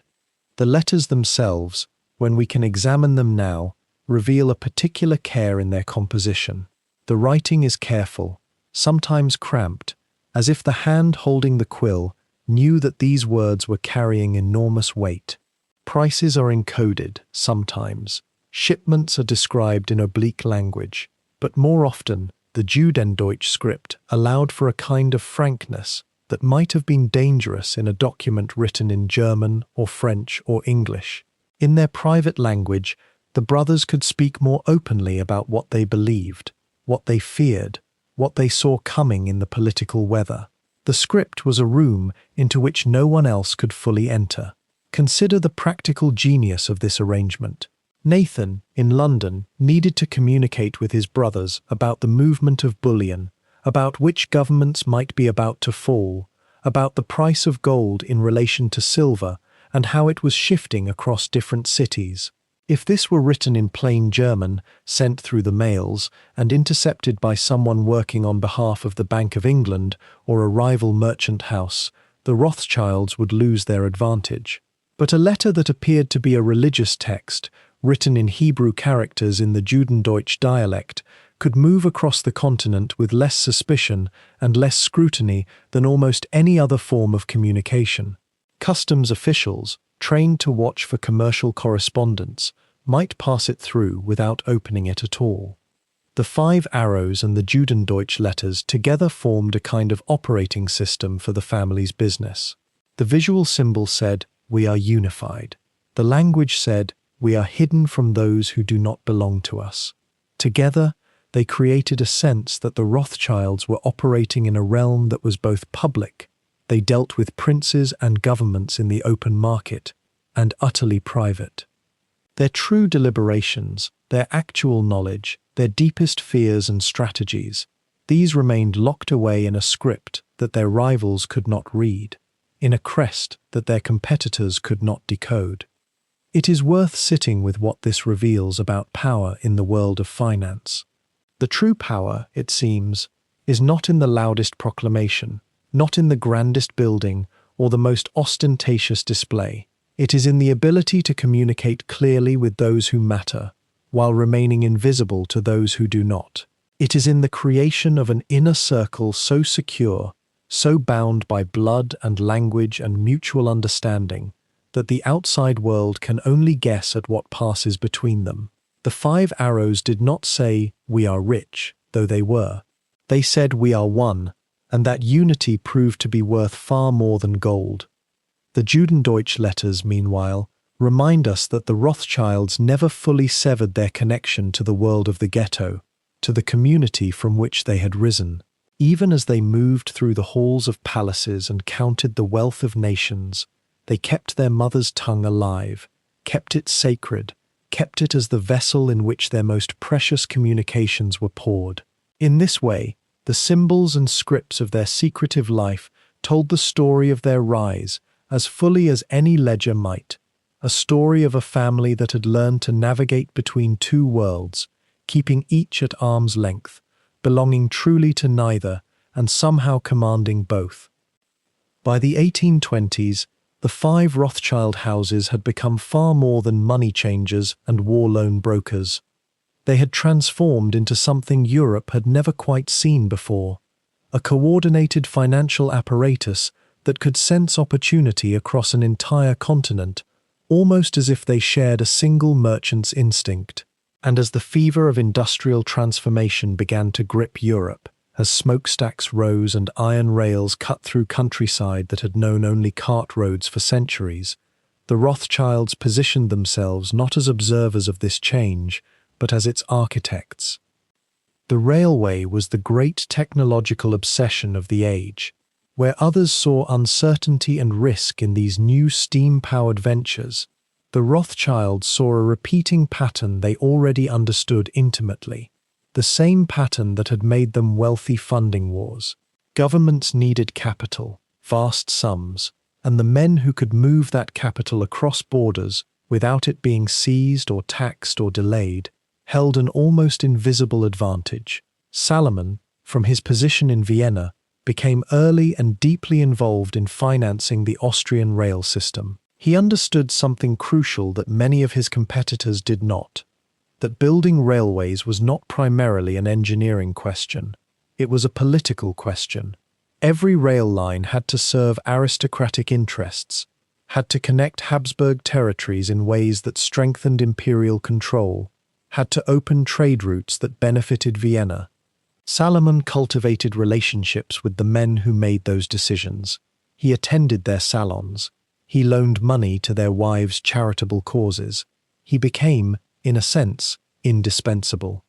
The letters themselves, when we can examine them now, reveal a particular care in their composition. The writing is careful, sometimes cramped, as if the hand holding the quill knew that these words were carrying enormous weight. Prices are encoded, sometimes. Shipments are described in oblique language, but more often, the Judendeutsch script allowed for a kind of frankness that might have been dangerous in a document written in German or French or English. In their private language, the brothers could speak more openly about what they believed, what they feared, what they saw coming in the political weather. The script was a room into which no one else could fully enter. Consider the practical genius of this arrangement. Nathan, in London, needed to communicate with his brothers about the movement of bullion, about which governments might be about to fall, about the price of gold in relation to silver, and how it was shifting across different cities. If this were written in plain German, sent through the mails, and intercepted by someone working on behalf of the Bank of England or a rival merchant house, the Rothschilds would lose their advantage. But a letter that appeared to be a religious text, written in Hebrew characters in the Judendeutsch dialect, could move across the continent with less suspicion and less scrutiny than almost any other form of communication. Customs officials, trained to watch for commercial correspondence, might pass it through without opening it at all. The 5 arrows and the Judendeutsch letters together formed a kind of operating system for the family's business. The visual symbol said, "We are unified." The language said, "We are hidden from those who do not belong to us." Together, they created a sense that the Rothschilds were operating in a realm that was both public, they dealt with princes and governments in the open market, and utterly private. Their true deliberations, their actual knowledge, their deepest fears and strategies, these remained locked away in a script that their rivals could not read, in a crest that their competitors could not decode. It is worth sitting with what this reveals about power in the world of finance. The true power, it seems, is not in the loudest proclamation, not in the grandest building or the most ostentatious display. It is in the ability to communicate clearly with those who matter, while remaining invisible to those who do not. It is in the creation of an inner circle so secure, so bound by blood and language and mutual understanding, that the outside world can only guess at what passes between them. The 5 arrows did not say, "We are rich," though they were. They said, "We are one," and that unity proved to be worth far more than gold. The Judendeutsch letters, meanwhile, remind us that the Rothschilds never fully severed their connection to the world of the ghetto, to the community from which they had risen. Even as they moved through the halls of palaces and counted the wealth of nations, they kept their mother's tongue alive, kept it sacred, kept it as the vessel in which their most precious communications were poured. In this way, the symbols and scripts of their secretive life told the story of their rise as fully as any ledger might, a story of a family that had learned to navigate between 2 worlds, keeping each at arm's length, belonging truly to neither, and somehow commanding both. By the 1820s, the 5 Rothschild houses had become far more than money changers and war loan brokers. They had transformed into something Europe had never quite seen before, a coordinated financial apparatus that could sense opportunity across an entire continent, almost as if they shared a single merchant's instinct. And as the fever of industrial transformation began to grip Europe, as smokestacks rose and iron rails cut through countryside that had known only cart roads for centuries, the Rothschilds positioned themselves not as observers of this change, but as its architects. The railway was the great technological obsession of the age. Where others saw uncertainty and risk in these new steam-powered ventures, the Rothschilds saw a repeating pattern they already understood intimately, the same pattern that had made them wealthy funding wars. Governments needed capital, vast sums, and the men who could move that capital across borders without it being seized or taxed or delayed held an almost invisible advantage. Salomon, from his position in Vienna, became early and deeply involved in financing the Austrian rail system. He understood something crucial that many of his competitors did not, that building railways was not primarily an engineering question. It was a political question. Every rail line had to serve aristocratic interests, had to connect Habsburg territories in ways that strengthened imperial control, had to open trade routes that benefited Vienna. Salomon cultivated relationships with the men who made those decisions. He attended their salons. He loaned money to their wives' charitable causes. He became, in a sense, indispensable.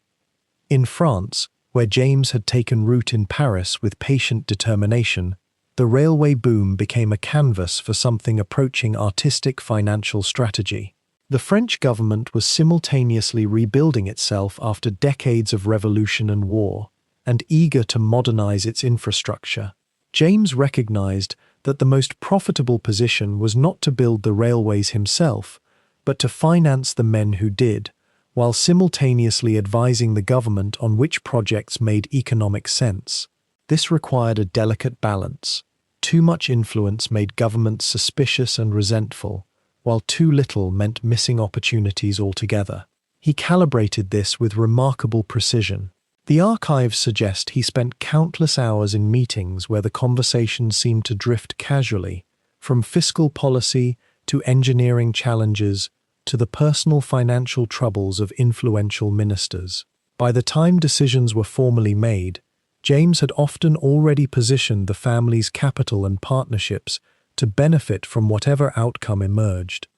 In France, where James had taken root in Paris with patient determination, the railway boom became a canvas for something approaching artistic financial strategy. The French government was simultaneously rebuilding itself after decades of revolution and war, and eager to modernize its infrastructure. James recognized that the most profitable position was not to build the railways himself, but to finance the men who did, while simultaneously advising the government on which projects made economic sense. This required a delicate balance. Too much influence made governments suspicious and resentful, while too little meant missing opportunities altogether. He calibrated this with remarkable precision. The archives suggest he spent countless hours in meetings where the conversation seemed to drift casually, from fiscal policy to engineering challenges to the personal financial troubles of influential ministers. By the time decisions were formally made, James had often already positioned the family's capital and partnerships to benefit from whatever outcome emerged.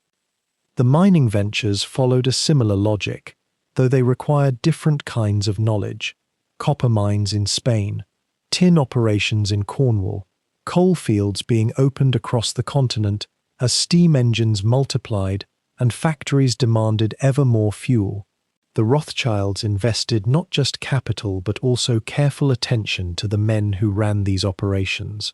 The mining ventures followed a similar logic, though they required different kinds of knowledge. Copper mines in Spain, tin operations in Cornwall, coal fields being opened across the continent as steam engines multiplied and factories demanded ever more fuel. The Rothschilds invested not just capital but also careful attention to the men who ran these operations.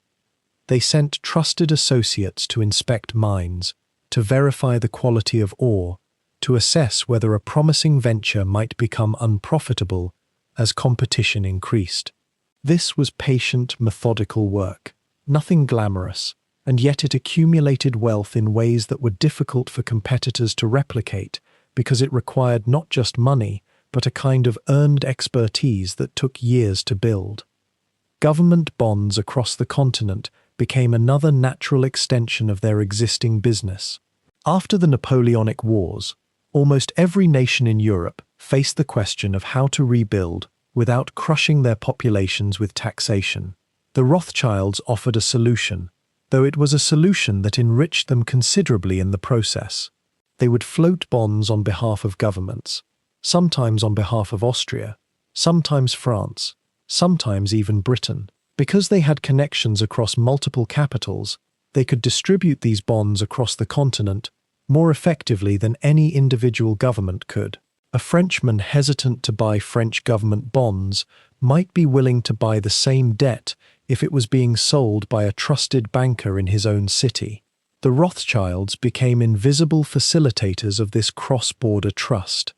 They sent trusted associates to inspect mines, to verify the quality of ore, to assess whether a promising venture might become unprofitable as competition increased. This was patient, methodical work, nothing glamorous, and yet it accumulated wealth in ways that were difficult for competitors to replicate because it required not just money, but a kind of earned expertise that took years to build. Government bonds across the continent became another natural extension of their existing business. After the Napoleonic Wars, almost every nation in Europe faced the question of how to rebuild without crushing their populations with taxation. The Rothschilds offered a solution, though it was a solution that enriched them considerably in the process. They would float bonds on behalf of governments, sometimes on behalf of Austria, sometimes France, sometimes even Britain. Because they had connections across multiple capitals, they could distribute these bonds across the continent more effectively than any individual government could. A Frenchman hesitant to buy French government bonds might be willing to buy the same debt if it was being sold by a trusted banker in his own city. The Rothschilds became invisible facilitators of this cross-border trust.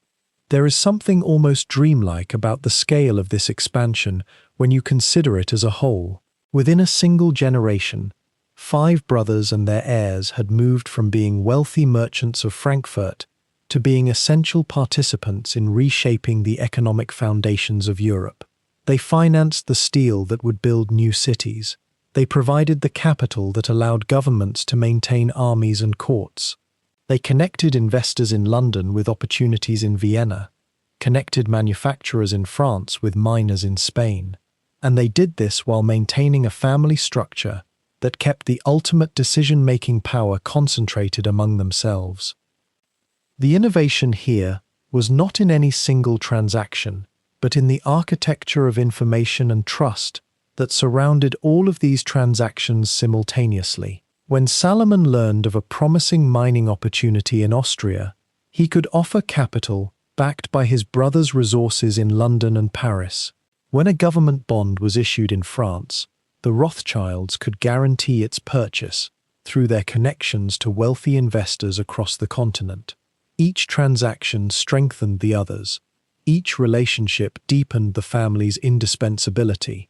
There is something almost dreamlike about the scale of this expansion when you consider it as a whole. Within a single generation, 5 brothers and their heirs had moved from being wealthy merchants of Frankfurt to being essential participants in reshaping the economic foundations of Europe. They financed the steel that would build new cities. They provided the capital that allowed governments to maintain armies and courts. They connected investors in London with opportunities in Vienna, connected manufacturers in France with miners in Spain, and they did this while maintaining a family structure that kept the ultimate decision-making power concentrated among themselves. The innovation here was not in any single transaction, but in the architecture of information and trust that surrounded all of these transactions simultaneously. When Salomon learned of a promising mining opportunity in Austria, he could offer capital backed by his brother's resources in London and Paris. When a government bond was issued in France, the Rothschilds could guarantee its purchase through their connections to wealthy investors across the continent. Each transaction strengthened the others. Each relationship deepened the family's indispensability.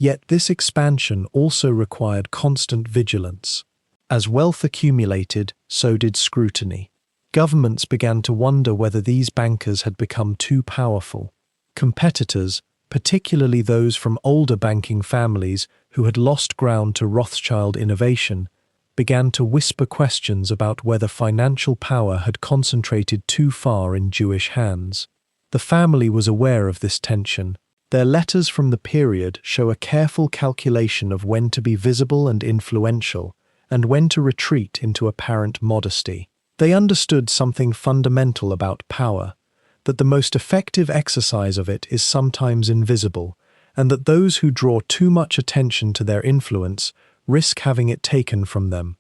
Yet this expansion also required constant vigilance. As wealth accumulated, so did scrutiny. Governments began to wonder whether these bankers had become too powerful. Competitors, particularly those from older banking families who had lost ground to Rothschild innovation, began to whisper questions about whether financial power had concentrated too far in Jewish hands. The family was aware of this tension. Their letters from the period show a careful calculation of when to be visible and influential, and when to retreat into apparent modesty. They understood something fundamental about power, that the most effective exercise of it is sometimes invisible, and that those who draw too much attention to their influence risk having it taken from them.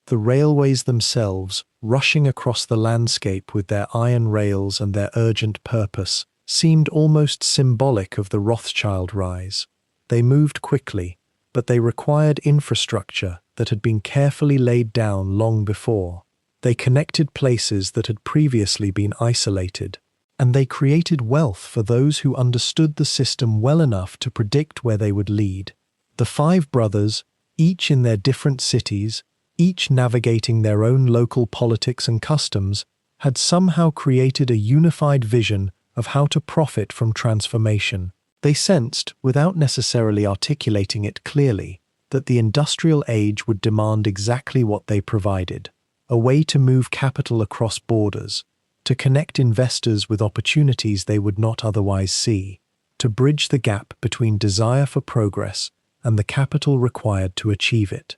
The railways themselves, rushing across the landscape with their iron rails and their urgent purpose, seemed almost symbolic of the Rothschild rise. They moved quickly, but they required infrastructure that had been carefully laid down long before. They connected places that had previously been isolated, and they created wealth for those who understood the system well enough to predict where they would lead. The five brothers, each in their different cities, each navigating their own local politics and customs, had somehow created a unified vision of how to profit from transformation. They sensed, without necessarily articulating it clearly, that the industrial age would demand exactly what they provided: a way to move capital across borders, to connect investors with opportunities they would not otherwise see, to bridge the gap between desire for progress and the capital required to achieve it.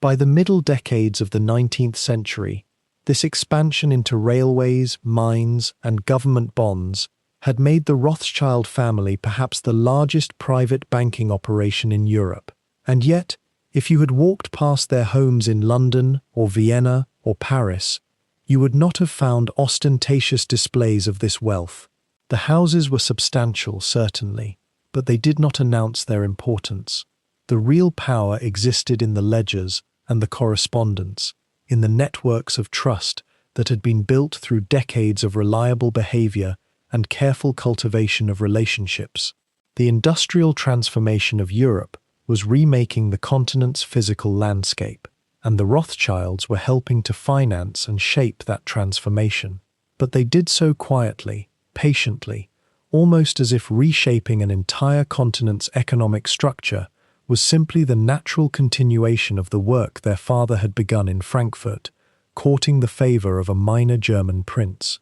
By the middle decades of the 19th century, this expansion into railways, mines, and government bonds had made the Rothschild family perhaps the largest private banking operation in Europe. And yet, if you had walked past their homes in London or Vienna or Paris, you would not have found ostentatious displays of this wealth. The houses were substantial, certainly, but they did not announce their importance. The real power existed in the ledgers and the correspondence, in the networks of trust that had been built through decades of reliable behavior and careful cultivation of relationships. The industrial transformation of Europe was remaking the continent's physical landscape, and the Rothschilds were helping to finance and shape that transformation. But they did so quietly, patiently, almost as if reshaping an entire continent's economic structure was simply the natural continuation of the work their father had begun in Frankfurt, courting the favor of a minor German prince.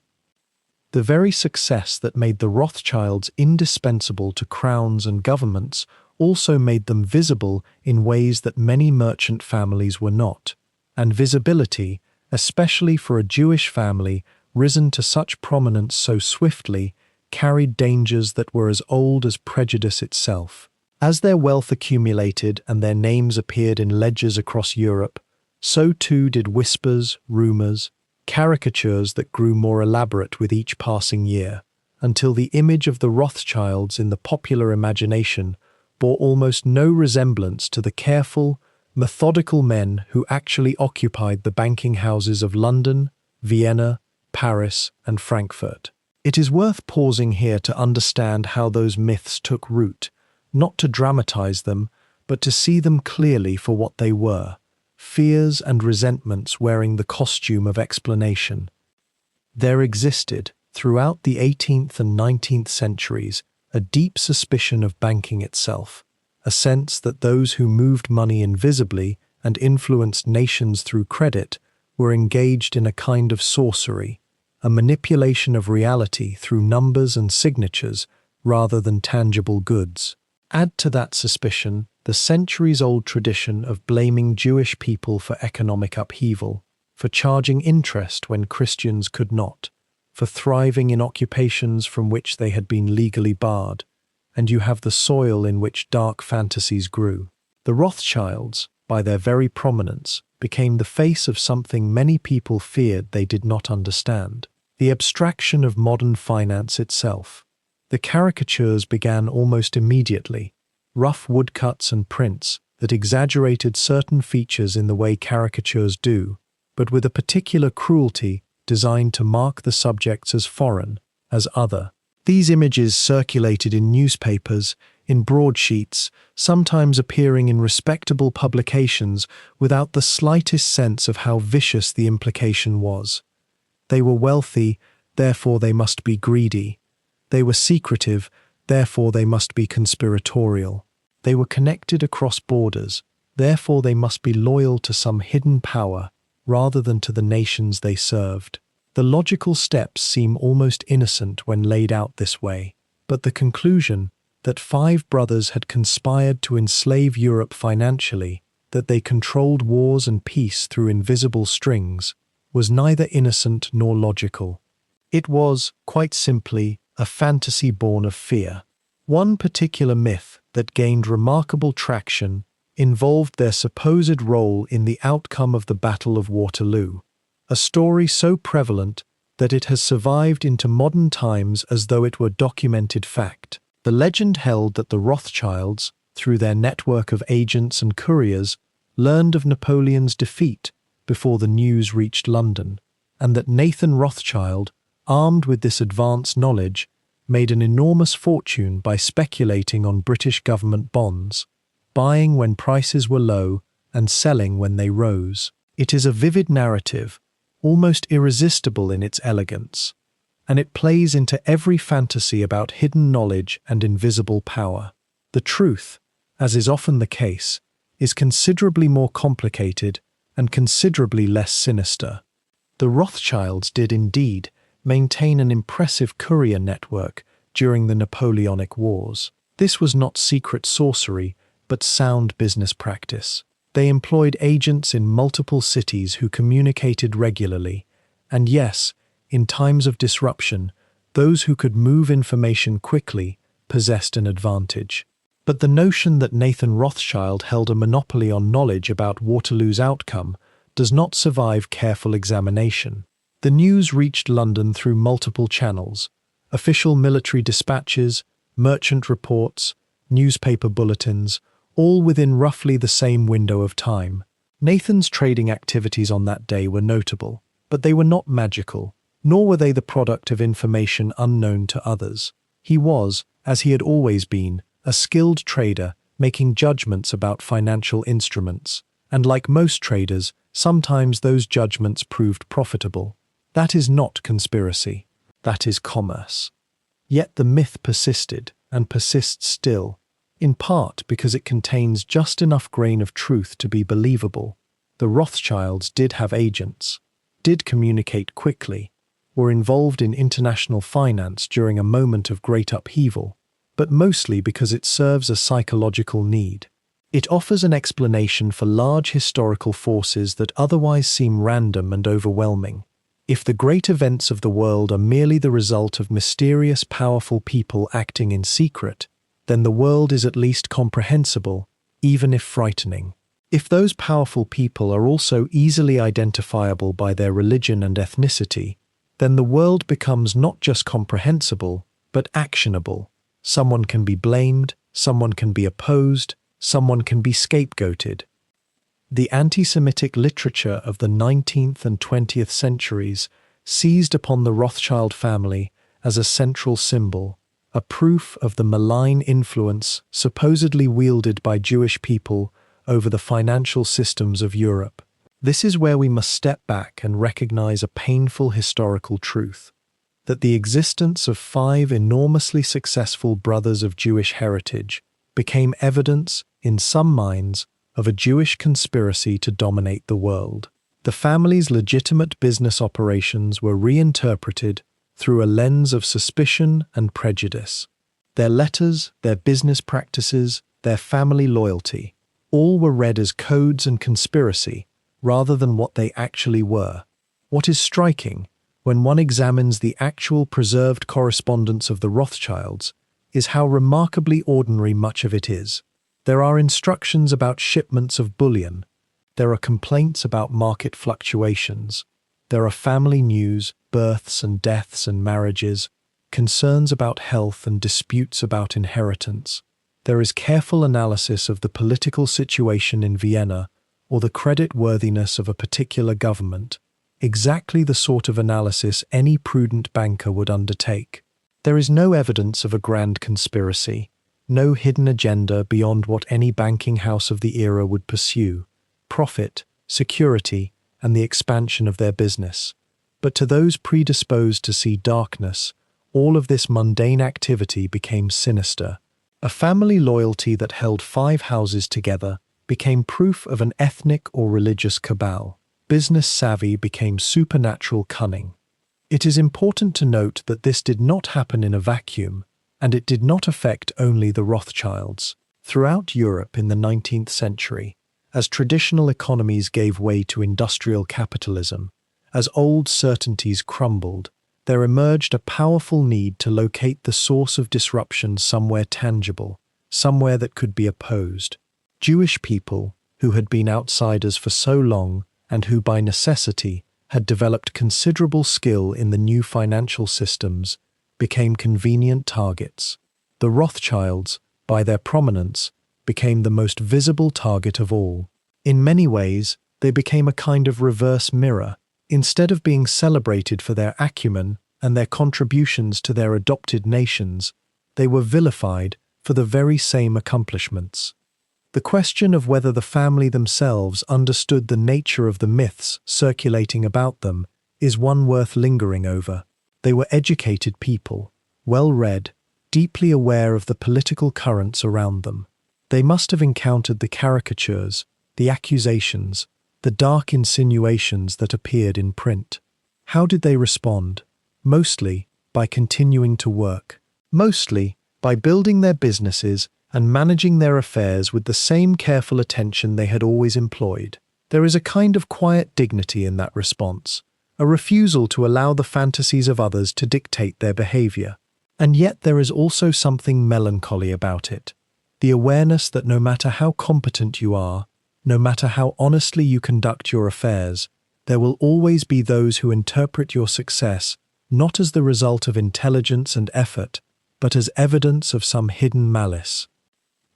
The very success that made the Rothschilds indispensable to crowns and governments also made them visible in ways that many merchant families were not, and visibility, especially for a Jewish family risen to such prominence so swiftly, carried dangers that were as old as prejudice itself. As their wealth accumulated and their names appeared in ledgers across Europe, so too did whispers, rumors, caricatures that grew more elaborate with each passing year, until the image of the Rothschilds in the popular imagination bore almost no resemblance to the careful, methodical men who actually occupied the banking houses of London, Vienna, Paris, and Frankfurt. It is worth pausing here to understand how those myths took root, not to dramatize them, but to see them clearly for what they were: fears and resentments wearing the costume of explanation. There existed, throughout the 18th and 19th centuries, a deep suspicion of banking itself, a sense that those who moved money invisibly and influenced nations through credit were engaged in a kind of sorcery, a manipulation of reality through numbers and signatures rather than tangible goods. Add to that suspicion the centuries-old tradition of blaming Jewish people for economic upheaval, for charging interest when Christians could not, for thriving in occupations from which they had been legally barred, and you have the soil in which dark fantasies grew. The Rothschilds, by their very prominence, became the face of something many people feared they did not understand: the abstraction of modern finance itself. The caricatures began almost immediately, rough woodcuts and prints that exaggerated certain features in the way caricatures do, but with a particular cruelty designed to mark the subjects as foreign, as other. These images circulated in newspapers, in broadsheets, sometimes appearing in respectable publications without the slightest sense of how vicious the implication was. They were wealthy, therefore they must be greedy. They were secretive, therefore they must be conspiratorial. They were connected across borders, therefore they must be loyal to some hidden power rather than to the nations they served. The logical steps seem almost innocent when laid out this way, but the conclusion that 5 brothers had conspired to enslave Europe financially, that they controlled wars and peace through invisible strings, was neither innocent nor logical. It was, quite simply, a fantasy born of fear. One particular myth that gained remarkable traction involved their supposed role in the outcome of the Battle of Waterloo, a story so prevalent that it has survived into modern times as though it were documented fact. The legend held that the Rothschilds, through their network of agents and couriers, learned of Napoleon's defeat before the news reached London, and that Nathan Rothschild, armed with this advance knowledge, made an enormous fortune by speculating on British government bonds, buying when prices were low and selling when they rose. It is a vivid narrative, almost irresistible in its elegance, and it plays into every fantasy about hidden knowledge and invisible power. The truth, as is often the case, is considerably more complicated and considerably less sinister. The Rothschilds did indeed maintain an impressive courier network during the Napoleonic Wars. This was not secret sorcery, but sound business practice. They employed agents in multiple cities who communicated regularly, and yes, in times of disruption, those who could move information quickly possessed an advantage. But the notion that Nathan Rothschild held a monopoly on knowledge about Waterloo's outcome does not survive careful examination. The news reached London through multiple channels: official military dispatches, merchant reports, newspaper bulletins, all within roughly the same window of time. Nathan's trading activities on that day were notable, but they were not magical, nor were they the product of information unknown to others. He was, as he had always been, a skilled trader making judgments about financial instruments, and like most traders, sometimes those judgments proved profitable. That is not conspiracy. That is commerce. Yet the myth persisted, and persists still, in part because it contains just enough grain of truth to be believable. The Rothschilds did have agents, did communicate quickly, were involved in international finance during a moment of great upheaval, but mostly because it serves a psychological need. It offers an explanation for large historical forces that otherwise seem random and overwhelming. If the great events of the world are merely the result of mysterious, powerful people acting in secret, then the world is at least comprehensible, even if frightening. If those powerful people are also easily identifiable by their religion and ethnicity, then the world becomes not just comprehensible, but actionable. Someone can be blamed, someone can be opposed, someone can be scapegoated. The anti-Semitic literature of the 19th and 20th centuries seized upon the Rothschild family as a central symbol, a proof of the malign influence supposedly wielded by Jewish people over the financial systems of Europe. This is where we must step back and recognize a painful historical truth: that the existence of 5 enormously successful brothers of Jewish heritage became evidence, in some minds, of a Jewish conspiracy to dominate the world. The family's legitimate business operations were reinterpreted through a lens of suspicion and prejudice. Their letters, their business practices, their family loyalty, all were read as codes and conspiracy rather than what they actually were. What is striking, when one examines the actual preserved correspondence of the Rothschilds, is how remarkably ordinary much of it is. There are instructions about shipments of bullion. There are complaints about market fluctuations. There are family news, births and deaths and marriages, concerns about health and disputes about inheritance. There is careful analysis of the political situation in Vienna or the creditworthiness of a particular government, exactly the sort of analysis any prudent banker would undertake. There is no evidence of a grand conspiracy, no hidden agenda beyond what any banking house of the era would pursue: profit, security, and the expansion of their business. But to those predisposed to see darkness, all of this mundane activity became sinister. A family loyalty that held 5 houses together became proof of an ethnic or religious cabal. Business savvy became supernatural cunning. It is important to note that this did not happen in a vacuum, and it did not affect only the Rothschilds. Throughout Europe in the 19th century, as traditional economies gave way to industrial capitalism, as old certainties crumbled, there emerged a powerful need to locate the source of disruption somewhere tangible, somewhere that could be opposed. Jewish people, who had been outsiders for so long and who by necessity had developed considerable skill in the new financial systems, became convenient targets. The Rothschilds, by their prominence, became the most visible target of all. In many ways, they became a kind of reverse mirror. Instead of being celebrated for their acumen and their contributions to their adopted nations, they were vilified for the very same accomplishments. The question of whether the family themselves understood the nature of the myths circulating about them is one worth lingering over. They were educated people, well-read, deeply aware of the political currents around them. They must have encountered the caricatures, the accusations, the dark insinuations that appeared in print. How did they respond? Mostly by continuing to work. Mostly by building their businesses and managing their affairs with the same careful attention they had always employed. There is a kind of quiet dignity in that response, a refusal to allow the fantasies of others to dictate their behavior. And yet there is also something melancholy about it, the awareness that no matter how competent you are, no matter how honestly you conduct your affairs, there will always be those who interpret your success not as the result of intelligence and effort, but as evidence of some hidden malice.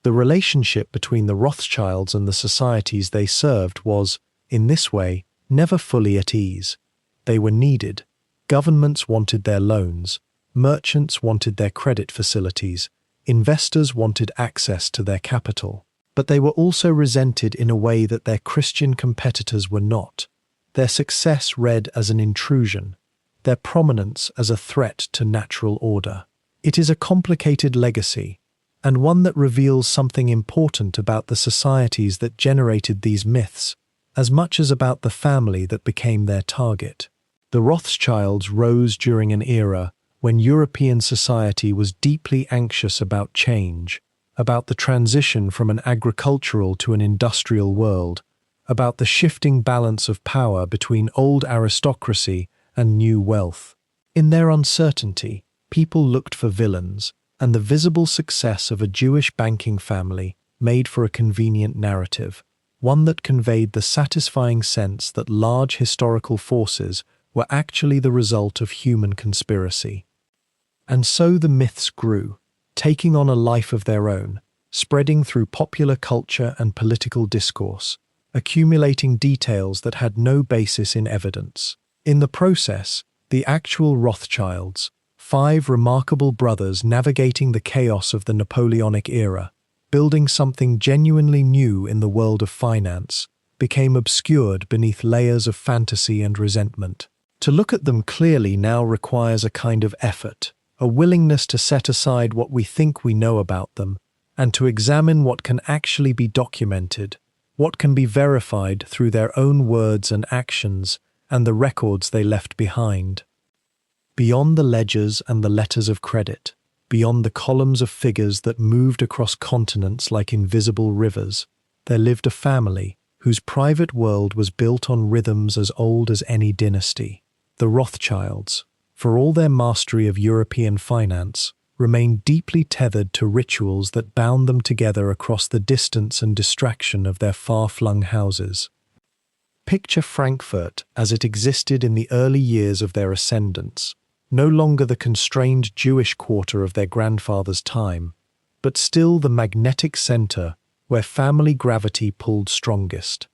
The relationship between the Rothschilds and the societies they served was, in this way, never fully at ease. They were needed. Governments wanted their loans, merchants wanted their credit facilities, investors wanted access to their capital. But they were also resented in a way that their Christian competitors were not. Their success read as an intrusion, their prominence as a threat to natural order. It is a complicated legacy, and one that reveals something important about the societies that generated these myths, as much as about the family that became their target. The Rothschilds rose during an era when European society was deeply anxious about change, about the transition from an agricultural to an industrial world, about the shifting balance of power between old aristocracy and new wealth. In their uncertainty, people looked for villains, and the visible success of a Jewish banking family made for a convenient narrative, one that conveyed the satisfying sense that large historical forces were actually the result of human conspiracy. And so the myths grew, taking on a life of their own, spreading through popular culture and political discourse, accumulating details that had no basis in evidence. In the process, the actual Rothschilds, 5 remarkable brothers navigating the chaos of the Napoleonic era, building something genuinely new in the world of finance, became obscured beneath layers of fantasy and resentment. To look at them clearly now requires a kind of effort, a willingness to set aside what we think we know about them and to examine what can actually be documented, what can be verified through their own words and actions, and the records they left behind. Beyond the ledgers and the letters of credit, beyond the columns of figures that moved across continents like invisible rivers, there lived a family whose private world was built on rhythms as old as any dynasty. The Rothschilds, for all their mastery of European finance, remained deeply tethered to rituals that bound them together across the distance and distraction of their far-flung houses. Picture Frankfurt as it existed in the early years of their ascendance, no longer the constrained Jewish quarter of their grandfather's time, but still the magnetic center where family gravity pulled strongest.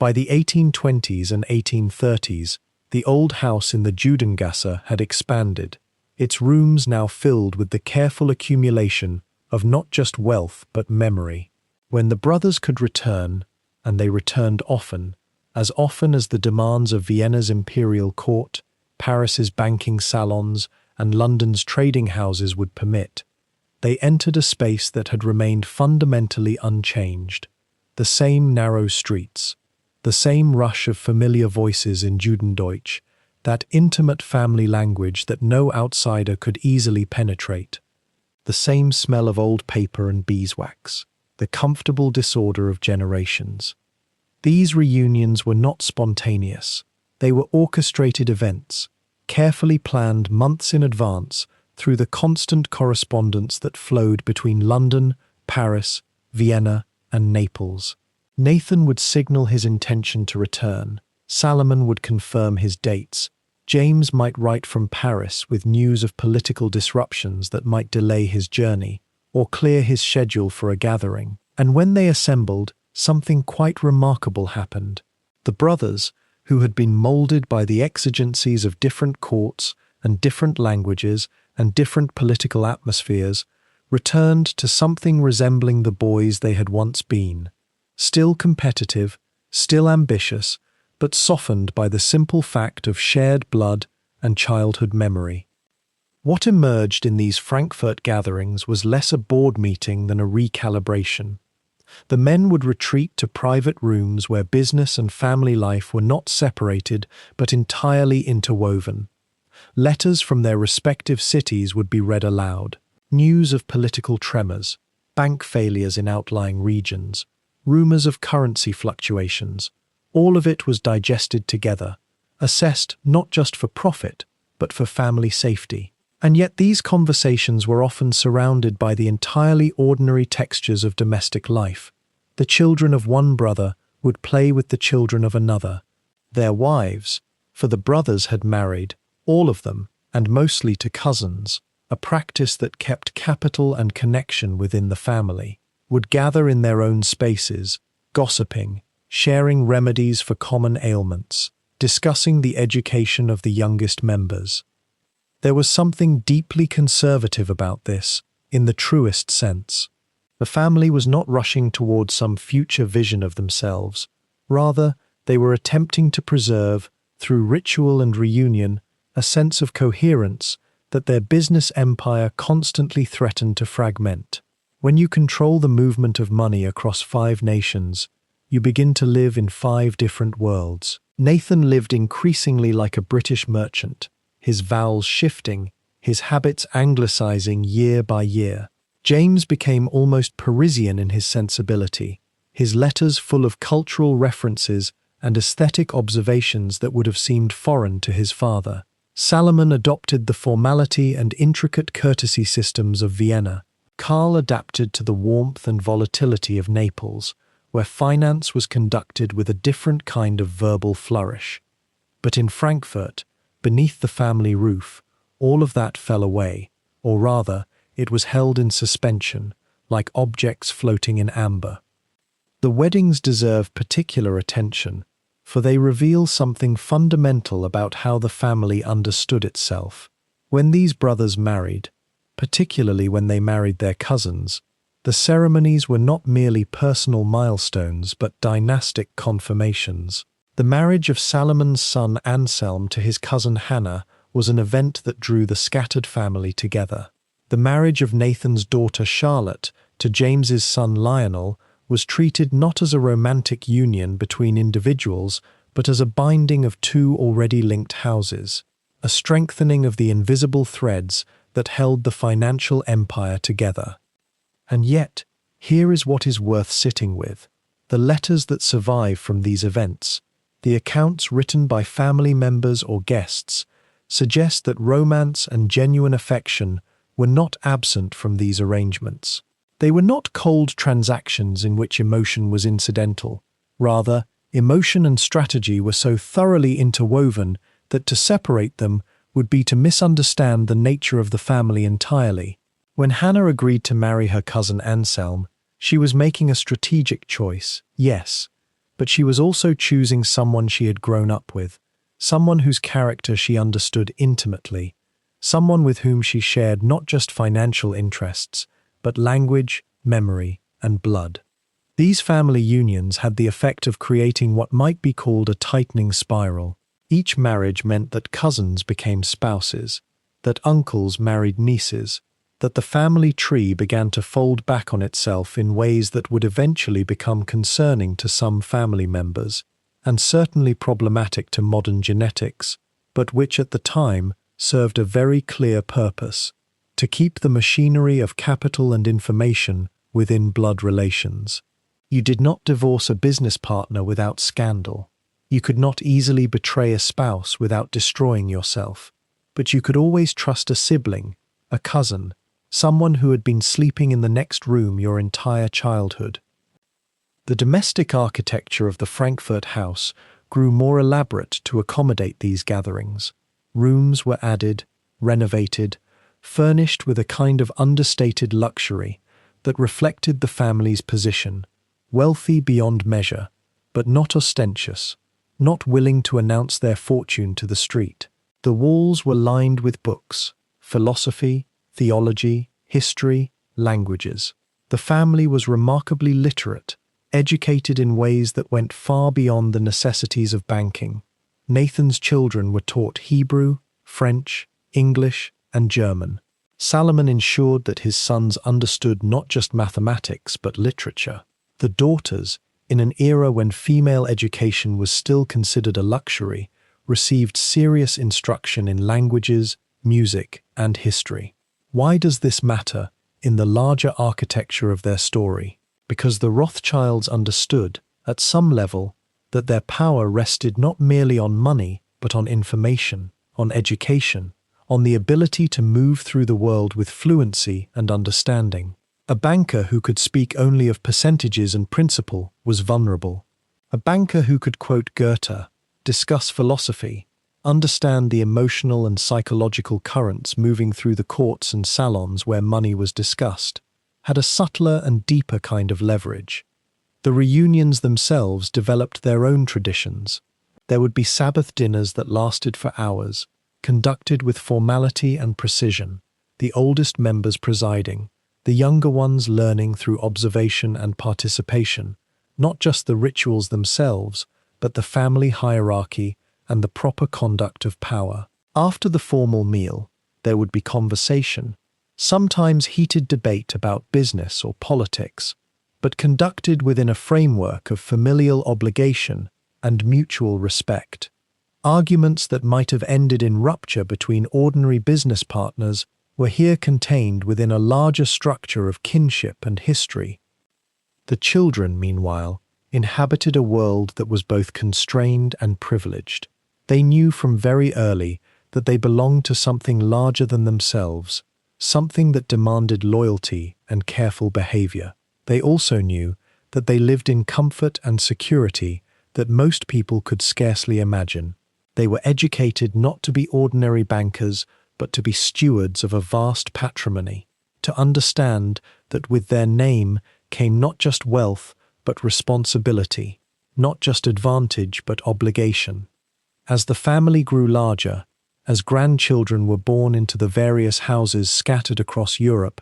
By the 1820s and 1830s, the old house in the Judengasse had expanded, its rooms now filled with the careful accumulation of not just wealth but memory. When the brothers could return, and they returned often as the demands of Vienna's imperial court, Paris's banking salons, and London's trading houses would permit, they entered a space that had remained fundamentally unchanged. The same narrow streets, the same rush of familiar voices in Judendeutsch, that intimate family language that no outsider could easily penetrate. The same smell of old paper and beeswax, the comfortable disorder of generations. These reunions were not spontaneous. They were orchestrated events, carefully planned months in advance through the constant correspondence that flowed between London, Paris, Vienna, and Naples. Nathan would signal his intention to return. Salomon would confirm his dates. James might write from Paris with news of political disruptions that might delay his journey or clear his schedule for a gathering. And when they assembled, something quite remarkable happened. The brothers, who had been molded by the exigencies of different courts and different languages and different political atmospheres, returned to something resembling the boys they had once been. Still competitive, still ambitious, but softened by the simple fact of shared blood and childhood memory. What emerged in these Frankfurt gatherings was less a board meeting than a recalibration. The men would retreat to private rooms where business and family life were not separated but entirely interwoven. Letters from their respective cities would be read aloud. News of political tremors, bank failures in outlying regions, rumors of currency fluctuations, all of it was digested together, assessed not just for profit, but for family safety. And yet these conversations were often surrounded by the entirely ordinary textures of domestic life. The children of one brother would play with the children of another. Their wives, for the brothers had married, all of them, and mostly to cousins, a practice that kept capital and connection within the family, would gather in their own spaces, gossiping, sharing remedies for common ailments, discussing the education of the youngest members. There was something deeply conservative about this, in the truest sense. The family was not rushing towards some future vision of themselves. Rather, they were attempting to preserve, through ritual and reunion, a sense of coherence that their business empire constantly threatened to fragment. When you control the movement of money across 5 nations, you begin to live in 5 different worlds. Nathan lived increasingly like a British merchant, his vowels shifting, his habits anglicizing year by year. James became almost Parisian in his sensibility, his letters full of cultural references and aesthetic observations that would have seemed foreign to his father. Salomon adopted the formality and intricate courtesy systems of Vienna. Karl adapted to the warmth and volatility of Naples, where finance was conducted with a different kind of verbal flourish. But in Frankfurt, beneath the family roof, all of that fell away, or rather, it was held in suspension, like objects floating in amber. The weddings deserve particular attention, for they reveal something fundamental about how the family understood itself. When these brothers married, particularly when they married their cousins, the ceremonies were not merely personal milestones but dynastic confirmations. The marriage of Salomon's son Anselm to his cousin Hannah was an event that drew the scattered family together. The marriage of Nathan's daughter Charlotte to James's son Lionel was treated not as a romantic union between individuals, but as a binding of two already linked houses, a strengthening of the invisible threads that held the financial empire together. And yet, here is what is worth sitting with: the letters that survive from these events, the accounts written by family members or guests, suggest that romance and genuine affection were not absent from these arrangements. They were not cold transactions in which emotion was incidental. Rather, emotion and strategy were so thoroughly interwoven that to separate them would be to misunderstand the nature of the family entirely. When Hannah agreed to marry her cousin Anselm, she was making a strategic choice, yes, but she was also choosing someone she had grown up with, someone whose character she understood intimately, someone with whom she shared not just financial interests, but language, memory, and blood. These family unions had the effect of creating what might be called a tightening spiral. Each marriage meant that cousins became spouses, that uncles married nieces, that the family tree began to fold back on itself in ways that would eventually become concerning to some family members, and certainly problematic to modern genetics, but which at the time served a very clear purpose: to keep the machinery of capital and information within blood relations. You did not divorce a business partner without scandal. You could not easily betray a spouse without destroying yourself, but you could always trust a sibling, a cousin, someone who had been sleeping in the next room your entire childhood. The domestic architecture of the Frankfurt house grew more elaborate to accommodate these gatherings. Rooms were added, renovated, furnished with a kind of understated luxury that reflected the family's position, wealthy beyond measure, but not ostentatious, not willing to announce their fortune to the street. The walls were lined with books, philosophy, theology, history, languages. The family was remarkably literate, educated in ways that went far beyond the necessities of banking. Nathan's children were taught Hebrew, French, English, and German. Salomon ensured that his sons understood not just mathematics but literature. The daughters, in an era when female education was still considered a luxury, received serious instruction in languages, music, and history. Why does this matter in the larger architecture of their story? Because the Rothschilds understood, at some level, that their power rested not merely on money, but on information, on education, on the ability to move through the world with fluency and understanding. A banker who could speak only of percentages and principle was vulnerable. A banker who could quote Goethe, discuss philosophy, understand the emotional and psychological currents moving through the courts and salons where money was discussed, had a subtler and deeper kind of leverage. The reunions themselves developed their own traditions. There would be Sabbath dinners that lasted for hours, conducted with formality and precision, the oldest members presiding, the younger ones learning through observation and participation, not just the rituals themselves, but the family hierarchy and the proper conduct of power. After the formal meal, there would be conversation, sometimes heated debate about business or politics, but conducted within a framework of familial obligation and mutual respect. Arguments that might have ended in rupture between ordinary business partners were here contained within a larger structure of kinship and history. The children, meanwhile, inhabited a world that was both constrained and privileged. They knew from very early that they belonged to something larger than themselves, something that demanded loyalty and careful behavior. They also knew that they lived in comfort and security that most people could scarcely imagine. They were educated not to be ordinary bankers, but to be stewards of a vast patrimony, to understand that with their name came not just wealth, but responsibility, not just advantage, but obligation. As the family grew larger, as grandchildren were born into the various houses scattered across Europe,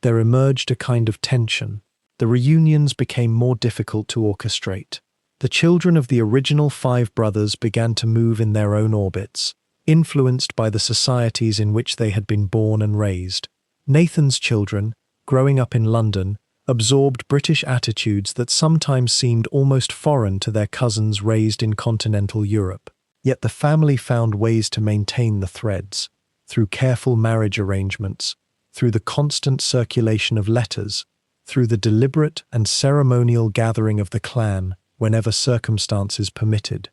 there emerged a kind of tension. The reunions became more difficult to orchestrate. The children of the original 5 brothers began to move in their own orbits, influenced by the societies in which they had been born and raised. Nathan's children, growing up in London, absorbed British attitudes that sometimes seemed almost foreign to their cousins raised in continental Europe. Yet the family found ways to maintain the threads, through careful marriage arrangements, through the constant circulation of letters, through the deliberate and ceremonial gathering of the clan whenever circumstances permitted.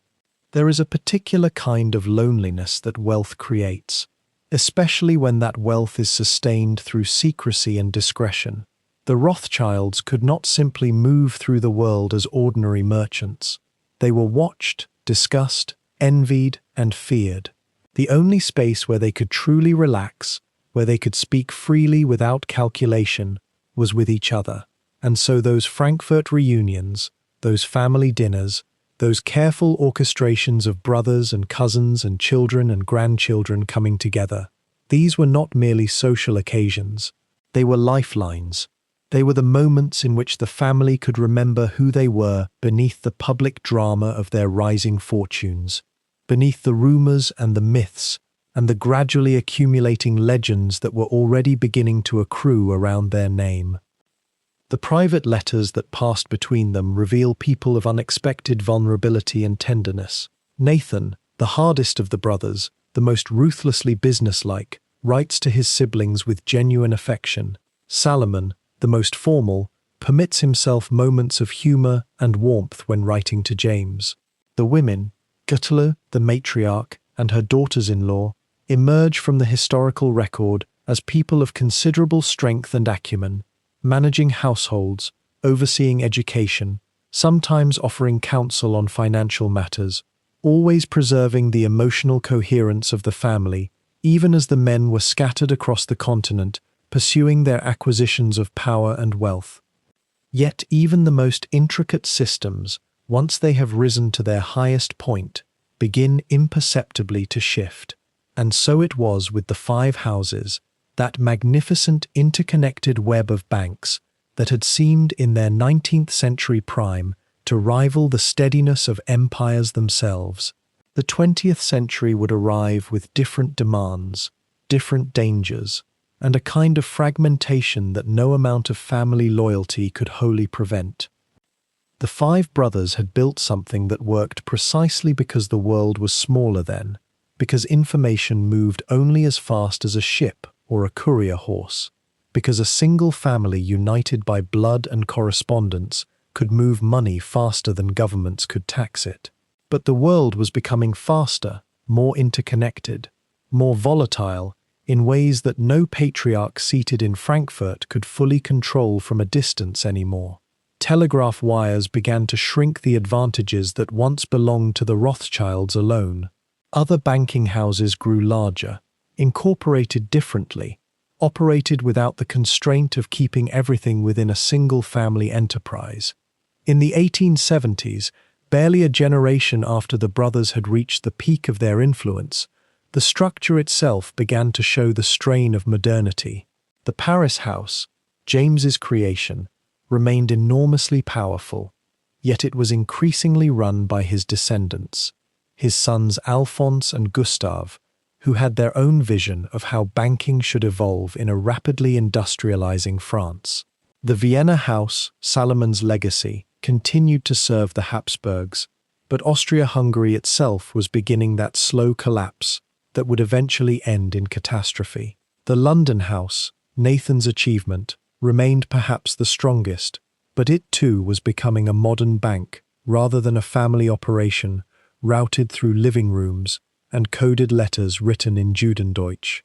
There is a particular kind of loneliness that wealth creates, especially when that wealth is sustained through secrecy and discretion. The Rothschilds could not simply move through the world as ordinary merchants. They were watched, discussed, envied, and feared. The only space where they could truly relax, where they could speak freely without calculation, was with each other. And so those Frankfurt reunions, those family dinners, those careful orchestrations of brothers and cousins and children and grandchildren coming together, these were not merely social occasions. They were lifelines. They were the moments in which the family could remember who they were beneath the public drama of their rising fortunes, beneath the rumors and the myths and the gradually accumulating legends that were already beginning to accrue around their name. The private letters that passed between them reveal people of unexpected vulnerability and tenderness. Nathan, the hardest of the brothers, the most ruthlessly businesslike, writes to his siblings with genuine affection. Salomon, the most formal, permits himself moments of humor and warmth when writing to James. The women, Güttele, the matriarch, and her daughters-in-law, emerge from the historical record as people of considerable strength and acumen, managing households, overseeing education, sometimes offering counsel on financial matters, always preserving the emotional coherence of the family, even as the men were scattered across the continent, pursuing their acquisitions of power and wealth. Yet even the most intricate systems, once they have risen to their highest point, begin imperceptibly to shift. And so it was with the five houses, that magnificent interconnected web of banks that had seemed in their 19th century prime to rival the steadiness of empires themselves. The 20th century would arrive with different demands, different dangers, and a kind of fragmentation that no amount of family loyalty could wholly prevent. The five brothers had built something that worked precisely because the world was smaller then, because information moved only as fast as a ship or a courier horse, because a single family united by blood and correspondence could move money faster than governments could tax it. But the world was becoming faster, more interconnected, more volatile, in ways that no patriarch seated in Frankfurt could fully control from a distance anymore. Telegraph wires began to shrink the advantages that once belonged to the Rothschilds alone. Other banking houses grew larger, incorporated differently, operated without the constraint of keeping everything within a single family enterprise. In the 1870s, barely a generation after the brothers had reached the peak of their influence, the structure itself began to show the strain of modernity. The Paris house, James's creation, remained enormously powerful, yet it was increasingly run by his descendants, his sons Alphonse and Gustave, who had their own vision of how banking should evolve in a rapidly industrializing France. The Vienna house, Salomon's legacy, continued to serve the Habsburgs, but Austria-Hungary itself was beginning that slow collapse that would eventually end in catastrophe. The London house, Nathan's achievement, remained perhaps the strongest, but it too was becoming a modern bank rather than a family operation routed through living rooms and coded letters written in Judendeutsch.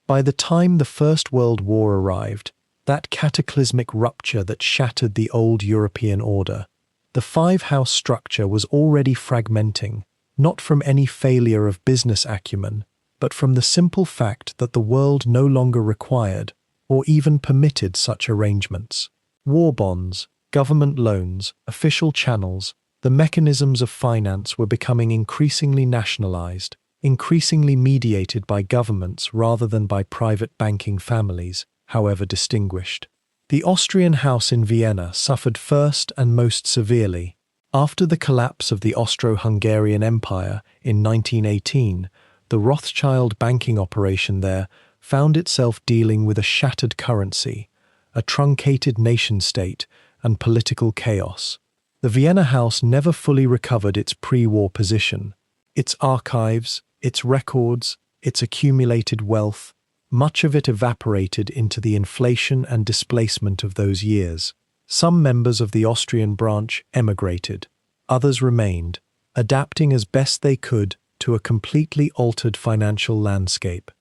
By the time the First World War arrived, that cataclysmic rupture that shattered the old European order, the five-house structure was already fragmenting, not from any failure of business acumen, but from the simple fact that the world no longer required or even permitted such arrangements. War bonds, government loans, official channels, the mechanisms of finance were becoming increasingly nationalized, increasingly mediated by governments rather than by private banking families, however distinguished. The Austrian house in Vienna suffered first and most severely. After the collapse of the Austro-Hungarian Empire in 1918, the Rothschild banking operation there found itself dealing with a shattered currency, a truncated nation-state, and political chaos. The Vienna house never fully recovered its pre-war position. Its archives, its records, its accumulated wealth, much of it evaporated into the inflation and displacement of those years. Some members of the Austrian branch emigrated. Others remained, adapting as best they could to a completely altered financial landscape.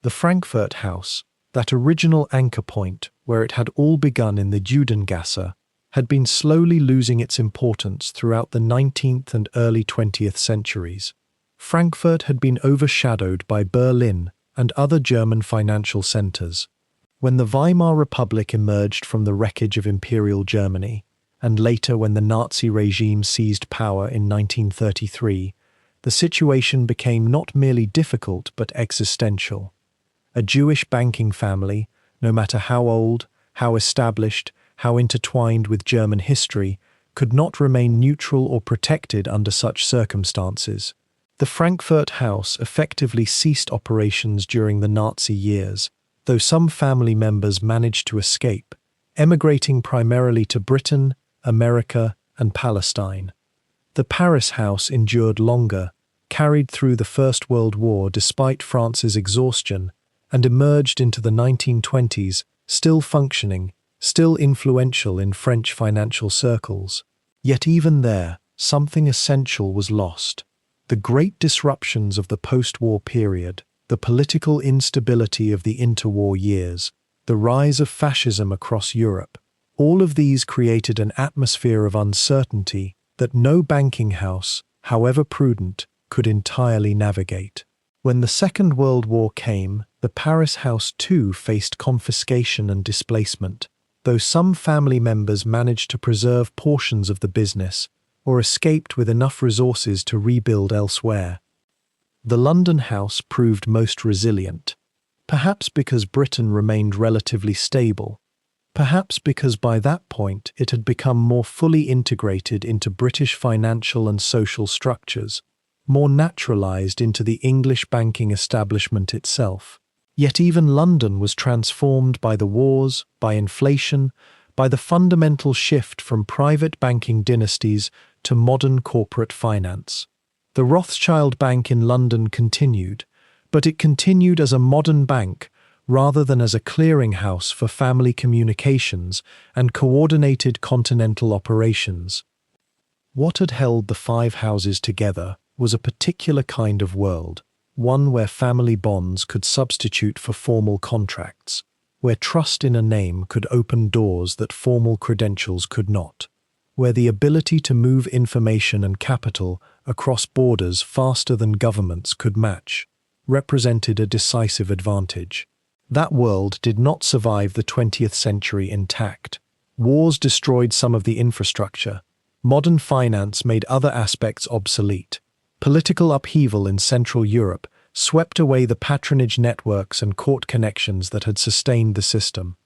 The Frankfurt house, that original anchor point where it had all begun in the Judengasse, had been slowly losing its importance throughout the 19th and early 20th centuries. Frankfurt had been overshadowed by Berlin and other German financial centers. When the Weimar Republic emerged from the wreckage of Imperial Germany, and later when the Nazi regime seized power in 1933, the situation became not merely difficult but existential. A Jewish banking family, no matter how old, how established, how intertwined with German history, could not remain neutral or protected under such circumstances. The Frankfurt house effectively ceased operations during the Nazi years, though some family members managed to escape, emigrating primarily to Britain, America, and Palestine. The Paris house endured longer, carried through the First World War despite France's exhaustion, and emerged into the 1920s, still functioning, still influential in French financial circles. Yet even there, something essential was lost. The great disruptions of the post-war period, the political instability of the interwar years, the rise of fascism across Europe, all of these created an atmosphere of uncertainty that no banking house, however prudent, could entirely navigate. When the Second World War came, the Paris house too faced confiscation and displacement, though some family members managed to preserve portions of the business or escaped with enough resources to rebuild elsewhere. The London house proved most resilient, perhaps because Britain remained relatively stable, perhaps because by that point it had become more fully integrated into British financial and social structures, more naturalized into the English banking establishment itself. Yet even London was transformed by the wars, by inflation, by the fundamental shift from private banking dynasties to modern corporate finance. The Rothschild Bank in London continued, but it continued as a modern bank rather than as a clearinghouse for family communications and coordinated continental operations. What had held the five houses together was a particular kind of world, one where family bonds could substitute for formal contracts, where trust in a name could open doors that formal credentials could not, where the ability to move information and capital across borders faster than governments could match, represented a decisive advantage. That world did not survive the 20th century intact. Wars destroyed some of the infrastructure. Modern finance made other aspects obsolete. Political upheaval in Central Europe swept away the patronage networks and court connections that had sustained the system.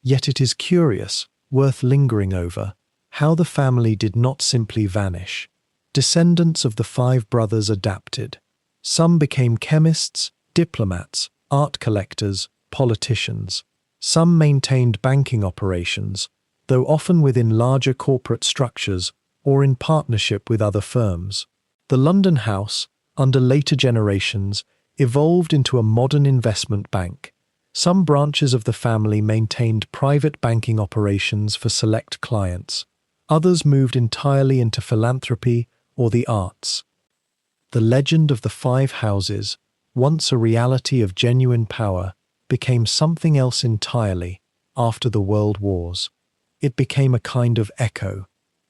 Yet it is curious, worth lingering over, how the family did not simply vanish. Descendants of the five brothers adapted. Some became chemists, diplomats, art collectors, politicians. Some maintained banking operations, though often within larger corporate structures or in partnership with other firms. The London house, under later generations, evolved into a modern investment bank. Some branches of the family maintained private banking operations for select clients. Others moved entirely into philanthropy or the arts. The legend of the five houses, once a reality of genuine power, became something else entirely after the World Wars. It became a kind of echo,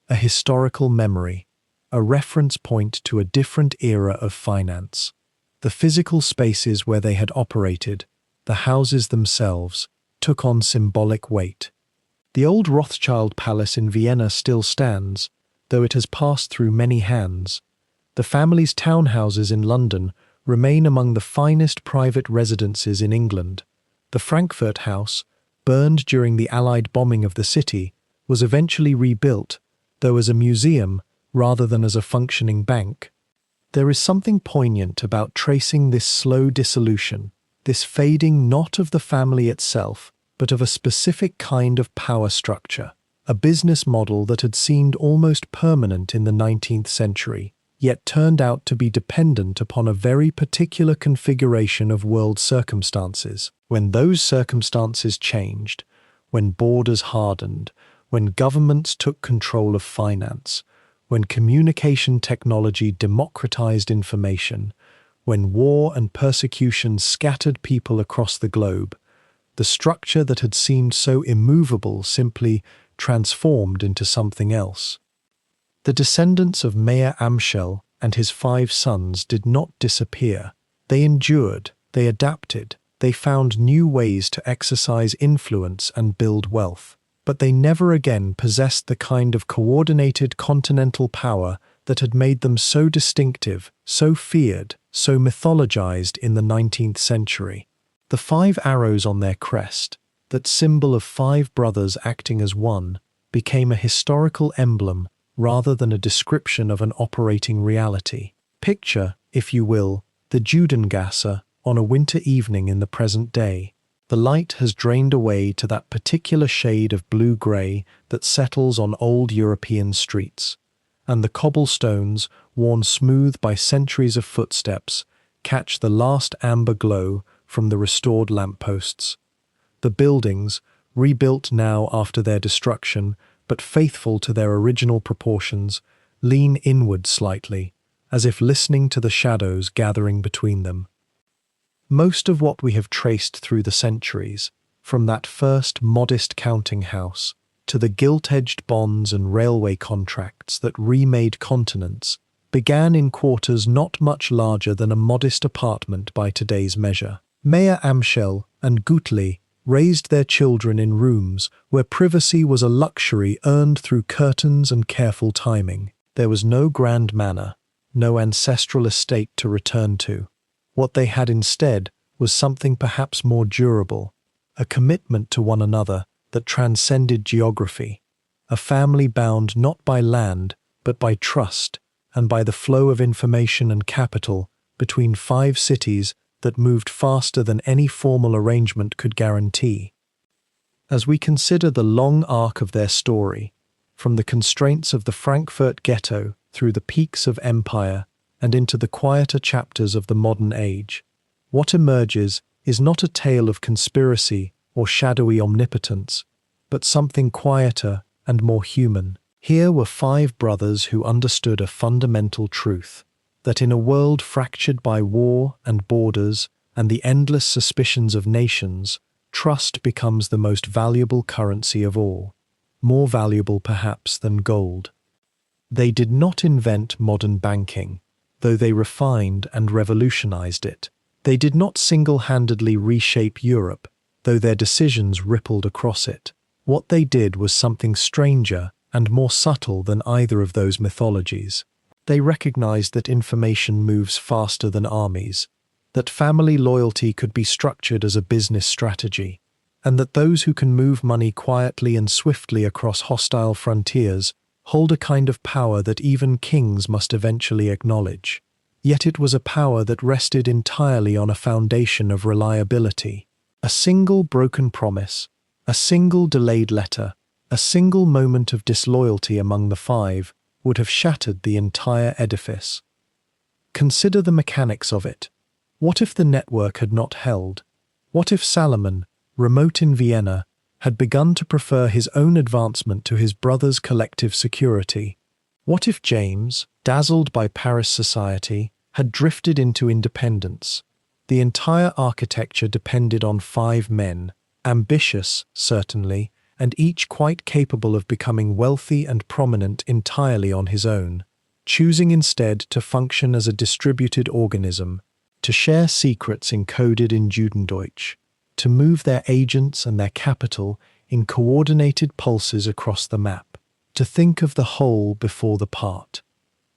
a historical memory, a reference point to a different era of finance. The physical spaces where they had operated, the houses themselves, took on symbolic weight. The old Rothschild Palace in Vienna still stands, though it has passed through many hands. The family's townhouses in London remain among the finest private residences in England. The Frankfurt house, burned during the Allied bombing of the city, was eventually rebuilt, though as a museum rather than as a functioning bank. There is something poignant about tracing this slow dissolution, this fading not of the family itself, but of a specific kind of power structure, a business model that had seemed almost permanent in the 19th century, yet turned out to be dependent upon a very particular configuration of world circumstances. When those circumstances changed, when borders hardened, when governments took control of finance, when communication technology democratized information, when war and persecution scattered people across the globe, the structure that had seemed so immovable simply transformed into something else. The descendants of Mayer Amschel and his 5 sons did not disappear. They endured, they adapted, they found new ways to exercise influence and build wealth. But they never again possessed the kind of coordinated continental power that had made them so distinctive, so feared, so mythologized in the 19th century. The 5 arrows on their crest, that symbol of 5 brothers acting as one, became a historical emblem rather than a description of an operating reality. Picture, if you will, the Judengasse on a winter evening in the present day. The light has drained away to that particular shade of blue-grey that settles on old European streets, and the cobblestones, worn smooth by centuries of footsteps, catch the last amber glow from the restored lampposts. The buildings, rebuilt now after their destruction, but faithful to their original proportions, lean inward slightly, as if listening to the shadows gathering between them. Most of what we have traced through the centuries, from that first modest counting house to the gilt-edged bonds and railway contracts that remade continents, began in quarters not much larger than a modest apartment by today's measure. Mayer Amschel and Gutli raised their children in rooms where privacy was a luxury earned through curtains and careful timing. There was no grand manor, no ancestral estate to return to. What they had instead was something perhaps more durable, a commitment to one another that transcended geography, a family bound not by land but by trust and by the flow of information and capital between 5 cities that moved faster than any formal arrangement could guarantee. As we consider the long arc of their story, from the constraints of the Frankfurt ghetto through the peaks of empire and into the quieter chapters of the modern age, what emerges is not a tale of conspiracy or shadowy omnipotence, but something quieter and more human. Here were 5 brothers who understood a fundamental truth, that in a world fractured by war and borders and the endless suspicions of nations, trust becomes the most valuable currency of all, more valuable perhaps than gold. They did not invent modern banking, though they refined and revolutionized it. They did not single-handedly reshape Europe, though their decisions rippled across it. What they did was something stranger and more subtle than either of those mythologies. They recognized that information moves faster than armies, that family loyalty could be structured as a business strategy, and that those who can move money quietly and swiftly across hostile frontiers hold a kind of power that even kings must eventually acknowledge. Yet it was a power that rested entirely on a foundation of reliability. A single broken promise, a single delayed letter, a single moment of disloyalty among the 5 would have shattered the entire edifice. Consider the mechanics of it. What if the network had not held? What if Salomon, remote in Vienna, had begun to prefer his own advancement to his brother's collective security? What if James, dazzled by Paris society, had drifted into independence? The entire architecture depended on 5 men, ambitious, certainly, and each quite capable of becoming wealthy and prominent entirely on his own, choosing instead to function as a distributed organism, to share secrets encoded in Judendeutsch, to move their agents and their capital in coordinated pulses across the map, to think of the whole before the part.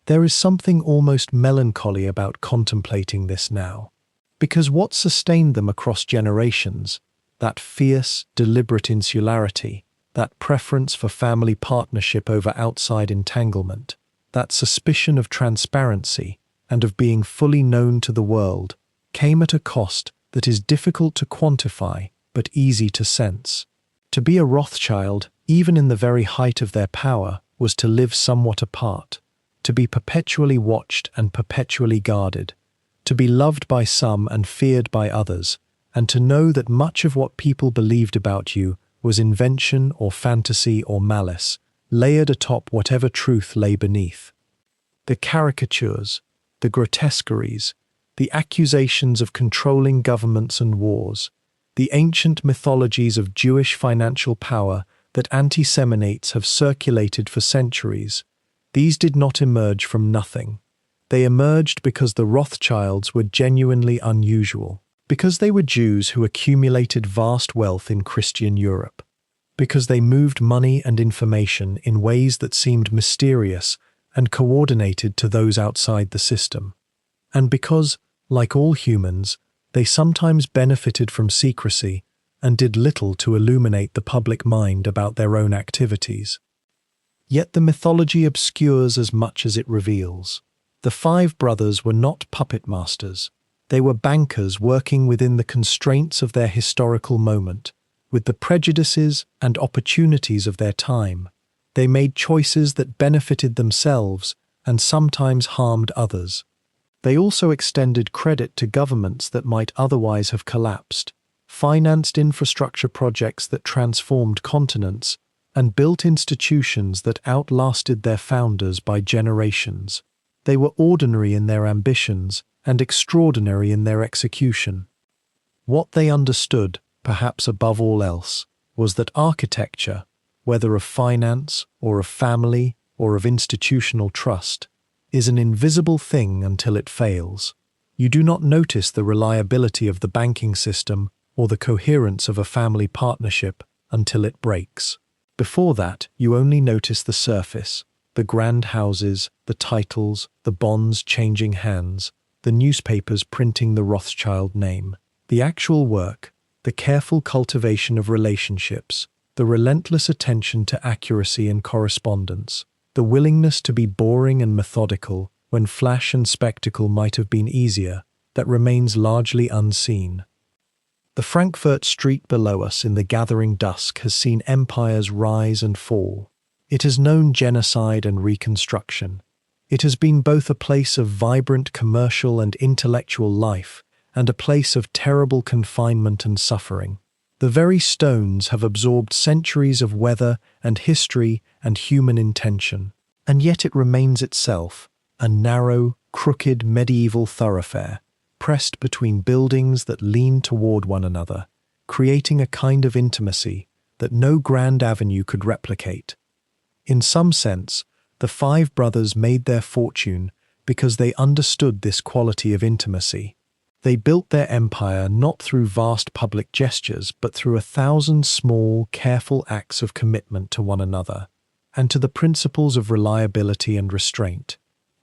There is something almost melancholy about contemplating this now, because what sustained them across generations, that fierce, deliberate insularity, that preference for family partnership over outside entanglement, that suspicion of transparency and of being fully known to the world, came at a cost that is difficult to quantify but easy to sense. To be a Rothschild, even in the very height of their power, was to live somewhat apart, to be perpetually watched and perpetually guarded, to be loved by some and feared by others, and to know that much of what people believed about you was invention or fantasy or malice, layered atop whatever truth lay beneath. The caricatures, the grotesqueries, the accusations of controlling governments and wars, the ancient mythologies of Jewish financial power that anti-Semites have circulated for centuries, these did not emerge from nothing. They emerged because the Rothschilds were genuinely unusual, because they were Jews who accumulated vast wealth in Christian Europe, because they moved money and information in ways that seemed mysterious and coordinated to those outside the system, and because, like all humans, they sometimes benefited from secrecy and did little to illuminate the public mind about their own activities. Yet the mythology obscures as much as it reveals. The five brothers were not puppet masters. They were bankers working within the constraints of their historical moment, with the prejudices and opportunities of their time. They made choices that benefited themselves and sometimes harmed others. They also extended credit to governments that might otherwise have collapsed, financed infrastructure projects that transformed continents, and built institutions that outlasted their founders by generations. They were ordinary in their ambitions and extraordinary in their execution. What they understood, perhaps above all else, was that architecture, whether of finance or of family or of institutional trust, is an invisible thing until it fails. You do not notice the reliability of the banking system or the coherence of a family partnership until it breaks. Before that, you only notice the surface, the grand houses, the titles, the bonds changing hands, the newspapers printing the Rothschild name. The actual work, the careful cultivation of relationships, the relentless attention to accuracy and correspondence, the willingness to be boring and methodical when flash and spectacle might have been easier, that remains largely unseen. The Frankfurt street below us in the gathering dusk has seen empires rise and fall. It has known genocide and reconstruction. It has been both a place of vibrant commercial and intellectual life and a place of terrible confinement and suffering. The very stones have absorbed centuries of weather and history and human intention, and yet it remains itself, a narrow, crooked medieval thoroughfare, pressed between buildings that lean toward one another, creating a kind of intimacy that no grand avenue could replicate. In some sense, the five brothers made their fortune because they understood this quality of intimacy. They built their empire not through vast public gestures, but through 1,000 small, careful acts of commitment to one another, and to the principles of reliability and restraint.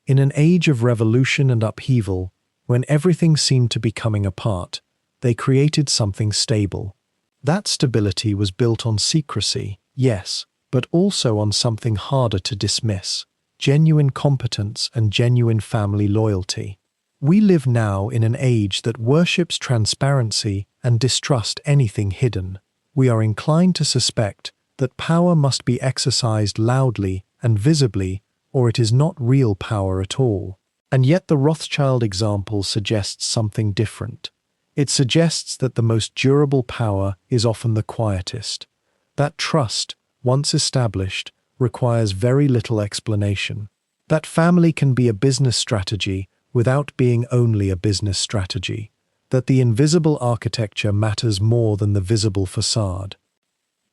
In an age of revolution and upheaval, when everything seemed to be coming apart, they created something stable. That stability was built on secrecy, yes, but also on something harder to dismiss: genuine competence and genuine family loyalty. We live now in an age that worships transparency and distrusts anything hidden. We are inclined to suspect that power must be exercised loudly and visibly, or it is not real power at all. And yet the Rothschild example suggests something different. It suggests that the most durable power is often the quietest. That trust, once established, requires very little explanation. That family can be a business strategy without being only a business strategy. That the invisible architecture matters more than the visible facade.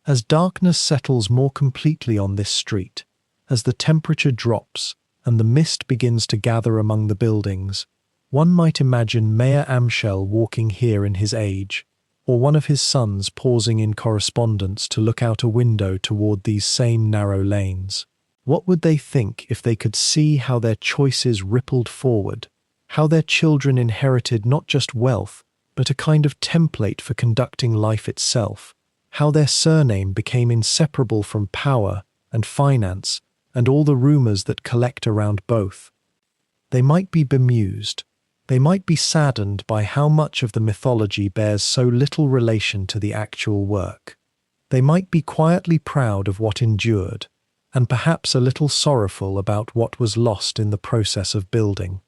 As darkness settles more completely on this street, as the temperature drops and the mist begins to gather among the buildings, one might imagine Mayer Amschel walking here in his age, or one of his sons pausing in correspondence to look out a window toward these same narrow lanes. What would they think if they could see how their choices rippled forward, how their children inherited not just wealth, but a kind of template for conducting life itself, how their surname became inseparable from power and finance and all the rumors that collect around both? They might be bemused, They might be saddened by how much of the mythology bears so little relation to the actual work. They might be quietly proud of what endured, and perhaps a little sorrowful about what was lost in the process of building.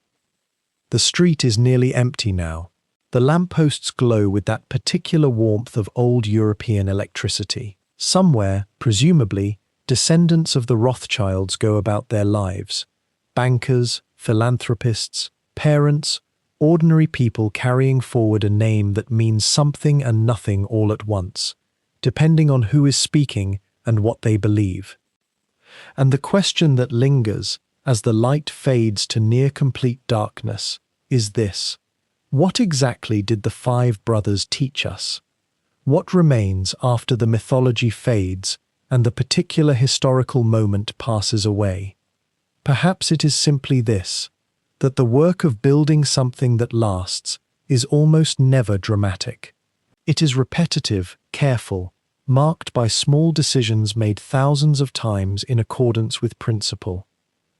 The street is nearly empty now. The lampposts glow with that particular warmth of old European electricity. Somewhere, presumably, descendants of the Rothschilds go about their lives. Bankers, philanthropists, parents, ordinary people carrying forward a name that means something and nothing all at once, depending on who is speaking and what they believe. And the question that lingers as the light fades to near complete darkness is this: what exactly did the five brothers teach us? What remains after the mythology fades and the particular historical moment passes away? Perhaps it is simply this: that the work of building something that lasts is almost never dramatic. It is repetitive, careful, marked by small decisions made thousands of times in accordance with principle.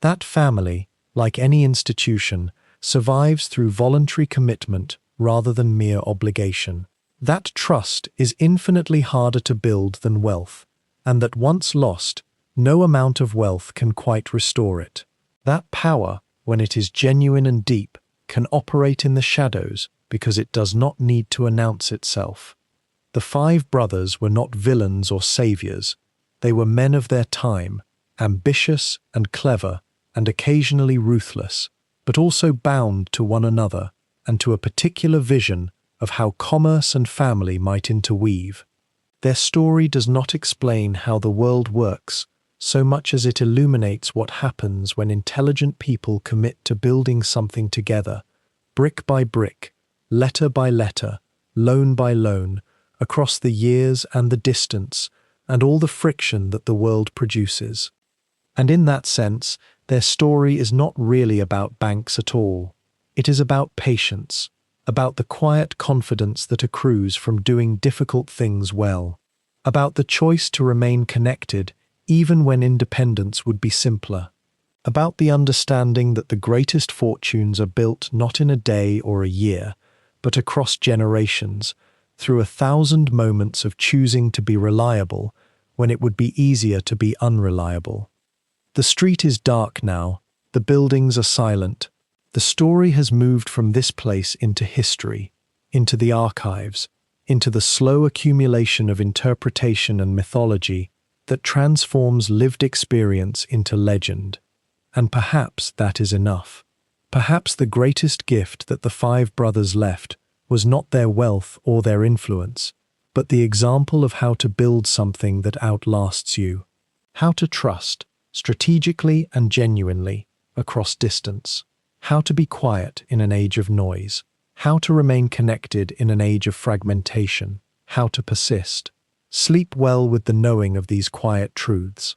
That family, like any institution, survives through voluntary commitment rather than mere obligation. That trust is infinitely harder to build than wealth, and that once lost, no amount of wealth can quite restore it. That power, when it is genuine and deep, can operate in the shadows because it does not need to announce itself. The five brothers were not villains or saviors. They were men of their time, ambitious and clever and occasionally ruthless, but also bound to one another and to a particular vision of how commerce and family might interweave. Their story does not explain how the world works so much as it illuminates what happens when intelligent people commit to building something together, brick by brick, letter by letter, loan by loan, across the years and the distance, and all the friction that the world produces. And in that sense, their story is not really about banks at all. It is about patience, about the quiet confidence that accrues from doing difficult things well, about the choice to remain connected even when independence would be simpler, about the understanding that the greatest fortunes are built not in a day or a year, but across generations, through 1,000 moments of choosing to be reliable when it would be easier to be unreliable. The street is dark now, the buildings are silent. The story has moved from this place into history, into the archives, into the slow accumulation of interpretation and mythology that transforms lived experience into legend. And perhaps that is enough. Perhaps the greatest gift that the five brothers left was not their wealth or their influence, but the example of how to build something that outlasts you, how to trust, strategically and genuinely, across distance, how to be quiet in an age of noise, how to remain connected in an age of fragmentation, how to persist. Sleep well with the knowing of these quiet truths.